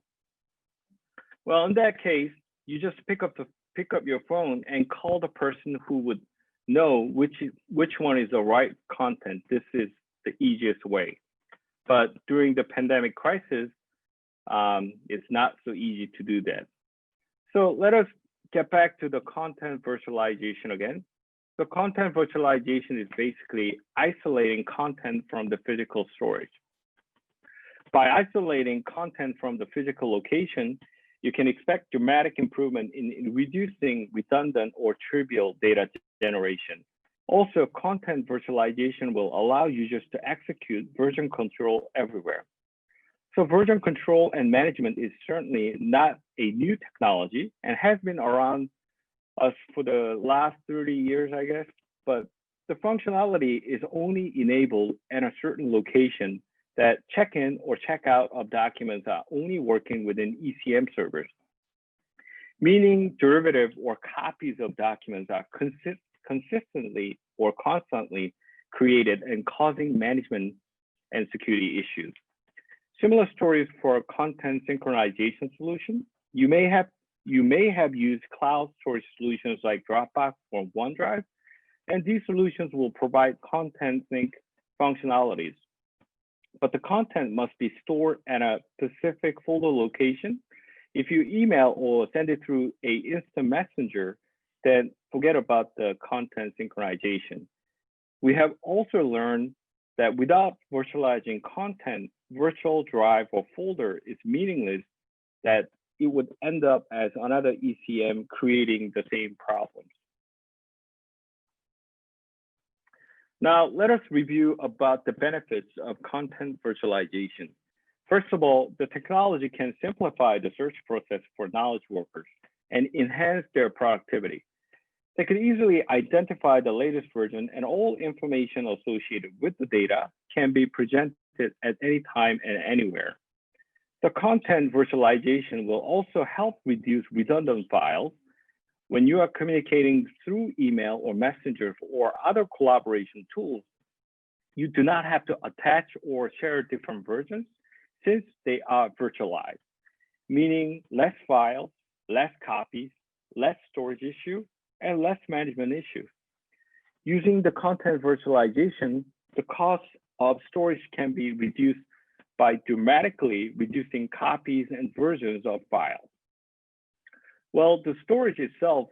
Well, in that case, you just pick up your phone and call the person who would know which one is the right content. This is the easiest way. But during the pandemic crisis, it's not so easy to do that. So let us get back to the content virtualization again. So content virtualization is basically isolating content from the physical storage. By isolating content from the physical location, you can expect dramatic improvement in reducing redundant or trivial data generation. Also, content virtualization will allow users to execute version control everywhere. So version control and management is certainly not a new technology and has been around us for the last 30 years, I guess, but the functionality is only enabled at a certain location that check-in or check-out of documents are only working within ECM servers, meaning derivative or copies of documents are consistently or constantly created and causing management and security issues. Similar stories for content synchronization solutions. You may have used cloud storage solutions like Dropbox or OneDrive, and these solutions will provide content sync functionalities. But the content must be stored at a specific folder location. If you email or send it through an instant messenger, then forget about the content synchronization. We have also learned that without virtualizing content, virtual drive or folder is meaningless, that it would end up as another ECM creating the same problems. Now, let us review about the benefits of content virtualization. First of all, the technology can simplify the search process for knowledge workers and enhance their productivity. They can easily identify the latest version, and all information associated with the data can be presented at any time and anywhere. The content virtualization will also help reduce redundant files. When you are communicating through email or messenger or other collaboration tools, you do not have to attach or share different versions since they are virtualized, meaning less files, less copies, less storage issue, and less management issues. Using the content virtualization, the cost of storage can be reduced by dramatically reducing copies and versions of files. Well, the storage itself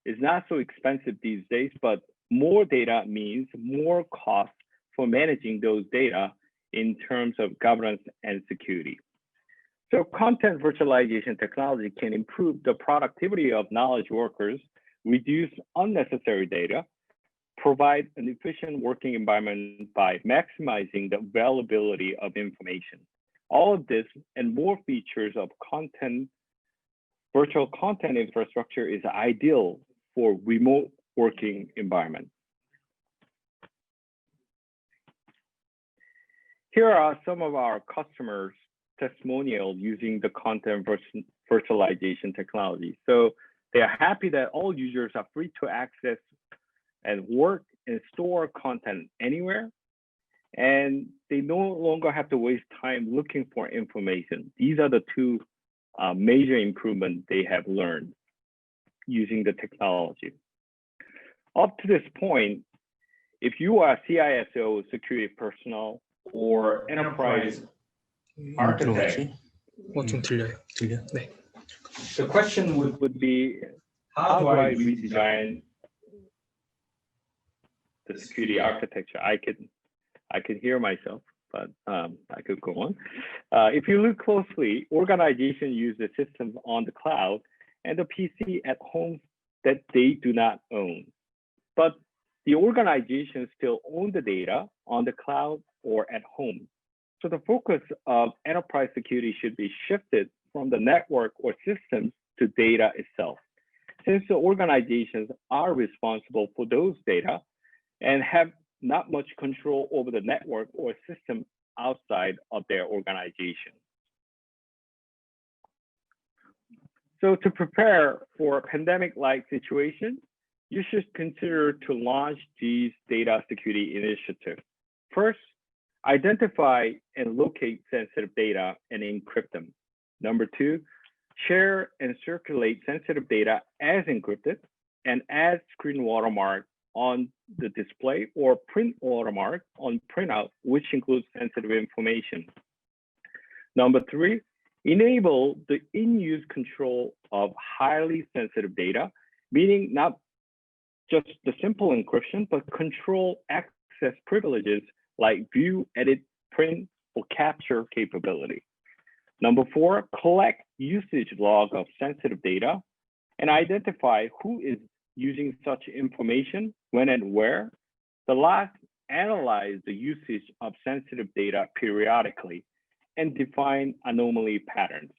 is not so expensive these days, but more data means more cost for managing those data in terms of governance and security. So content virtualization technology can improve the productivity of knowledge workers, reduce unnecessary data, provide an efficient working environment by maximizing the availability of information. All of this and more features of virtual content infrastructure is ideal for remote working environment. Here are some of our customers' testimonials using the content virtualization technology. So they are happy that all users are free to access and work and store content anywhere, and they no longer have to waste time looking for information. These are the two major improvements they have learned using the technology. Up to this point, if you are a CISO, security personnel, or enterprise architect, the question would be, how do I redesign the security architecture? I could hear myself, but I could go on. If you look closely, organizations use the system on the cloud and the PC at home that they do not own. But the organizations still own the data on the cloud or at home. So the focus of enterprise security should be shifted from the network or systems to data itself. since the organizations are responsible for those data and have not much control over the network or system outside of their organization. So to prepare for a pandemic-like situation, you should consider to launch these data security initiatives. First, identify and locate sensitive data and encrypt them. Number two, share and circulate sensitive data as encrypted and add screen watermark on the display or print watermark on printout, which includes sensitive information. Number three, enable the in-use control of highly sensitive data, meaning not just the simple encryption, but control access privileges like view, edit, print, or capture capability. Number four, collect usage log of sensitive data and identify who is using such information, when and where. The last, analyze the usage of sensitive data periodically and define anomaly patterns.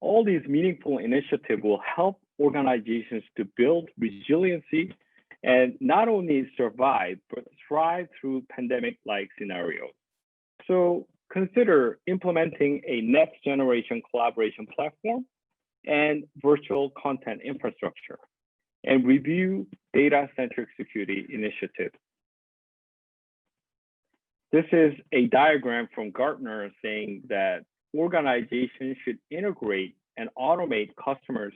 All these meaningful initiatives will help organizations to build resiliency and not only survive, but thrive through pandemic-like scenarios. So consider implementing a next generation collaboration platform and virtual content infrastructure, and review data-centric security initiatives. This is a diagram from Gartner saying that organizations should integrate and automate customers'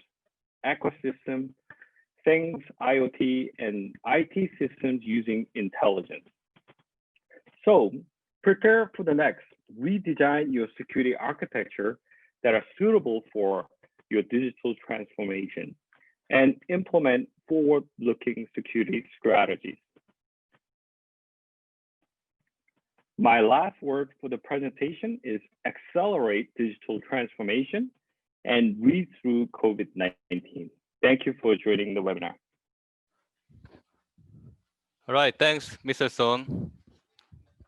ecosystem, things, IoT, and IT systems using intelligence. So prepare for the next. Redesign your security architecture that are suitable for your digital transformation and implement forward-looking security strategies. My last word for the presentation is accelerate digital transformation and read through COVID-19. Thank you for joining the webinar. All right, thanks, Mr. Son.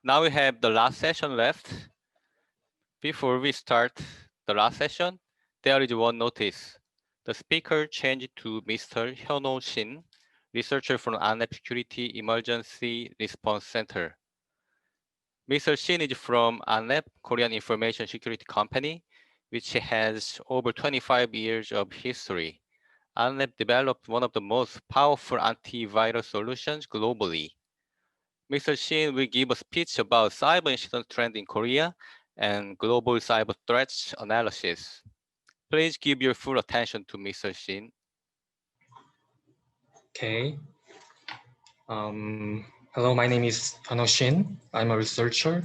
Now we have the last session left. Before we start the last session, there is one notice. The speaker changed to Mr. Hyunho Shin, researcher from Anep Security Emergency Response Center. Mr. Shin is from Anep, Korean Information Security Company, which has over 25 years of history. Anep developed one of the most powerful antivirus solutions globally. Mr. Shin will give a speech about cyber incident trend in Korea and global cyber threats analysis. Please give your full attention to Mr. Shin. Okay. Hello, my name is Hyunho Shin. I'm a researcher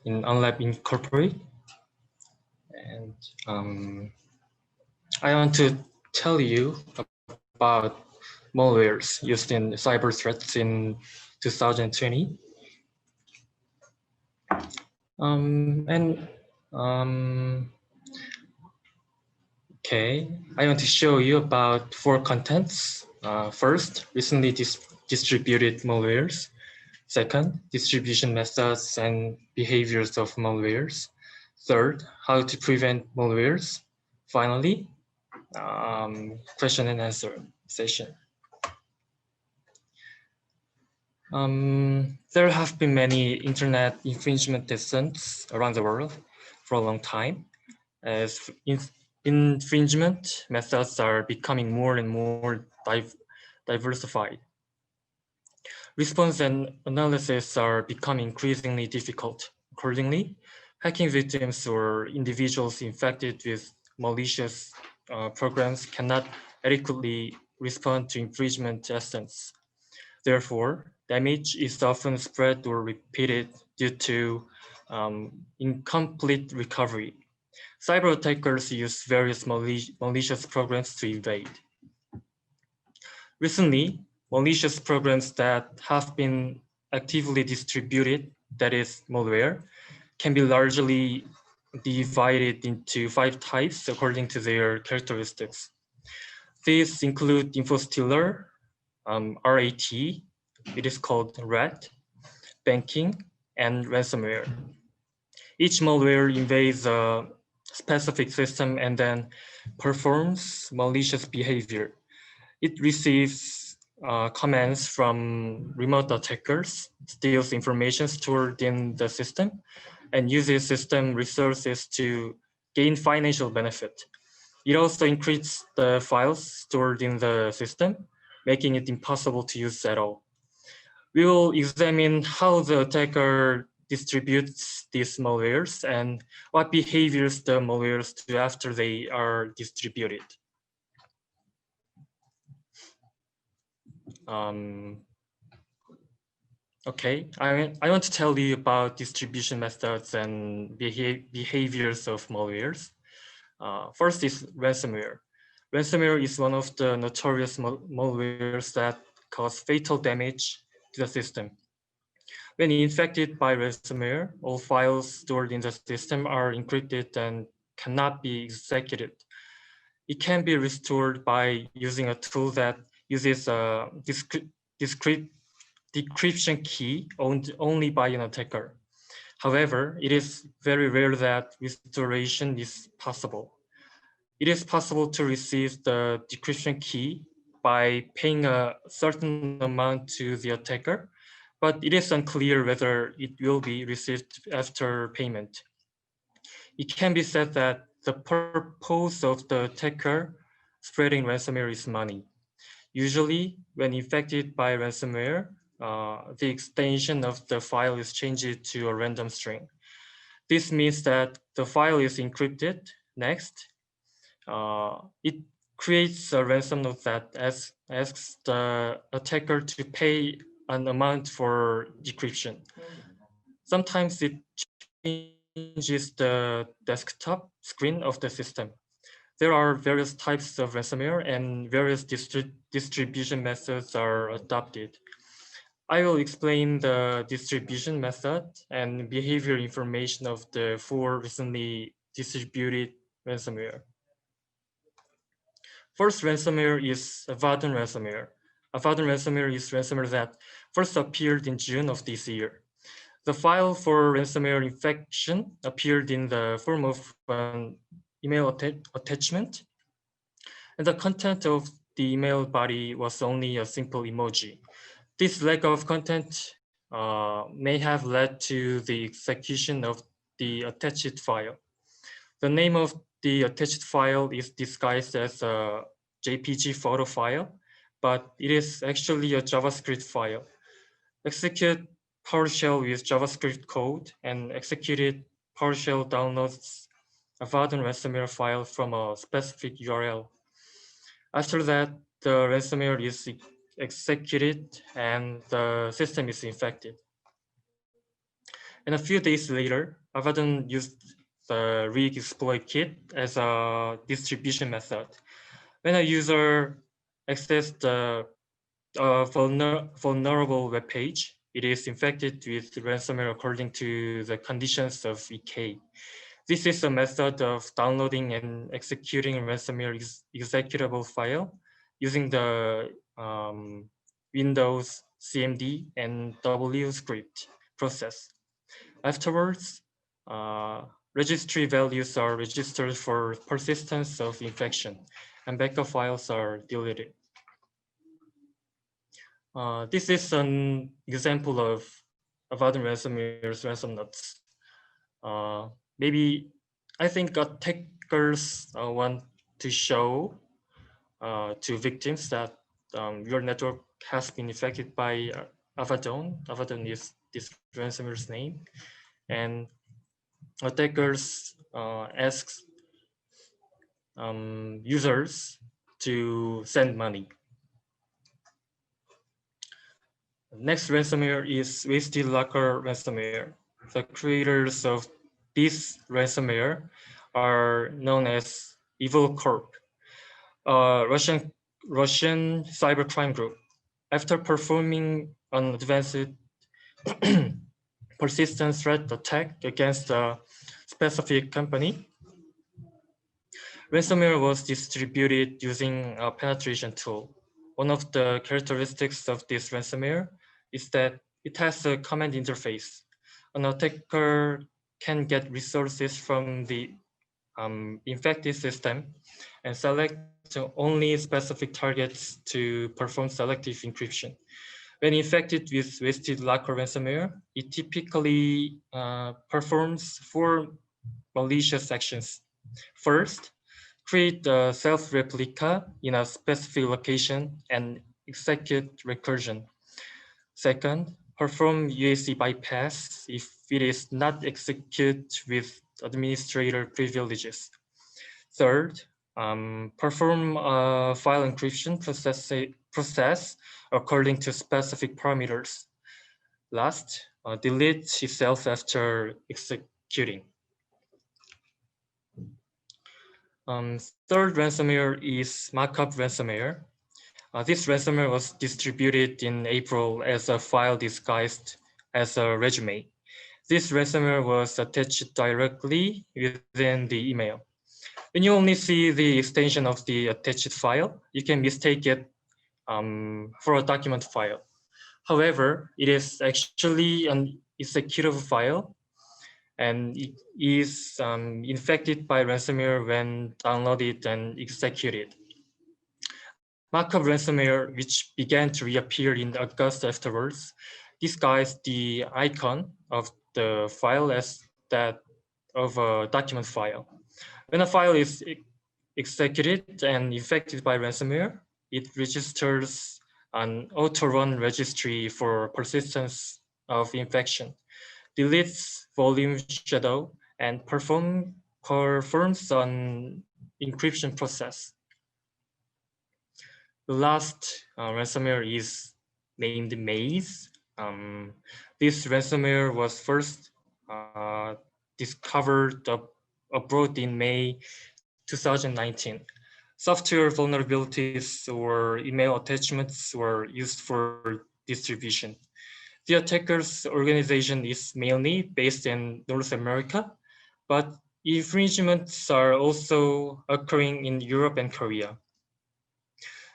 in Unlab Incorporated. And I want to tell you about malwares used in cyber threats in 2020. Okay, I want to show you about 4 contents. First, recently distributed malwares. Second, distribution methods and behaviors of malwares. Third, how to prevent malwares. Finally, question and answer session. There have been many internet infringement descents around the world for a long time, as infringement methods are becoming more and more diversified. Response and analysis are becoming increasingly difficult. Accordingly, hacking victims or individuals infected with malicious programs cannot adequately respond to infringement descents. Therefore, damage is often spread or repeated due to incomplete recovery. Cyber attackers use various malicious programs to evade. Recently, malicious programs that have been actively distributed, that is malware, can be largely divided into 5 types according to their characteristics. These include infostealer, RAT, it is called RAT, banking, and ransomware. Each malware invades a specific system and then performs malicious behavior. It receives commands from remote attackers, steals information stored in the system, and uses system resources to gain financial benefit. It also encrypts the files stored in the system, making it impossible to use at all. We will examine how the attacker distributes these malwares and what behaviors the malwares do after they are distributed. Okay, I want to tell you about distribution methods and behaviors of malwares. First is ransomware. Ransomware is one of the notorious malwares that cause fatal damage to the system. When infected by ransomware, all files stored in the system are encrypted and cannot be executed. It can be restored by using a tool that uses a decryption key owned only by an attacker. However, it is very rare that restoration is possible. It is possible to receive the decryption key by paying a certain amount to the attacker, but it is unclear whether it will be received after payment. It can be said that the purpose of the attacker spreading ransomware is money. Usually, when infected by ransomware, the extension of the file is changed to a random string. This means that the file is encrypted. Next, it creates a ransom note that asks the attacker to pay an amount for decryption. Sometimes it changes the desktop screen of the system. There are various types of ransomware and various distribution methods are adopted. I will explain the distribution method and behavior information of the 4 recently distributed ransomware. First ransomware is Avadon ransomware. Avadon ransomware is ransomware that first appeared in June of this year. The file for ransomware infection appeared in the form of an email attachment, and the content of the email body was only a simple emoji. This lack of content may have led to the execution of the attached file. The name of the attached file is disguised as a JPG photo file, but it is actually a JavaScript file. Execute PowerShell with JavaScript code and executed PowerShell downloads a Avadon ransomware file from a specific URL. After that, the ransomware is executed and the system is infected. And a few days later, Avadon used the rig exploit kit as a distribution method. When a user accessed the vulnerable web page, it is infected with ransomware according to the conditions of EK. This is a method of downloading and executing a ransomware executable file using the Windows CMD and W script process. Afterwards, registry values are registered for persistence of infection, and backup files are deleted. This is an example of Avadon ransomware's ransom notes. Maybe I think attackers want to show to victims that your network has been infected by Avadon. Avadon is this ransomware's name, and attackers ask users to send money. Next ransomware is Wasted Locker ransomware. The creators of this ransomware are known as Evil Corp, a Russian cybercrime group. After performing an advanced persistent threat attack against a specific company, ransomware was distributed using a penetration tool. One of the characteristics of this ransomware is that it has a command interface. An attacker can get resources from the infected system and select only specific targets to perform selective encryption. When infected with wasted locker ransomware, it typically performs 4 malicious actions. First, create a self-replica in a specific location and execute recursion. Second, perform UAC bypass if it is not executed with administrator privileges. Third, perform a file encryption process according to specific parameters. Last, delete itself after executing. Third ransomware is markup ransomware. This ransomware was distributed in April as a file disguised as a resume. This ransomware was attached directly within the email. When you only see the extension of the attached file, you can mistake it for a document file. However, it is actually an executable file, and it is infected by ransomware when downloaded and executed. Markup ransomware, which began to reappear in August afterwards, disguised the icon of the file as that of a document file. When a file is executed and infected by ransomware, it registers an auto-run registry for persistence of infection, deletes volume shadow, and performs an encryption process. The last ransomware is named Maze. This ransomware was first discovered abroad in May 2019. Software vulnerabilities or email attachments were used for distribution. The attacker's organization is mainly based in North America, but infringements are also occurring in Europe and Korea.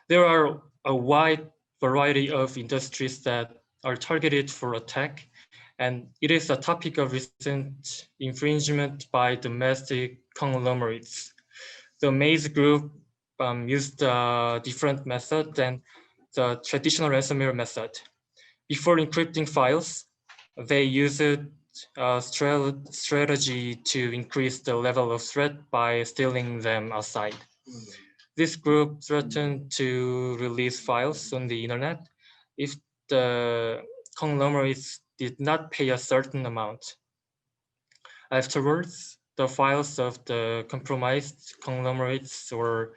There are a wide variety of industries that are targeted for attack, and it is a topic of recent infringement by domestic conglomerates. The Maze group used a different method than the traditional ransomware method. Before encrypting files, they used a strategy to increase the level of threat by stealing them outside. This group threatened to release files on the internet if the conglomerates did not pay a certain amount. Afterwards, the files of the compromised conglomerates were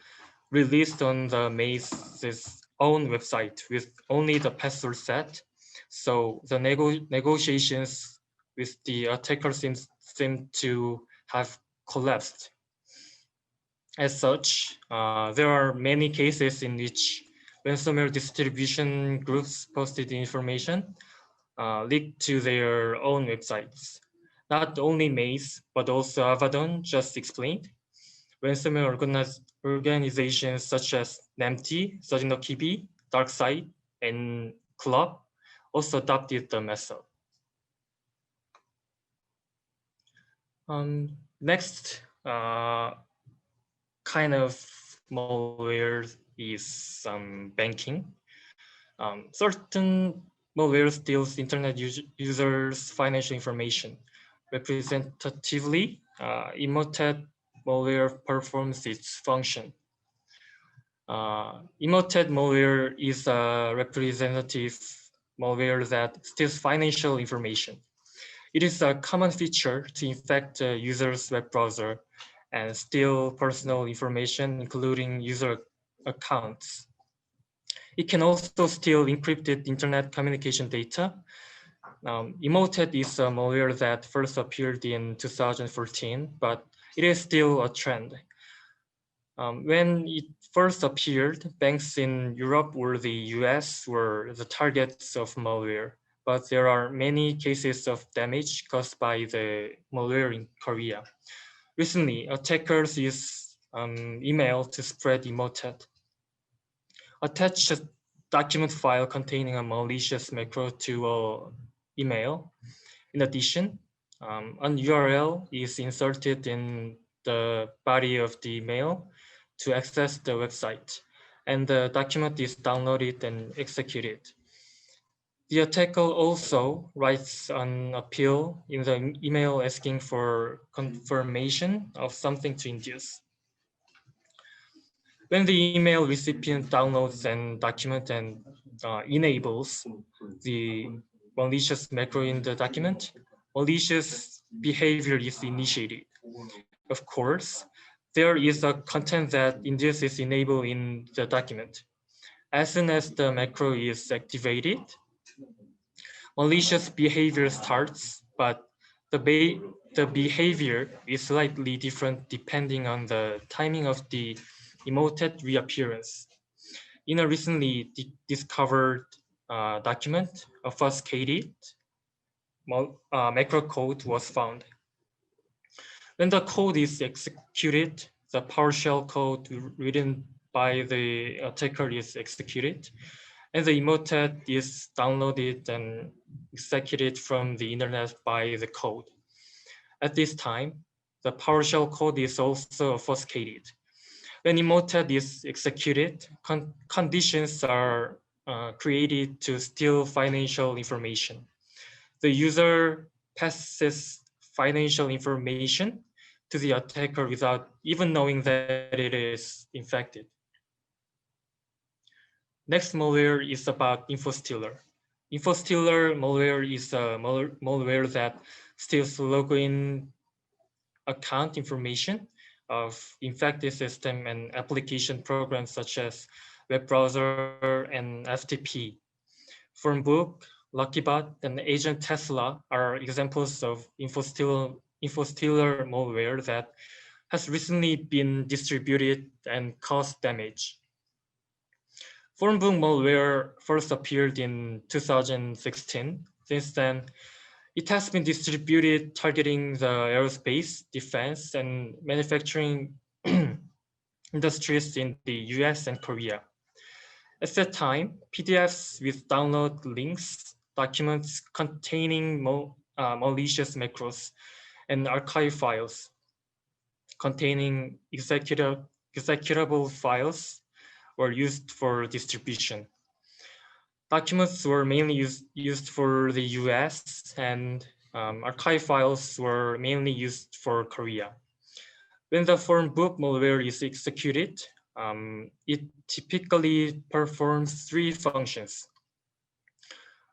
released on the Maze's own website with only the password set. So the negotiations with the attacker seem to have collapsed. As such, there are many cases in which ransomware distribution groups posted information leaked to their own websites. Not only Maze, but also Avadon just explained. Ransomware organizations such as NAMT, Sojinokibi, DarkSide, and Club also adopted the method. Next, kind of malware is banking. Certain malware steals internet users' financial information. Representatively, Emotet malware performs its function. Emotet malware is a representative malware that steals financial information. It is a common feature to infect a user's web browser and steal personal information, including user accounts. It can also steal encrypted internet communication data. Emotet is a malware that first appeared in 2014, but it is still a trend. When it first appeared, banks in Europe or the US were the targets of malware, but there are many cases of damage caused by the malware in Korea. Recently, attackers use email to spread Emotet. Attach a document file containing a malicious macro to an email. In addition, an URL is inserted in the body of the email to access the website, and the document is downloaded and executed. The attacker also writes an appeal in the email asking for confirmation of something to induce. When the email recipient downloads and document and enables the malicious macro in the document, malicious behavior is initiated. Of course, there is a content that induces enable in the document. As soon as the macro is activated, malicious behavior starts, but the behavior is slightly different depending on the timing of the emoted reappearance. In a recently discovered document, a obfuscated macro code was found. When the code is executed, the PowerShell code written by the attacker is executed, and the emotet is downloaded and executed from the internet by the code. At this time, the PowerShell code is also obfuscated. When emotet is executed, conditions are created to steal financial information. The user passes financial information to the attacker without even knowing that it is infected. Next malware is about InfoStealer. InfoStealer malware is a malware that steals login account information of infected system and application programs such as web browser and FTP. Phonebook, LuckyBot, and Agent Tesla are examples of InfoStealer malware that has recently been distributed and caused damage. Phonebook malware first appeared in 2016. Since then, it has been distributed targeting the aerospace, defense, and manufacturing industries in the US and Korea. At that time, PDFs with download links, documents containing malicious macros, and archive files containing executable files were used for distribution. Documents were mainly used for the US, and archive files were mainly used for Korea. When the phonebook malware is executed, it typically performs three functions.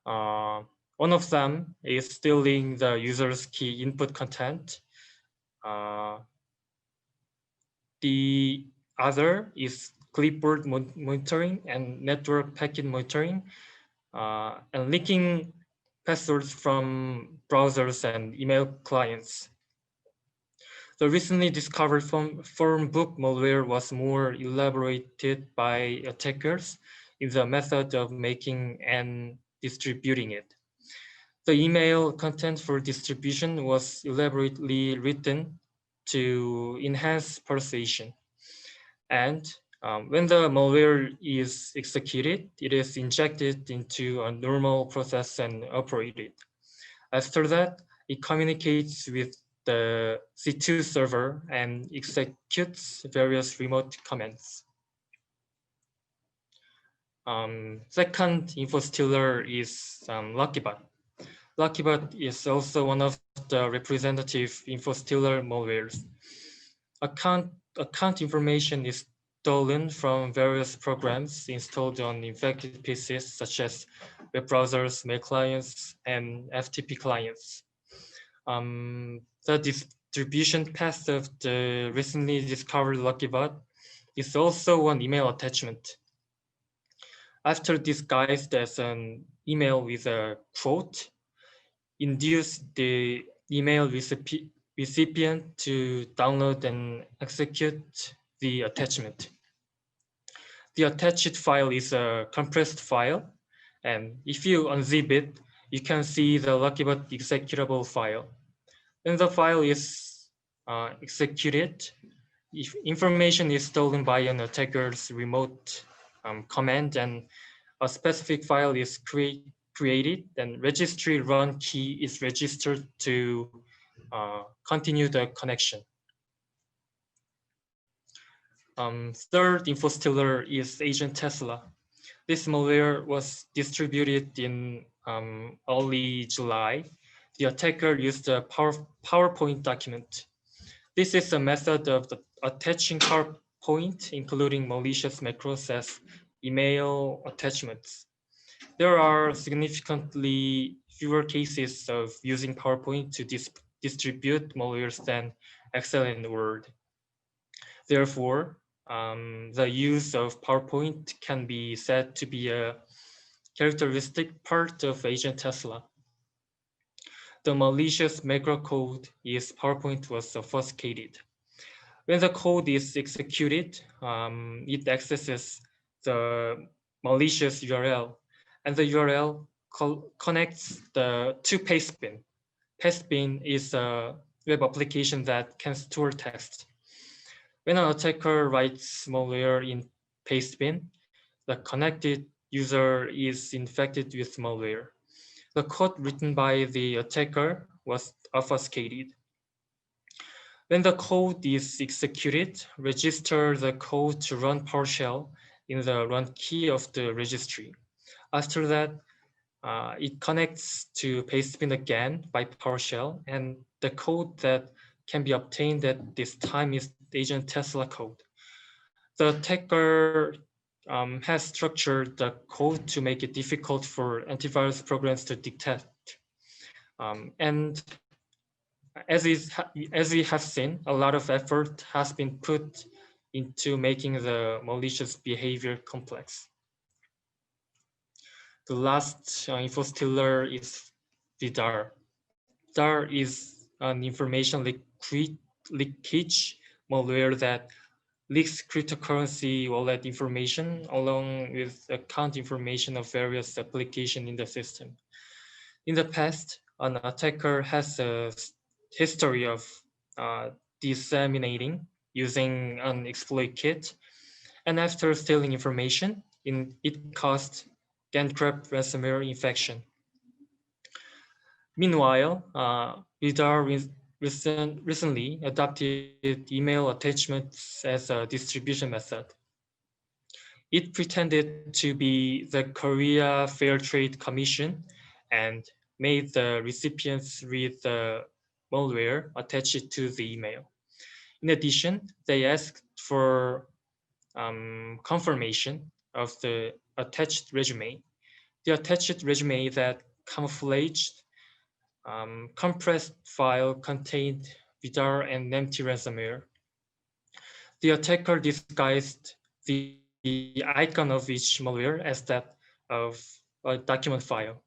One of them is stealing the user's key input content. The other is clipboard monitoring and network packet monitoring, and leaking passwords from browsers and email clients. The recently discovered phonebook malware was more elaborated by attackers in the method of making and distributing it. The email content for distribution was elaborately written to enhance persuasion. And when the malware is executed, it is injected into a normal process and operated. After that, it communicates with the C2 server and executes various remote commands. Second InfoStealer is LuckyBot. LuckyBot is also one of the representative InfoStealer malwares. Account information is stolen from various programs installed on infected PCs, such as web browsers, mail clients, and FTP clients. The distribution path of the recently discovered LuckyBot is also an email attachment. After disguised as an email with a quote, induce the email recipient to download and execute the attachment. The attached file is a compressed file, and if you unzip it, you can see the LuckyBot executable file. When the file is executed, if information is stolen by an attacker's remote command and a specific file is created, then registry run key is registered to continue the connection. Third infostealer is Agent Tesla. This malware was distributed in early July. The attacker used a PowerPoint document. This is a method of attaching PowerPoint, including malicious macros as email attachments. There are significantly fewer cases of using PowerPoint to distribute malwares than Excel and Word. Therefore, the use of PowerPoint can be said to be a characteristic part of Agent Tesla. The malicious macro code is PowerPoint was obfuscated. When the code is executed, it accesses the malicious URL, and the URL connects the to Pastebin. Pastebin is a web application that can store text. When an attacker writes malware in Pastebin, the connected user is infected with malware. The code written by the attacker was obfuscated. When the code is executed, register the code to run PowerShell in the run key of the registry. After that, it connects to Pastebin again by PowerShell, and the code that can be obtained at this time is Agent Tesla code. The attacker has structured the code to make it difficult for antivirus programs to detect. And as we have seen, a lot of effort has been put into making the malicious behavior complex. The last infostealer is VDAR. VDAR is an information leakage malware that leaks cryptocurrency wallet information along with account information of various applications in the system. In the past, an attacker has a history of disseminating using an exploit kit, and after stealing information, it caused GandCrab ransomware infection. Meanwhile, VDAR recently adopted email attachments as a distribution method. It pretended to be the Korea Fair Trade Commission and made the recipients read the malware attached to the email. In addition, they asked for confirmation of the attached resume. The attached resume that camouflaged compressed file contained VDAR and empty ransomware. The attacker disguised the icon of each malware as that of a document file.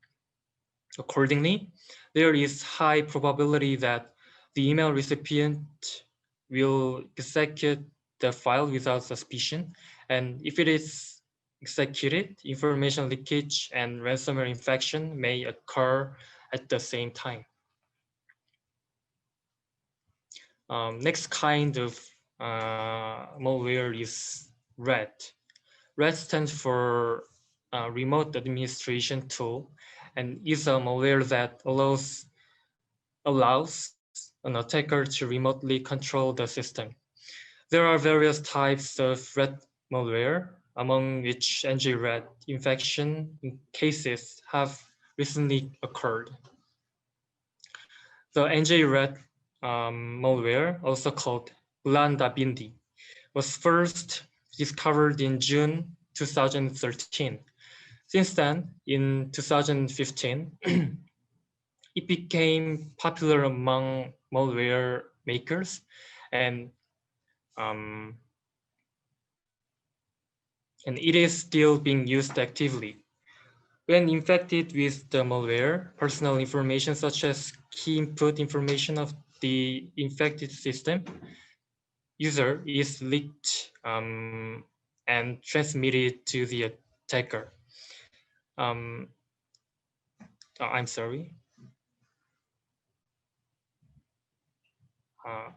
Accordingly, there is high probability that the email recipient will execute the file without suspicion, and if it is executed, information leakage and ransomware infection may occur at the same time. Next kind of malware is RAT. RAT stands for Remote Administration Tool, and is a malware that allows an attacker to remotely control the system. There are various types of RAT malware, among which NJ-RAT infection cases have recently occurred. The NJ-RAT malware, also called Bindi, was first discovered in June 2013. Since then, in 2015, it became popular among malware makers, and it is still being used actively. When infected with the malware, personal information such as key input information of the infected system user is leaked and transmitted to the attacker. I'm sorry.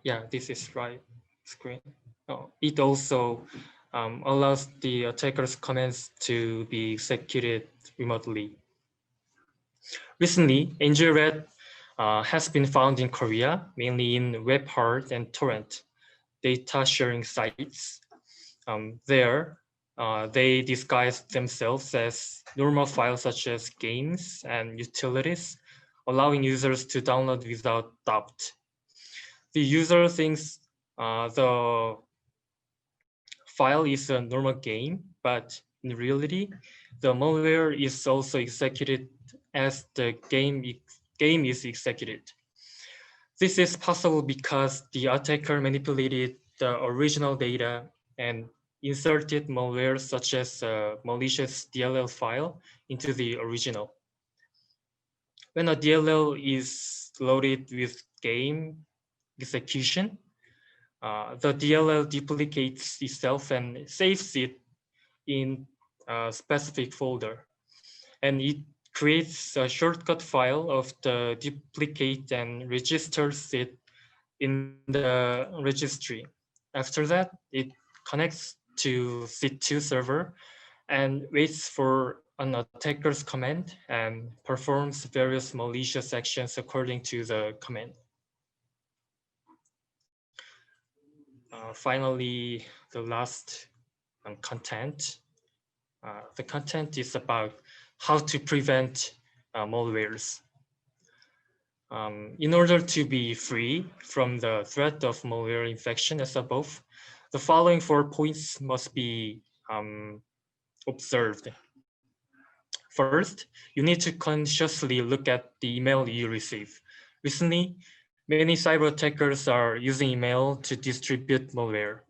Yeah, this is right screen. It also allows the attacker's commands to be executed remotely. Recently, NJ-RAT has been found in Korea, mainly in webhard and torrent data sharing sites. There, they disguise themselves as normal files such as games and utilities, allowing users to download without doubt. The user thinks the file is a normal game, but in reality, the malware is also executed as the game is executed. This is possible because the attacker manipulated the original data and inserted malware such as a malicious DLL file into the original. When a DLL is loaded with game execution, the DLL duplicates itself and saves it in a specific folder. And it creates a shortcut file of the duplicate and registers it in the registry. After that, it connects to C2 server and waits for an attacker's command and performs various malicious actions according to the command. Finally, the last content. The content is about how to prevent malwares. In order to be free from the threat of malware infection as above, the following 4 points must be observed. First, you need to consciously look at the email you receive. Recently, many cyber attackers are using email to distribute malware.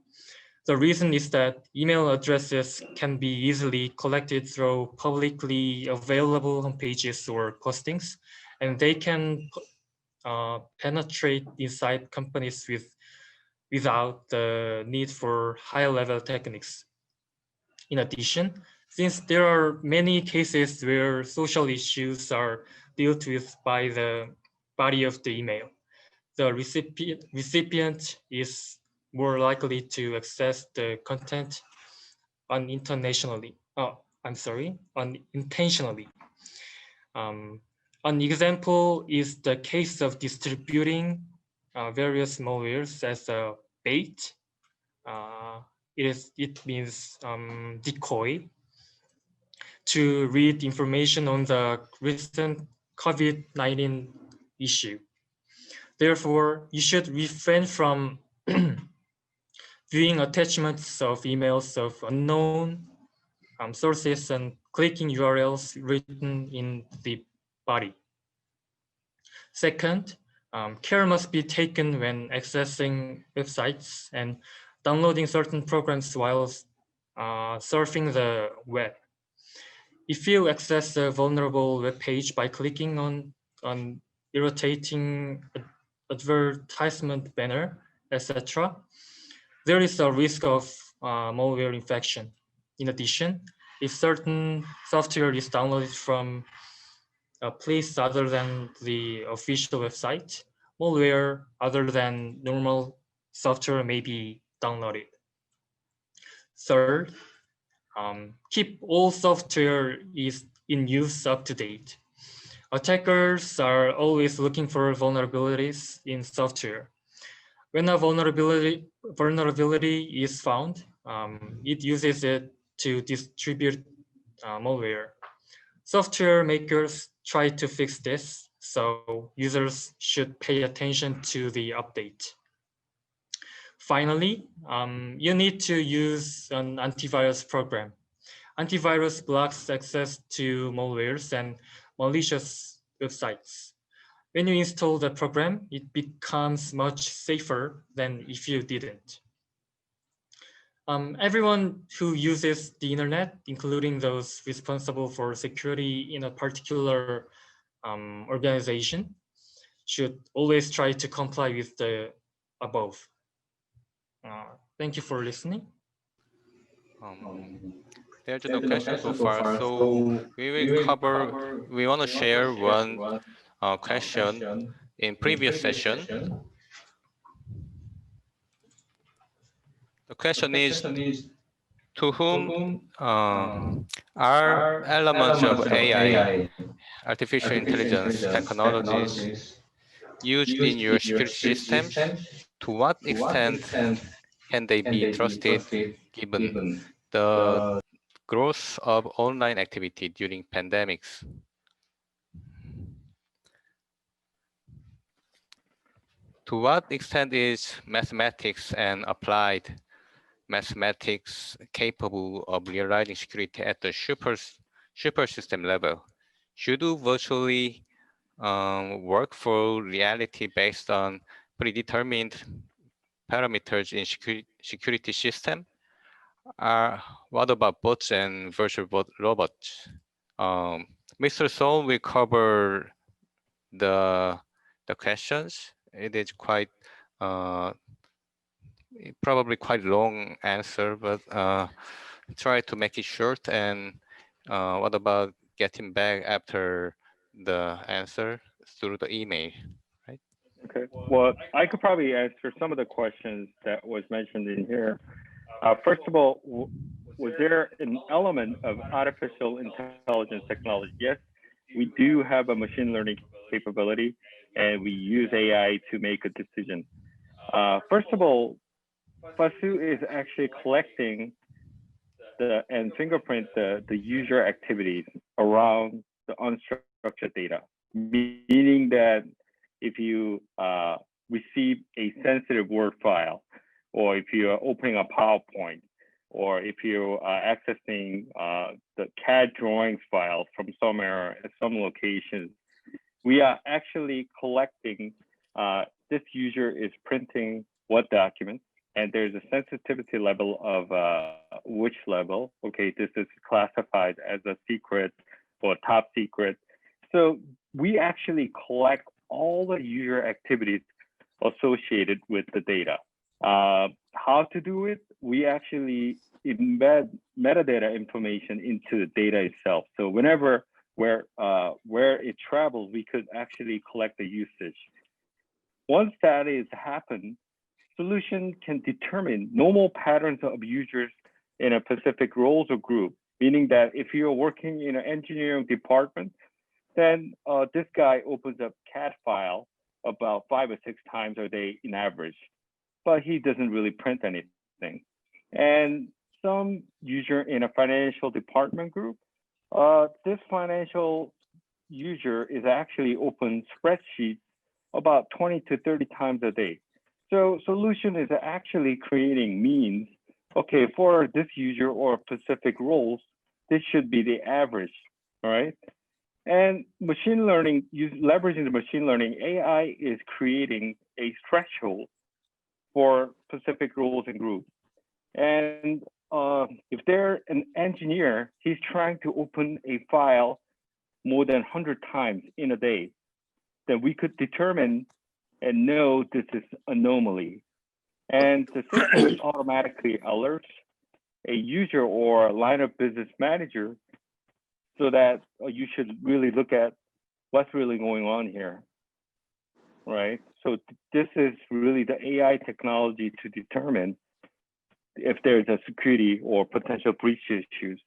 The reason is that email addresses can be easily collected through publicly available homepages or postings, and they can penetrate inside companies without the need for high-level techniques. In addition, since there are many cases where social issues are dealt with by the body of the email, the recipient is more likely to access the content unintentionally. An example is the case of distributing various malwares as a bait. It means decoy to read information on the recent COVID-19 issue. Therefore, you should refrain from viewing attachments of emails of unknown sources and clicking URLs written in the body. Second, care must be taken when accessing websites and downloading certain programs while surfing the web. If you access a vulnerable web page by clicking on irritating advertisement banner, etc., there is a risk of malware infection. In addition, if certain software is downloaded from a place other than the official website, malware other than normal software may be downloaded. Third, keep all software is in use up to date. Attackers are always looking for vulnerabilities in software. When a vulnerability is found, it uses it to distribute malware. Software makers try to fix this, so users should pay attention to the update. Finally, you need to use an antivirus program. Antivirus blocks access to malwares and malicious websites. When you install the program, it becomes much safer than if you didn't. Everyone who uses the internet, including those responsible for security in a particular organization, should always try to comply with the above. Thank you for listening. There's no question so far, so we want to share one question in previous session. The question is, to whom are elements of AI, artificial intelligence technologies used in your security systems? To what extent can they be trusted given the growth of online activity during pandemics? To what extent is mathematics and applied mathematics capable of realizing security at the super system level? Should we virtually work for reality based on predetermined parameters in security system? What about bots and virtual robots? Mr. Song will cover the questions. It is quite probably quite long answer, but try to make it short. And what about getting back after the answer through the email, right? Okay, well, I could probably answer some of the questions that was mentioned in here. First of all, was there an element of artificial intelligence technology? Yes, we do have a machine learning capability, and we use AI to make a decision. First of all, FASU is actually collecting and fingerprint the user activities around the unstructured data, meaning that if you receive a sensitive Word file, or if you are opening a PowerPoint, or if you are accessing the CAD drawings file from somewhere at some locations, we are actually collecting, this user is printing what documents, and there's a sensitivity level of which level. Okay, this is classified as a secret or top secret. So we actually collect all the user activities associated with the data. How to do it? We actually embed metadata information into the data itself. So whenever where it travels, we could actually collect the usage. Once that is happened, solution can determine normal patterns of users in a specific roles or group, meaning that if you're working in an engineering department, then this guy opens up CAD file about 5 or 6 times a day in average, but he doesn't really print anything. And some user in a financial department group, this financial user is actually open spreadsheets about 20 to 30 times a day. So solution is actually creating means, okay, for this user or specific roles, this should be the average, all right? And machine learning, leveraging the machine learning, AI is creating a threshold for specific roles and groups. And if they're an engineer, he's trying to open a file more than 100 times in a day, then we could determine and know this is anomaly. And the system automatically alerts a user or a line of business manager so that you should really look at what's really going on here, right? So this is really the AI technology to determine if there's a security or potential breach issues.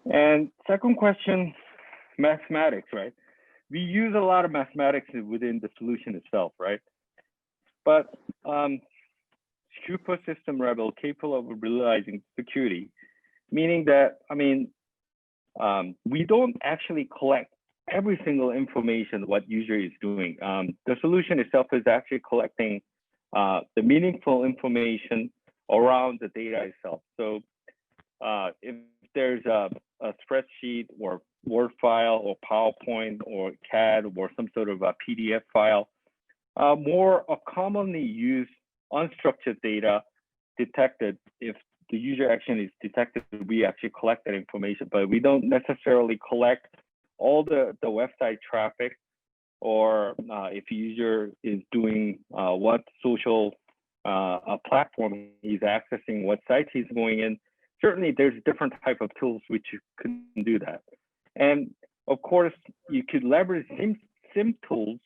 And second question, mathematics, right? We use a lot of mathematics within the solution itself, right? But super system level capable of realizing security, meaning that, I mean, we don't actually collect every single information what user is doing. The solution itself is actually collecting the meaningful information around the data itself. So if there's a spreadsheet or Word file or PowerPoint or CAD or some sort of a PDF file, more commonly used unstructured data detected. If the user action is detected, we actually collect that information, but we don't necessarily collect all the website traffic, or if a user is doing what social platform he's accessing, what site he's going in. Certainly there's different type of tools which you can do that. And of course, you could leverage SIM tools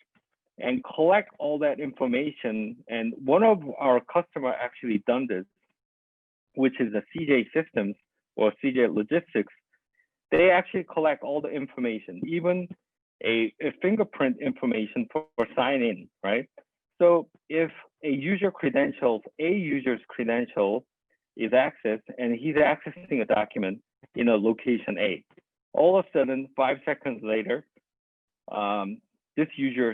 and collect all that information. And one of our customer actually done this, which is the CJ Systems or CJ Logistics. They actually collect all the information, even a fingerprint information for sign in, right? So if a user's credential is accessed, and he's accessing a document in a location A. All of a sudden, 5 seconds later, this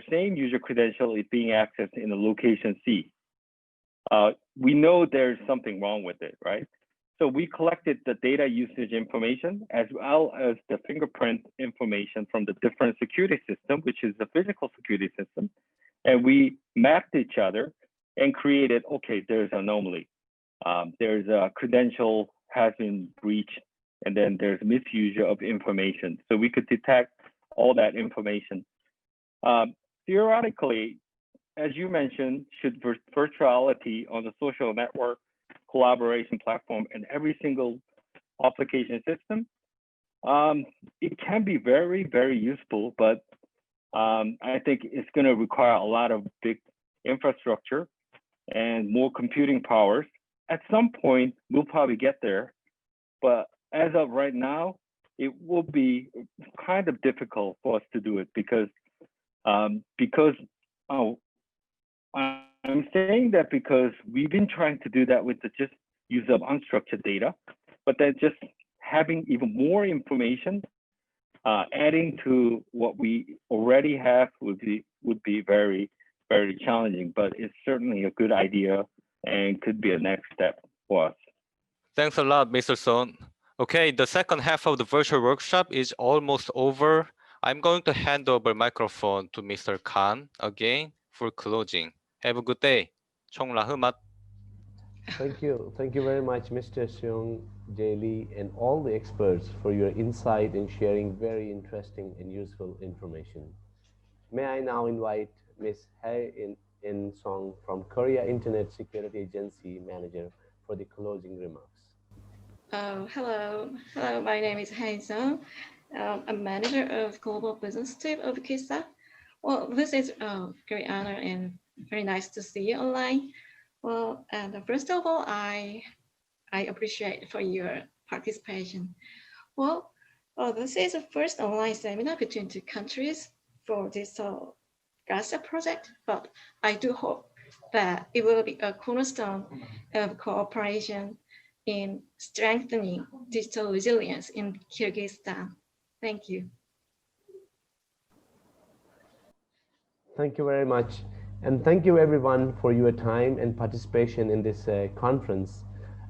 same user credential is being accessed in a location C. We know there's something wrong with it, right? So we collected the data usage information as well as the fingerprint information from the different security system, which is the physical security system. And we mapped each other and created, okay, there's an anomaly. There's a credential has been breached, and then there's misuse of information. So we could detect all that information. Theoretically, as you mentioned, should virtuality on the social network, collaboration platform, and every single application system, it can be very, very useful, but I think it's going to require a lot of big infrastructure and more computing powers. At some point, we'll probably get there, but as of right now, it will be kind of difficult for us to do it because I'm saying that because we've been trying to do that with the just use of unstructured data, but then just having even more information, adding to what we already have would be very, very challenging, but it's certainly a good idea and could be a next step for us. Thanks a lot, Mr. Son. Okay, the second half of the virtual workshop is almost over. I'm going to hand over microphone to Mr. Khan again for closing. Have a good day. Chong La Humat. Thank you. Thank you very much, Mr. Seung, Jae Lee, and all the experts for your insight in sharing very interesting and useful information. May I now invite Ms. Hae In Song from Korea Internet Security Agency Manager for the closing remarks. Hello, my name is Hae In-sung. I'm manager of Global Business Team of KISA. Well, this is a great honor and very nice to see you online. Well, and first of all, I appreciate for your participation. Well, this is the first online seminar between two countries for this CASA project, but I do hope that it will be a cornerstone of cooperation in strengthening digital resilience in Kyrgyzstan. Thank you. Thank you very much. And thank you everyone for your time and participation in this conference.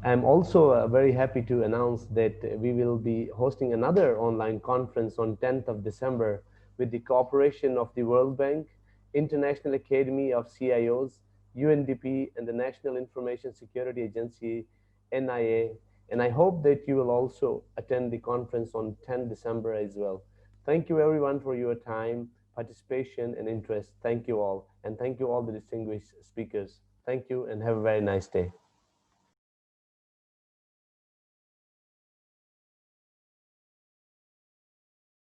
I'm also very happy to announce that we will be hosting another online conference on 10th of December with the cooperation of the World Bank, International Academy of CIOs, UNDP, and the National Information Security Agency, NIA. And I hope that you will also attend the conference on 10 December as well. Thank you everyone for your time, participation, and interest. Thank you all. And thank you all the distinguished speakers. Thank you and have a very nice day.